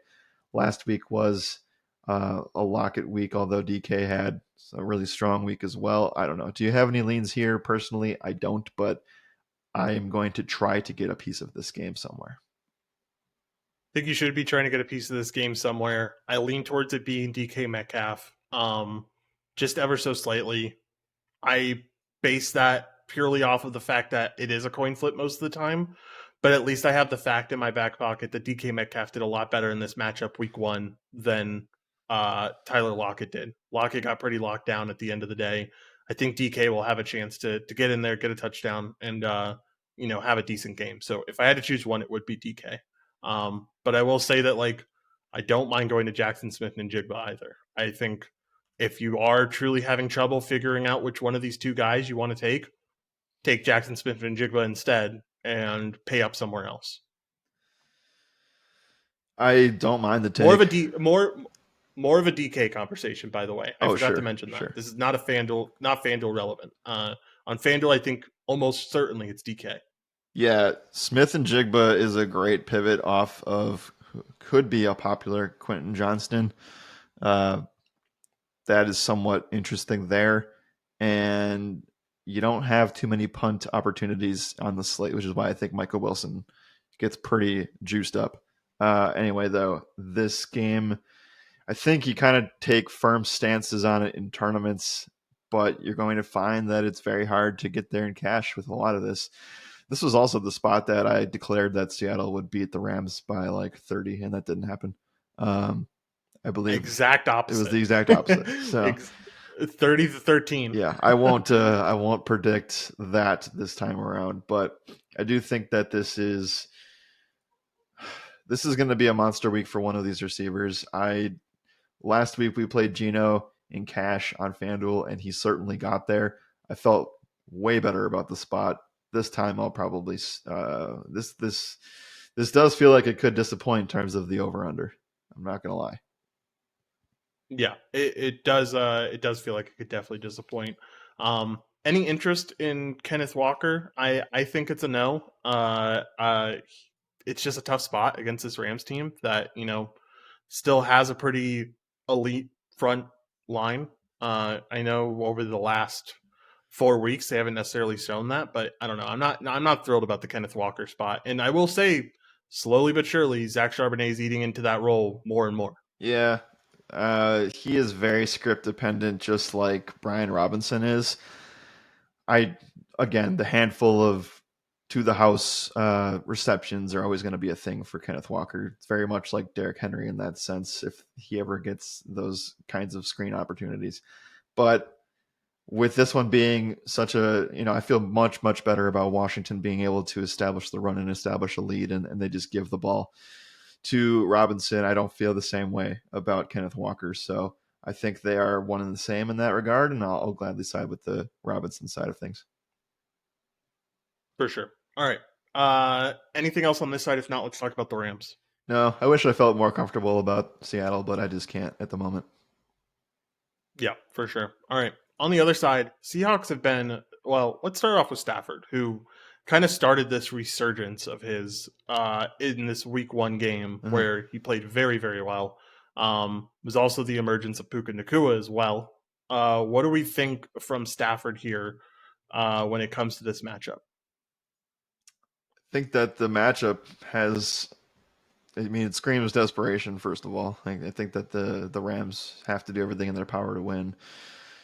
Last week was a Lockett week, although DK had a really strong week as well. I don't know. Do you have any leans here? Personally, I don't, but I am going to try to get a piece of this game somewhere. I think you should be trying to get a piece of this game somewhere. I lean towards it being DK Metcalf, just ever so slightly. I base that purely off of the fact that it is a coin flip most of the time, but at least I have the fact in my back pocket that DK Metcalf did a lot better in this matchup week one than Tyler Lockett did. Lockett got pretty locked down at the end of the day. I think DK will have a chance to get in there, get a touchdown, and have a decent game. So if I had to choose one, it would be DK. But I will say that I don't mind going to Jackson Smith and Jigba either. I think if you are truly having trouble figuring out which one of these two guys you want to take Jackson Smith and Jigba instead and pay up somewhere else. I don't mind the More of take. a more of a DK conversation, by the way. I Oh, forgot to sure, mention that. sure. This is not FanDuel relevant. On FanDuel, I think almost certainly it's DK. Yeah, Smith and Jigba is a great pivot off of could be a popular Quentin Johnston. Uh, that is somewhat interesting there. And you don't have too many punt opportunities on the slate, which is why I think Michael Wilson gets pretty juiced up. Anyway, though, this game, I think you kind of take firm stances on it in tournaments, but you're going to find that it's very hard to get there in cash with a lot of this. This was also the spot that I declared that Seattle would beat the Rams by like 30, and that didn't happen. I believe Exact it was opposite. the exact opposite. So 30-13. yeah, I won't predict that this time around, but I do think that this is going to be a monster week for one of these receivers. Last week we played Geno in cash on FanDuel, and he certainly got there. I felt way better about the spot. This time I'll probably this does feel like it could disappoint in terms of the over under. I'm not gonna lie. Yeah, it does. It does feel like it could definitely disappoint. Any interest in Kenneth Walker? I think it's a no. It's just a tough spot against this Rams team that still has a pretty elite front line. I know over the last 4 weeks they haven't necessarily shown that, but I don't know. I'm not thrilled about the Kenneth Walker spot, and I will say slowly but surely Zach Charbonnet is eating into that role more and more. Yeah, he is very script dependent, just like Brian Robinson is. I again, the handful of to the house receptions are always going to be a thing for Kenneth Walker. It's very much like Derrick Henry in that sense, if he ever gets those kinds of screen opportunities. But with this one being such a, I feel much better about Washington being able to establish the run and establish a lead, and they just give the ball to Robinson. I don't feel the same way about Kenneth Walker. So I think they are one and the same in that regard, and I'll gladly side with the Robinson side of things. For sure. All right. Anything else on this side? If not, let's talk about the Rams. No, I wish I felt more comfortable about Seattle, but I just can't at the moment. Yeah, for sure. All right. On the other side, Seahawks have been, well, let's start off with Stafford, who kind of started this resurgence of his in this week one game Uh-huh. where he played very, very well. Was also the emergence of Puka Nakua as well. What do we think from Stafford here when it comes to this matchup? I think that the matchup has, it screams desperation, first of all. I think that the Rams have to do everything in their power to win,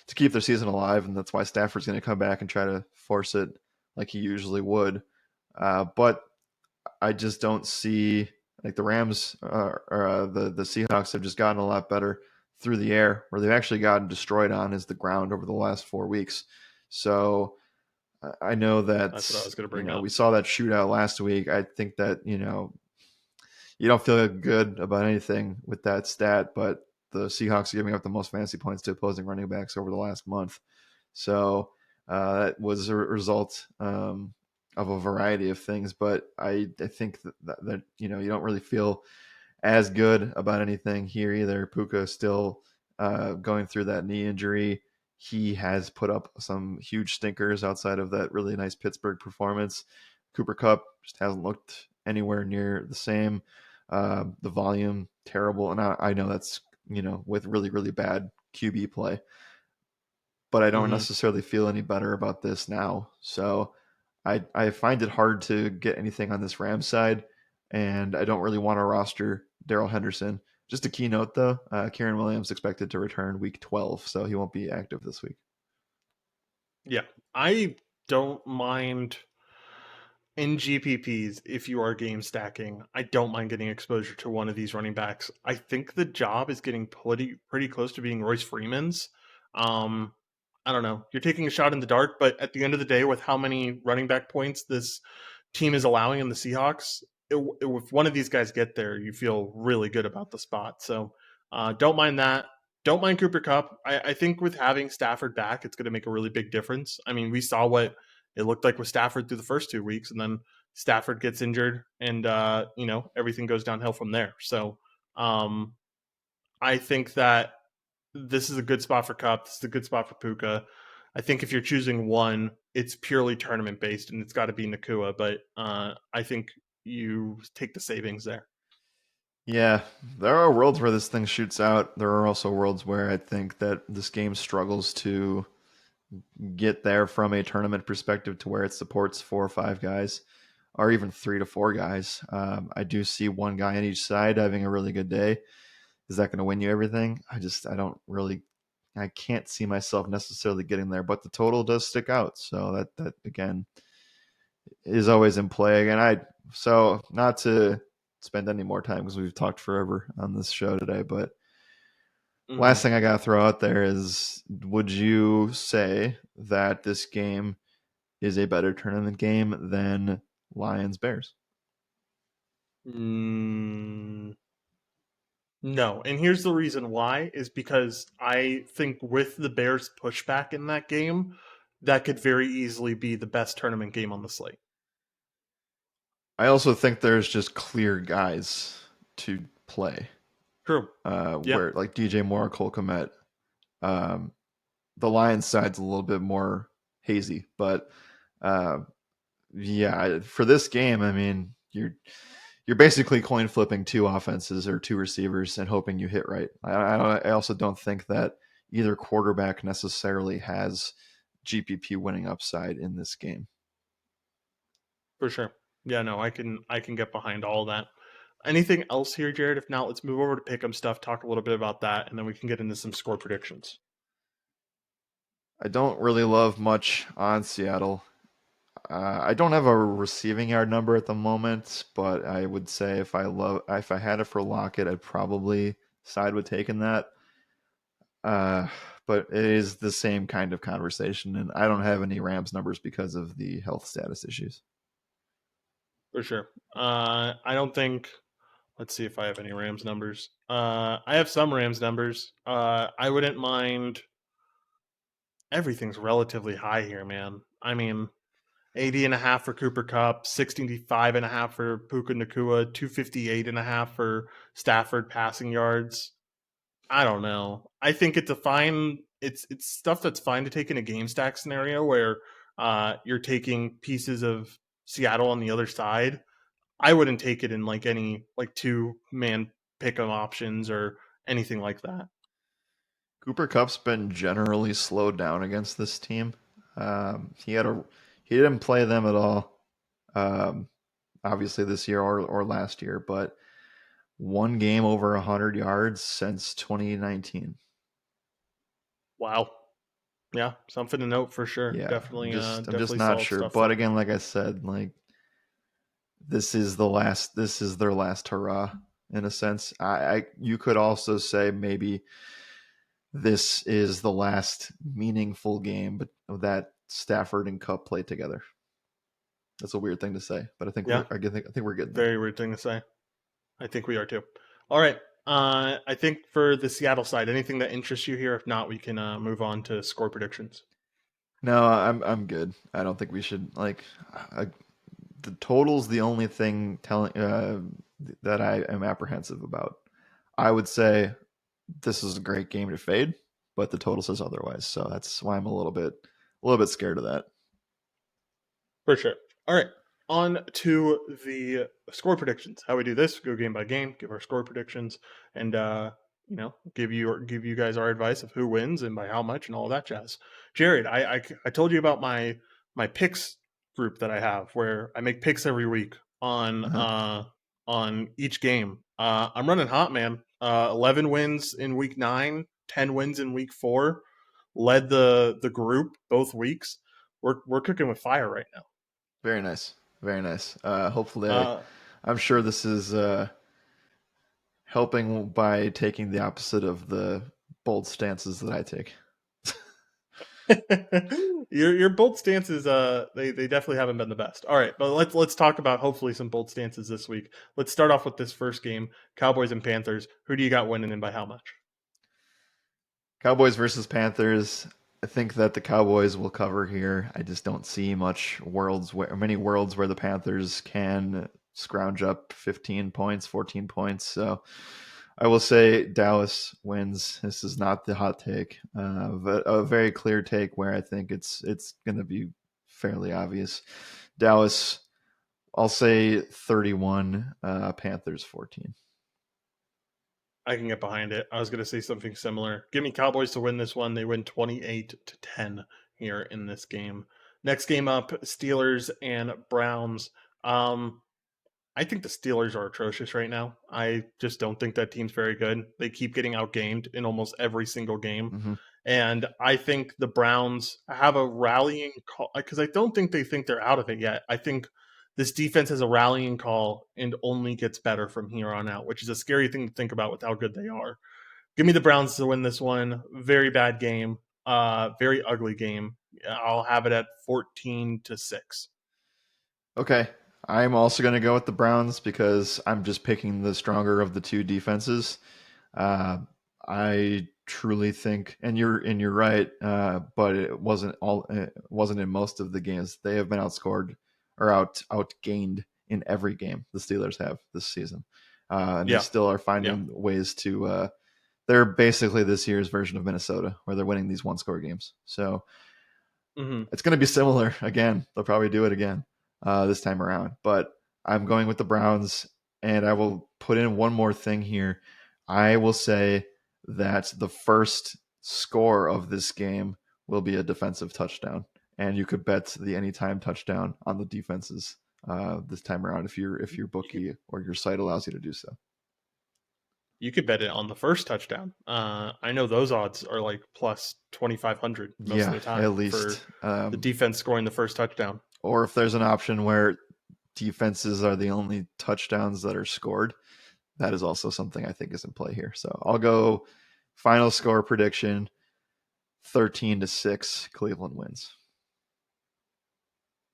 to keep their season alive, and that's why Stafford's going to come back and try to force it like he usually would. But I just don't see, like, the Rams or the Seahawks have just gotten a lot better through the air. Where they've actually gotten destroyed on is the ground over the last 4 weeks. So I know that, That's what I was going to bring up. we saw that shootout last week. I think that you don't feel good about anything with that stat, but the Seahawks are giving up the most fantasy points to opposing running backs over the last month. So that was a result of a variety of things. But I think that you don't really feel as good about anything here either. Puka still going through that knee injury. He has put up some huge stinkers outside of that really nice Pittsburgh performance. Cooper Kupp just hasn't looked anywhere near the same. The volume terrible, and I know that's with really really bad QB play, but I don't Mm-hmm. necessarily feel any better about this now. So I find it hard to get anything on this Rams side, and I don't really want to roster Darrell Henderson. Just a keynote though, Kieran Williams expected to return week 12, so he won't be active this week. Yeah, I don't mind in GPPs if you are game stacking. I don't mind getting exposure to one of these running backs. I think the job is getting pretty close to being Royce Freeman's. Um, I don't know. You're taking a shot in the dark, but at the end of the day, with how many running back points this team is allowing in the Seahawks, if one of these guys get there, you feel really good about the spot. So don't mind that. Don't mind Cooper Cup. I think with having Stafford back, it's going to make a really big difference. I mean, we saw what it looked like with Stafford through the first 2 weeks, and then Stafford gets injured, and everything goes downhill from there. So um, I think that this is a good spot for Cup. This is a good spot for Puka. I think if you're choosing one, it's purely tournament based, and it's got to be Nakua. But I think you take the savings there. Yeah, there are worlds where this thing shoots out. There are also worlds where I think that this game struggles to get there from a tournament perspective to where it supports 4 or 5 guys, or even 3 to 4 guys. I do see one guy on each side having a really good day. Is that going to win you everything? I don't really, I can't see myself necessarily getting there, but the total does stick out. So that again is always in play. Again, so not to spend any more time because we've talked forever on this show today, but Mm-hmm. last thing I got to throw out there is, would you say that this game is a better tournament game than Lions Bears? No, and here's the reason why is because I think with the Bears pushback in that game, that could very easily be the best tournament game on the slate. I also think there's just clear guys to play. True. Yeah, Where like DJ Moore, Cole Kmet, um, the Lions side's a little bit more hazy, but uh, yeah, for this game, I mean, you're basically coin flipping 2 offenses or 2 receivers and hoping you hit right. I also don't think that either quarterback necessarily has GPP winning upside in this game. for sure. Yeah, no, I can get behind all that. Anything else here, Jared? If not, let's move over to pick'em stuff, talk a little bit about that, and then we can get into some score predictions. I don't really love much on Seattle. I don't have a receiving yard number at the moment, but I would say if I had it for Lockett, I'd probably side with taking that. Uh, but it is the same kind of conversation, and I don't have any Rams numbers because of the health status issues. For sure. I don't think. Let's see if I have any Rams numbers. I have some Rams numbers. I wouldn't mind. Everything's relatively high here, man. I mean, 80 and a half for Cooper Cup, 65 and a half for Puka Nakua, 258 and a half for Stafford passing yards. I don't know. I think it's a fine. It's stuff that's fine to take in a game stack scenario where you're taking pieces of Seattle on the other side. I wouldn't take it in like any like 2-man pick 'em options or anything like that. Cooper Cup's been generally slowed down against this team. He didn't play them at all, um, obviously this year or last year, but one game over 100 yards since 2019. Wow. Yeah, something to note for sure. Yeah, Definitely, I'm just definitely not solid sure. stuff But there. again, like I said, like this is their last hurrah in a sense. You could also say maybe this is the last meaningful game that Stafford and Cup played together. That's a weird thing to say, but Yeah, I think we're getting there. very weird thing to say. I think we are too. All right. I think for the Seattle side, anything that interests you here? If not, we can move on to score predictions. No, I'm good. I don't think we should like the total's the only thing telling that I am apprehensive about. I would say this is a great game to fade, but the total says otherwise. So that's why I'm a little bit scared of that. For sure. All right. On to the score predictions. How we do this: go game by game, give our score predictions, and give you guys our advice of who wins and by how much and all that jazz. Jared, I told you about my picks group that I have where I make picks every week Uh-huh. on each game. I'm running hot, man. 11 wins in week 9, 10 wins in week 4. Led the group both weeks. We're cooking with fire right now. Very nice. Very nice. Hopefully, Uh, I'm sure this is helping by taking the opposite of the bold stances that I take. Your bold stances, they definitely haven't been the best. All right, but let's talk about hopefully some bold stances this week. Let's start off with this first game, Cowboys and Panthers. Who do you got winning and by how much? Cowboys versus Panthers. I think that the Cowboys will cover here. I just don't see many worlds where the Panthers can scrounge up 15 points, 14 points. So I will say Dallas wins. This is not the hot take, but a very clear take where I think it's going to be fairly obvious. Dallas, I'll say 31, Panthers 14. I can get behind it. I was going to say something similar. Give me Cowboys to win this one. They win 28-10 here in this game. Next game up, Steelers and Browns. I think the Steelers are atrocious right now. I just don't think that team's very good. They keep getting outgained in almost every single game. Mm-hmm. And I think the Browns have a rallying call because I don't think they think they're out of it yet. I think this defense has a rallying call and only gets better from here on out, which is a scary thing to think about with how good they are. Give me the Browns to win this one. Very bad game. Very ugly game. I'll have it at 14-6. Okay. I'm also going to go with the Browns because I'm just picking the stronger of the two defenses. Uh, I truly think, and you're right, but it wasn't in most of the games. They have been outscored or outgained in every game the Steelers have this season, and they Yeah. still are Yeah. finding ways to. They're basically this year's version of Minnesota, where they're winning these one-score games. So Hmm. it's going to be similar again. They'll probably do it again this time around. But I'm going with the Browns, and I will put in one more thing here. I will say that the first score of this game will be a defensive touchdown, and you could bet the anytime touchdown on the defenses this time around if your You could bookie or your site allows you to do so. you could bet it on the first touchdown. I know those odds are like plus 2,500 most of Yeah, the at time for least. the defense scoring the first touchdown. Or if there's an option where defenses are the only touchdowns that are scored, that is also something I think is in play here. So I'll go final score prediction 13-6. Cleveland wins.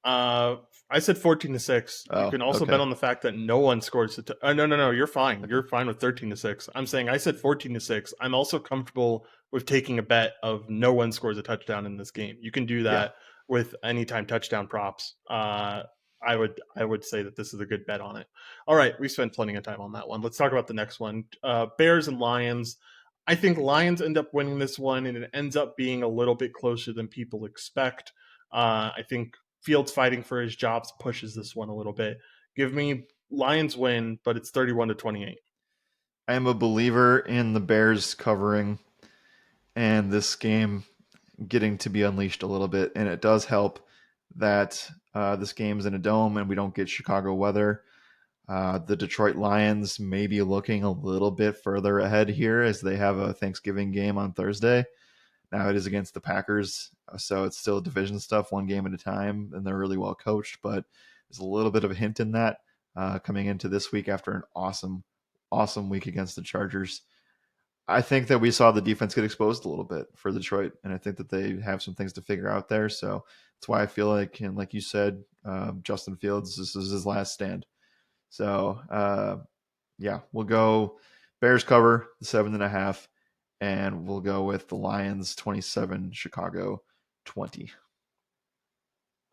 Uh, I said 14-6. You Oh, can also bet okay. on the fact that no one scores. No, no, no. You're fine. Okay. You're fine with 13-6. I'm saying I said 14-6. I'm also comfortable with taking a bet of no one scores a touchdown in this game. You can do Yeah. that with anytime touchdown props. I would say that this is a good bet on it. All right, we spent plenty of time on that one. Let's talk about the next one. Bears and Lions. I think Lions end up winning this one, and it ends up being a little bit closer than people expect. I think Fields fighting for his jobs pushes this one a little bit. Give me Lions win, but it's 31-28. I am a believer in the Bears covering and this game getting to be unleashed a little bit. And it does help that this game's in a dome and we don't get Chicago weather. The Detroit Lions may be looking a little bit further ahead here as they have a Thanksgiving game on Thursday. Now it is against the Packers, so it's still division stuff, one game at a time, and they're really well coached. But there's a little bit of a hint in that coming into this week after an awesome week against the Chargers. I think that we saw the defense get exposed a little bit for Detroit, and I think that they have some things to figure out there. So that's why I feel like, and like you said, Justin Fields, this is his last stand. So yeah, we'll go Bears cover the 7.5, and we'll go with the Lions 27, Chicago 20.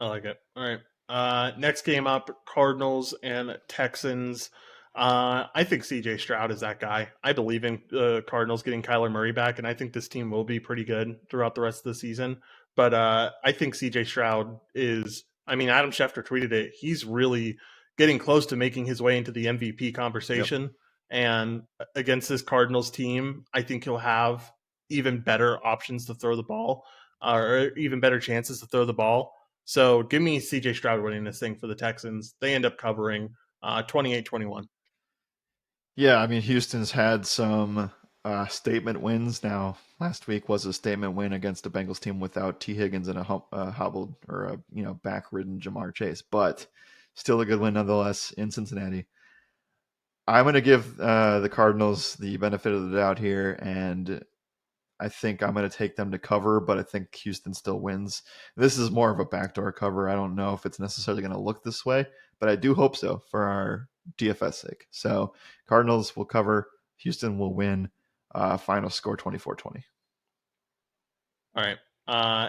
I like it. All right. Next game up, Cardinals and Texans. I think CJ Stroud is that guy. I believe in Cardinals getting Kyler Murray back, and I think this team will be pretty good throughout the rest of the season. But I think CJ Stroud is, I mean, Adam Schefter tweeted it. He's really getting close to making his way into the MVP Yep. conversation. And against this Cardinals team, I think he'll have even better options to throw the ball, or even better chances to throw the ball. So give me CJ Stroud winning this thing for the Texans. They end up covering 28-21. Yeah, I mean, Houston's had some statement wins now. Last week was a statement win against a Bengals team without T. Higgins and a hobbled or a back-ridden Jamar Chase, but still a good win nonetheless in Cincinnati. I'm going to give the Cardinals the benefit of the doubt here, and I think I'm going to take them to cover, but I think Houston still wins. This is more of a backdoor cover. I don't know if it's necessarily going to look this way, but I do hope so for our DFS sake. So Cardinals will cover, Houston will win. Final score 24-20. All right.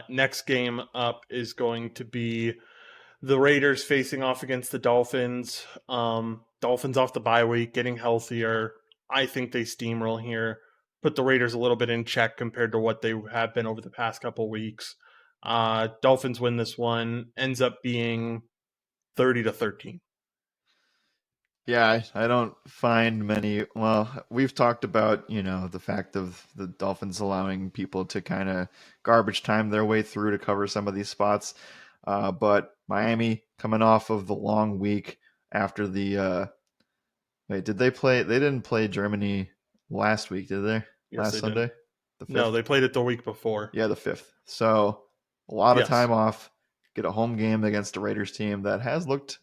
Next game up is going to be the Raiders facing off against the Dolphins. Dolphins off the bye week, getting healthier. I think they steamroll here. Put the Raiders a little bit in check compared to what they have been over the past couple weeks. Dolphins win this one. Ends up being 30-13. Yeah, I don't find many. Well, we've talked about, the fact of the Dolphins allowing people to kind of garbage time their way through to cover some of these spots. But Miami coming off of the long week after wait, did they play? They didn't play Germany last week, did they? Yes, Last they did. Sunday? The No, 5th? they played it the week before. Yeah, the 5th. So a lot of Yes. time off. Get a home game against a Raiders team that has looked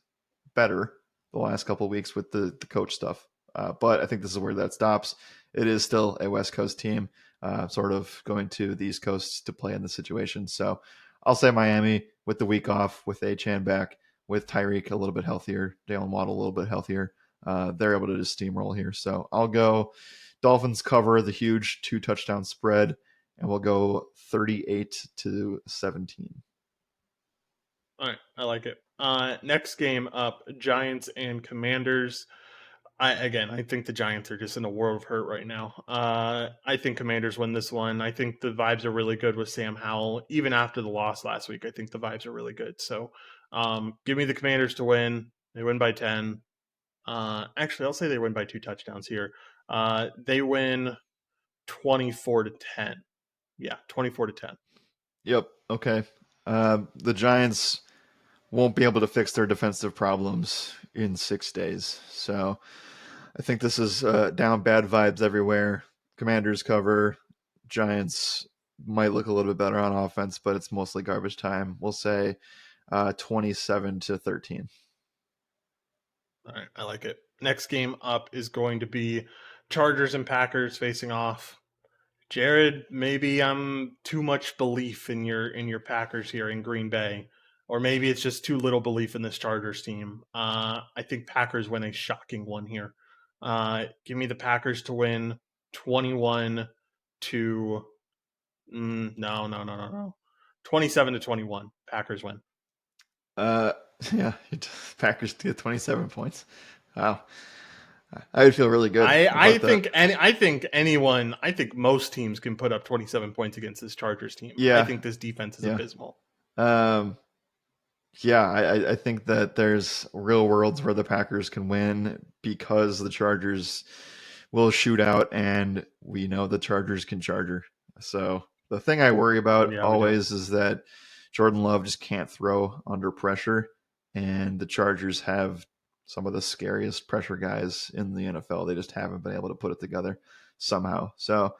better the last couple of weeks with the coach stuff. But I think this is where that stops. It is still a West Coast team, sort of going to the East Coast to play in the situation. So I'll say Miami with the week off, with Achan back, with Tyreek a little bit healthier, Dalen Waddle a little bit healthier. They're able to just steamroll here. So I'll go Dolphins cover the huge 2-touchdown spread, and we'll go 38-17. All right, I like it. Next game up, Giants and Commanders. I think the Giants are just in a world of hurt right now. I think Commanders win this one. I think the vibes are really good with Sam Howell. Even after the loss last week, I think the vibes are really good. So give me the Commanders to win. They win by 10. Actually, I'll say they win by 2 touchdowns here. They win 24-10. Yeah, 24-10. Yep. Okay. The Giants won't be able to fix their defensive problems in 6 days. So I think this is down bad vibes everywhere. Commanders cover. Giants might look a little bit better on offense, but it's mostly garbage time. We'll say 27-13. All right, I like it. Next game up is going to be Chargers and Packers facing off. Jared, maybe I'm too much belief in your Packers here in Green Bay, or maybe it's just too little belief in this Chargers team. I think Packers win a shocking one here. Give me the Packers to win 21 to no 27-21. Packers win. Uh, yeah, Packers get 27 points. Wow. I would feel really good about that. I think most teams can put up 27 points against this Chargers team. I Yeah, think this defense is yeah. abysmal. Um, yeah, I think that there's real worlds where the Packers can win because the Chargers will shoot out, and we know the Chargers can charger. So the thing I worry about Yeah, we do. always is that Jordan Love just can't throw under pressure, and the Chargers have some of the scariest pressure guys in the NFL. They just haven't been able to put it together somehow. So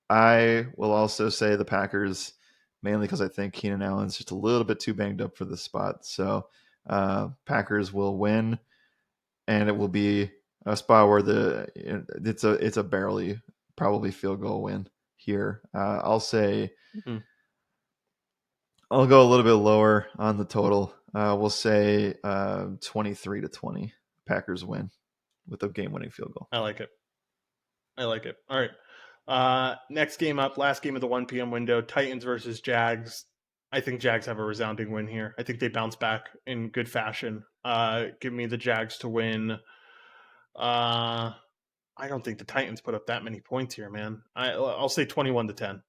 I will also say the Packers, mainly because I think Keenan Allen's just a little bit too banged up for this spot. So Packers will win, and it will be a spot where it's a barely probably field goal win here. Mhm. I'll go a little bit lower on the total. We'll say 23-20. Packers win with a game-winning field goal. I like it. I like it. All right. Next game up, last game of the 1 p.m. window, Titans versus Jags. I think Jags have a resounding win here. I think they bounce back in good fashion. Give me the Jags to win. I don't think the Titans put up that many points here, man. I'll say 21-10.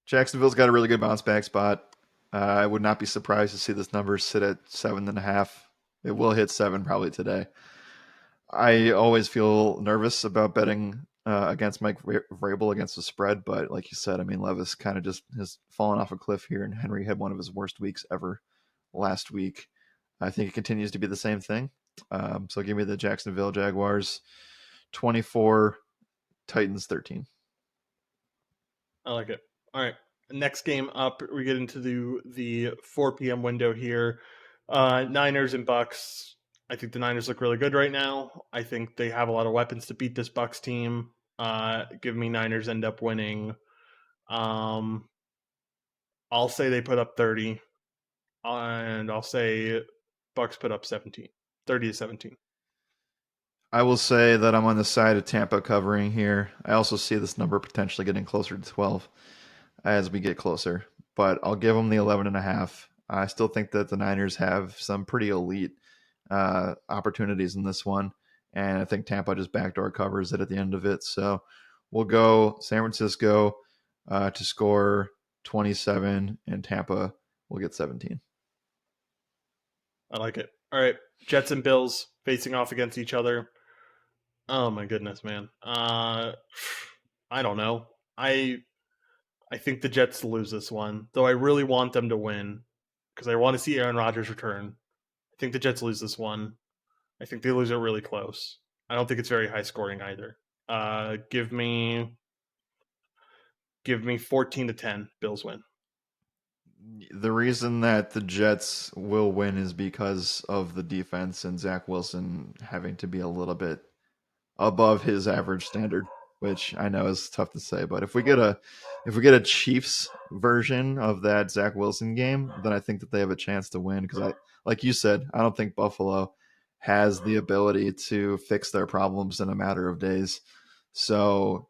Jacksonville's got a really good bounce back spot. I would not be surprised to see this number sit at 7.5. It will hit 7 probably today. I always feel nervous about betting against Mike Vrabel against the spread, but like you said, I mean, Levis kind of just has fallen off a cliff here, and Henry had one of his worst weeks ever last week. I think it continues to be the same thing. So give me the Jacksonville Jaguars 24, Titans 13. I like it. All right. Next game up, we get into the 4 p.m. window here. Niners and Bucks. I think the Niners look really good right now. I think they have a lot of weapons to beat this Bucks team. Give me Niners end up winning. Um, I'll say they put up 30, and I'll say Bucks put up 17, 30 to 17. I will say that I'm on the side of Tampa covering here. I also see this number potentially getting closer to 12 as we get closer, but I'll give them the 11 and a half. I still think that the Niners have some pretty elite opportunities in this one, and I think Tampa just backdoor covers it at the end of it. So we'll go San Francisco to score 27, and Tampa will get 17. I like it. All right, Jets and Bills facing off against each other. Oh my goodness, man. I don't know. I think the Jets lose this one, though I really want them to win because I want to see Aaron Rodgers return. I think the Jets lose this one. I think they lose it really close. I don't think it's very high scoring either. Give me 14 to 10. Bills win. The reason that the Jets will win is because of the defense and Zach Wilson having to be a little bit above his average standard, which I know is tough to say. But if we get a Chiefs version of that Zach Wilson game, then I think that they have a chance to win. Because like you said, I don't think Buffalo has the ability to fix their problems in a matter of days. So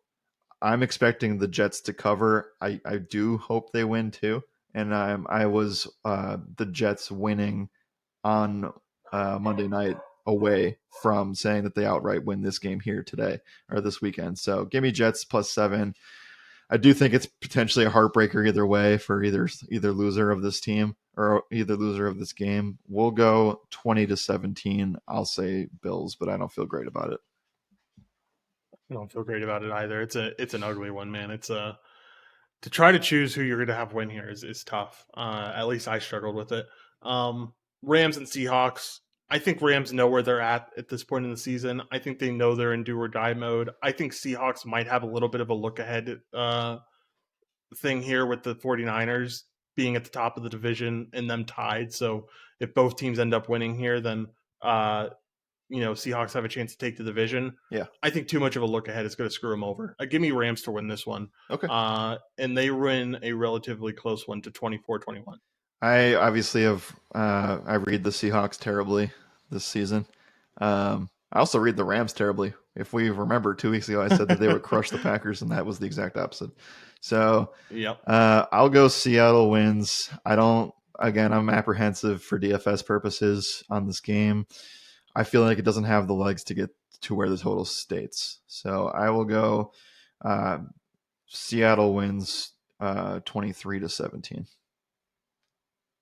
I'm expecting the Jets to cover. I do hope they win too. And I was the Jets winning on Monday night away from saying that they outright win this game here today or this weekend. So give me Jets +7. I do think it's potentially a heartbreaker either way for either loser of this team or either loser of this game. We'll go 20 to 17. I'll say Bills, but I don't feel great about it. I don't feel great about it either. It's an ugly one, man. It's a to try to choose who you're going to have win here is tough. At least I struggled with it. Rams and Seahawks. I think Rams know where they're at this point in the season. I think they know they're in do or die mode. I think Seahawks might have a little bit of a look ahead thing here with the 49ers being at the top of the division and them tied. So if both teams end up winning here, then Seahawks have a chance to take the division. Yeah. I think too much of a look ahead is going to screw them over. Give me Rams to win this one. Okay. And they win a relatively close one to 24-21. I obviously have I read the Seahawks terribly this season. I also read the Rams terribly. If we remember 2 weeks ago, I said that they would crush the Packers, and that was the exact opposite. So Yep. I'll go Seattle wins. I'm apprehensive for DFS purposes on this game. I feel like it doesn't have the legs to get to where the total states. So I will go Seattle wins 23 to 17.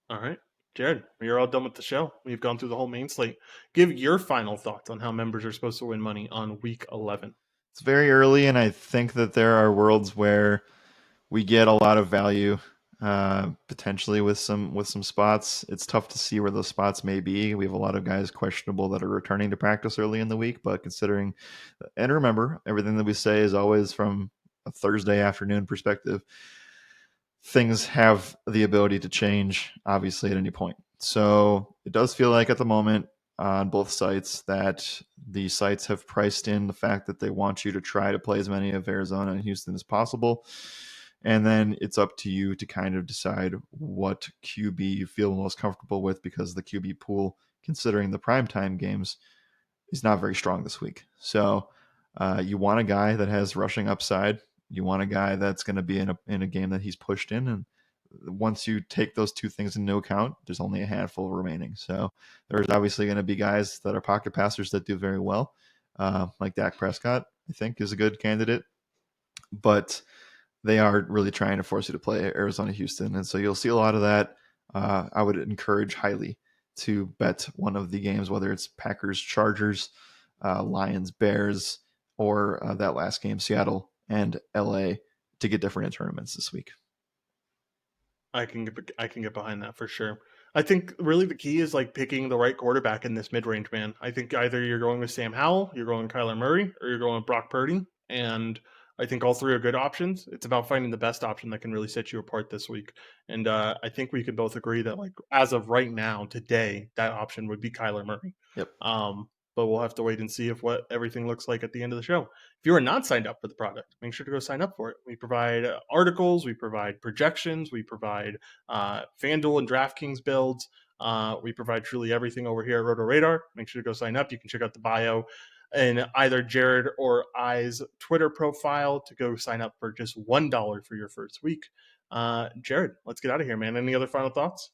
All right. Jared, you're all done with the show. We've gone through the whole main slate. Give your final thoughts on how members are supposed to win money on week 11. It's very early, and I think that there are worlds where we get a lot of value potentially with some spots. It's tough to see where those spots may be. We have a lot of guys questionable that are returning to practice early in the week, but considering and remember, everything that we say is always from a Thursday afternoon perspective. Things have the ability to change, obviously, at any point. So it does feel like at the moment on both sites that the sites have priced in the fact that they want you to try to play as many of Arizona and Houston as possible. And then it's up to you to kind of decide what QB you feel most comfortable with because the QB pool, considering the primetime games, is not very strong this week. So you want a guy that has rushing upside. You want a guy that's going to be in a game that he's pushed in. And once you take those two things into account, there's only a handful remaining. So there's obviously going to be guys that are pocket passers that do very well, like Dak Prescott, I think, is a good candidate. But they are really trying to force you to play Arizona, Houston. And so you'll see a lot of that. I would encourage highly to bet one of the games, whether it's Packers, Chargers, Lions, Bears, or that last game, Seattle and LA, to get different in tournaments this week. I can get behind that for sure. I think really the key is like picking the right quarterback in this mid range, man. I think either you're going with Sam Howell, you're going Kyler Murray, or you're going with Brock Purdy. And I think all three are good options. It's about finding the best option that can really set you apart this week. And I think we can both agree that like as of right now, today, that option would be Kyler Murray. Yep. but we'll have to wait and see if what everything looks like at the end of the show. If you are not signed up for the product, make sure to go sign up for it. We provide articles, we provide projections, we provide FanDuel and DraftKings builds. We provide truly everything over here at RotoRadar. Make sure to go sign up. You can check out the bio in either Jared or I's Twitter profile to go sign up for just $1 for your first week. Jared, let's get out of here, man. Any other final thoughts?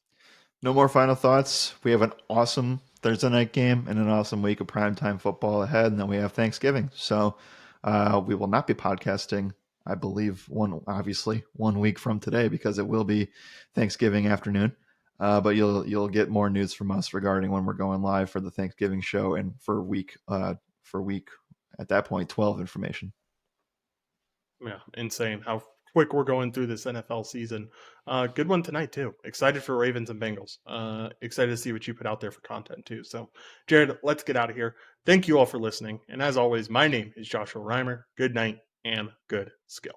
No more final thoughts. We have an awesome Thursday night game and an awesome week of primetime football ahead, and then we have Thanksgiving. So we will not be podcasting, I believe, one week from today because it will be Thanksgiving afternoon. But you'll get more news from us regarding when we're going live for the Thanksgiving show and for week at that point 12 information. Yeah, insane how quick we're going through this NFL season. Good one tonight too. Excited for Ravens and Bengals. Excited to see what you put out there for content too. So, Jared, let's get out of here. Thank you all for listening. And as always, my name is Joshua Riemer. Good night and good skill.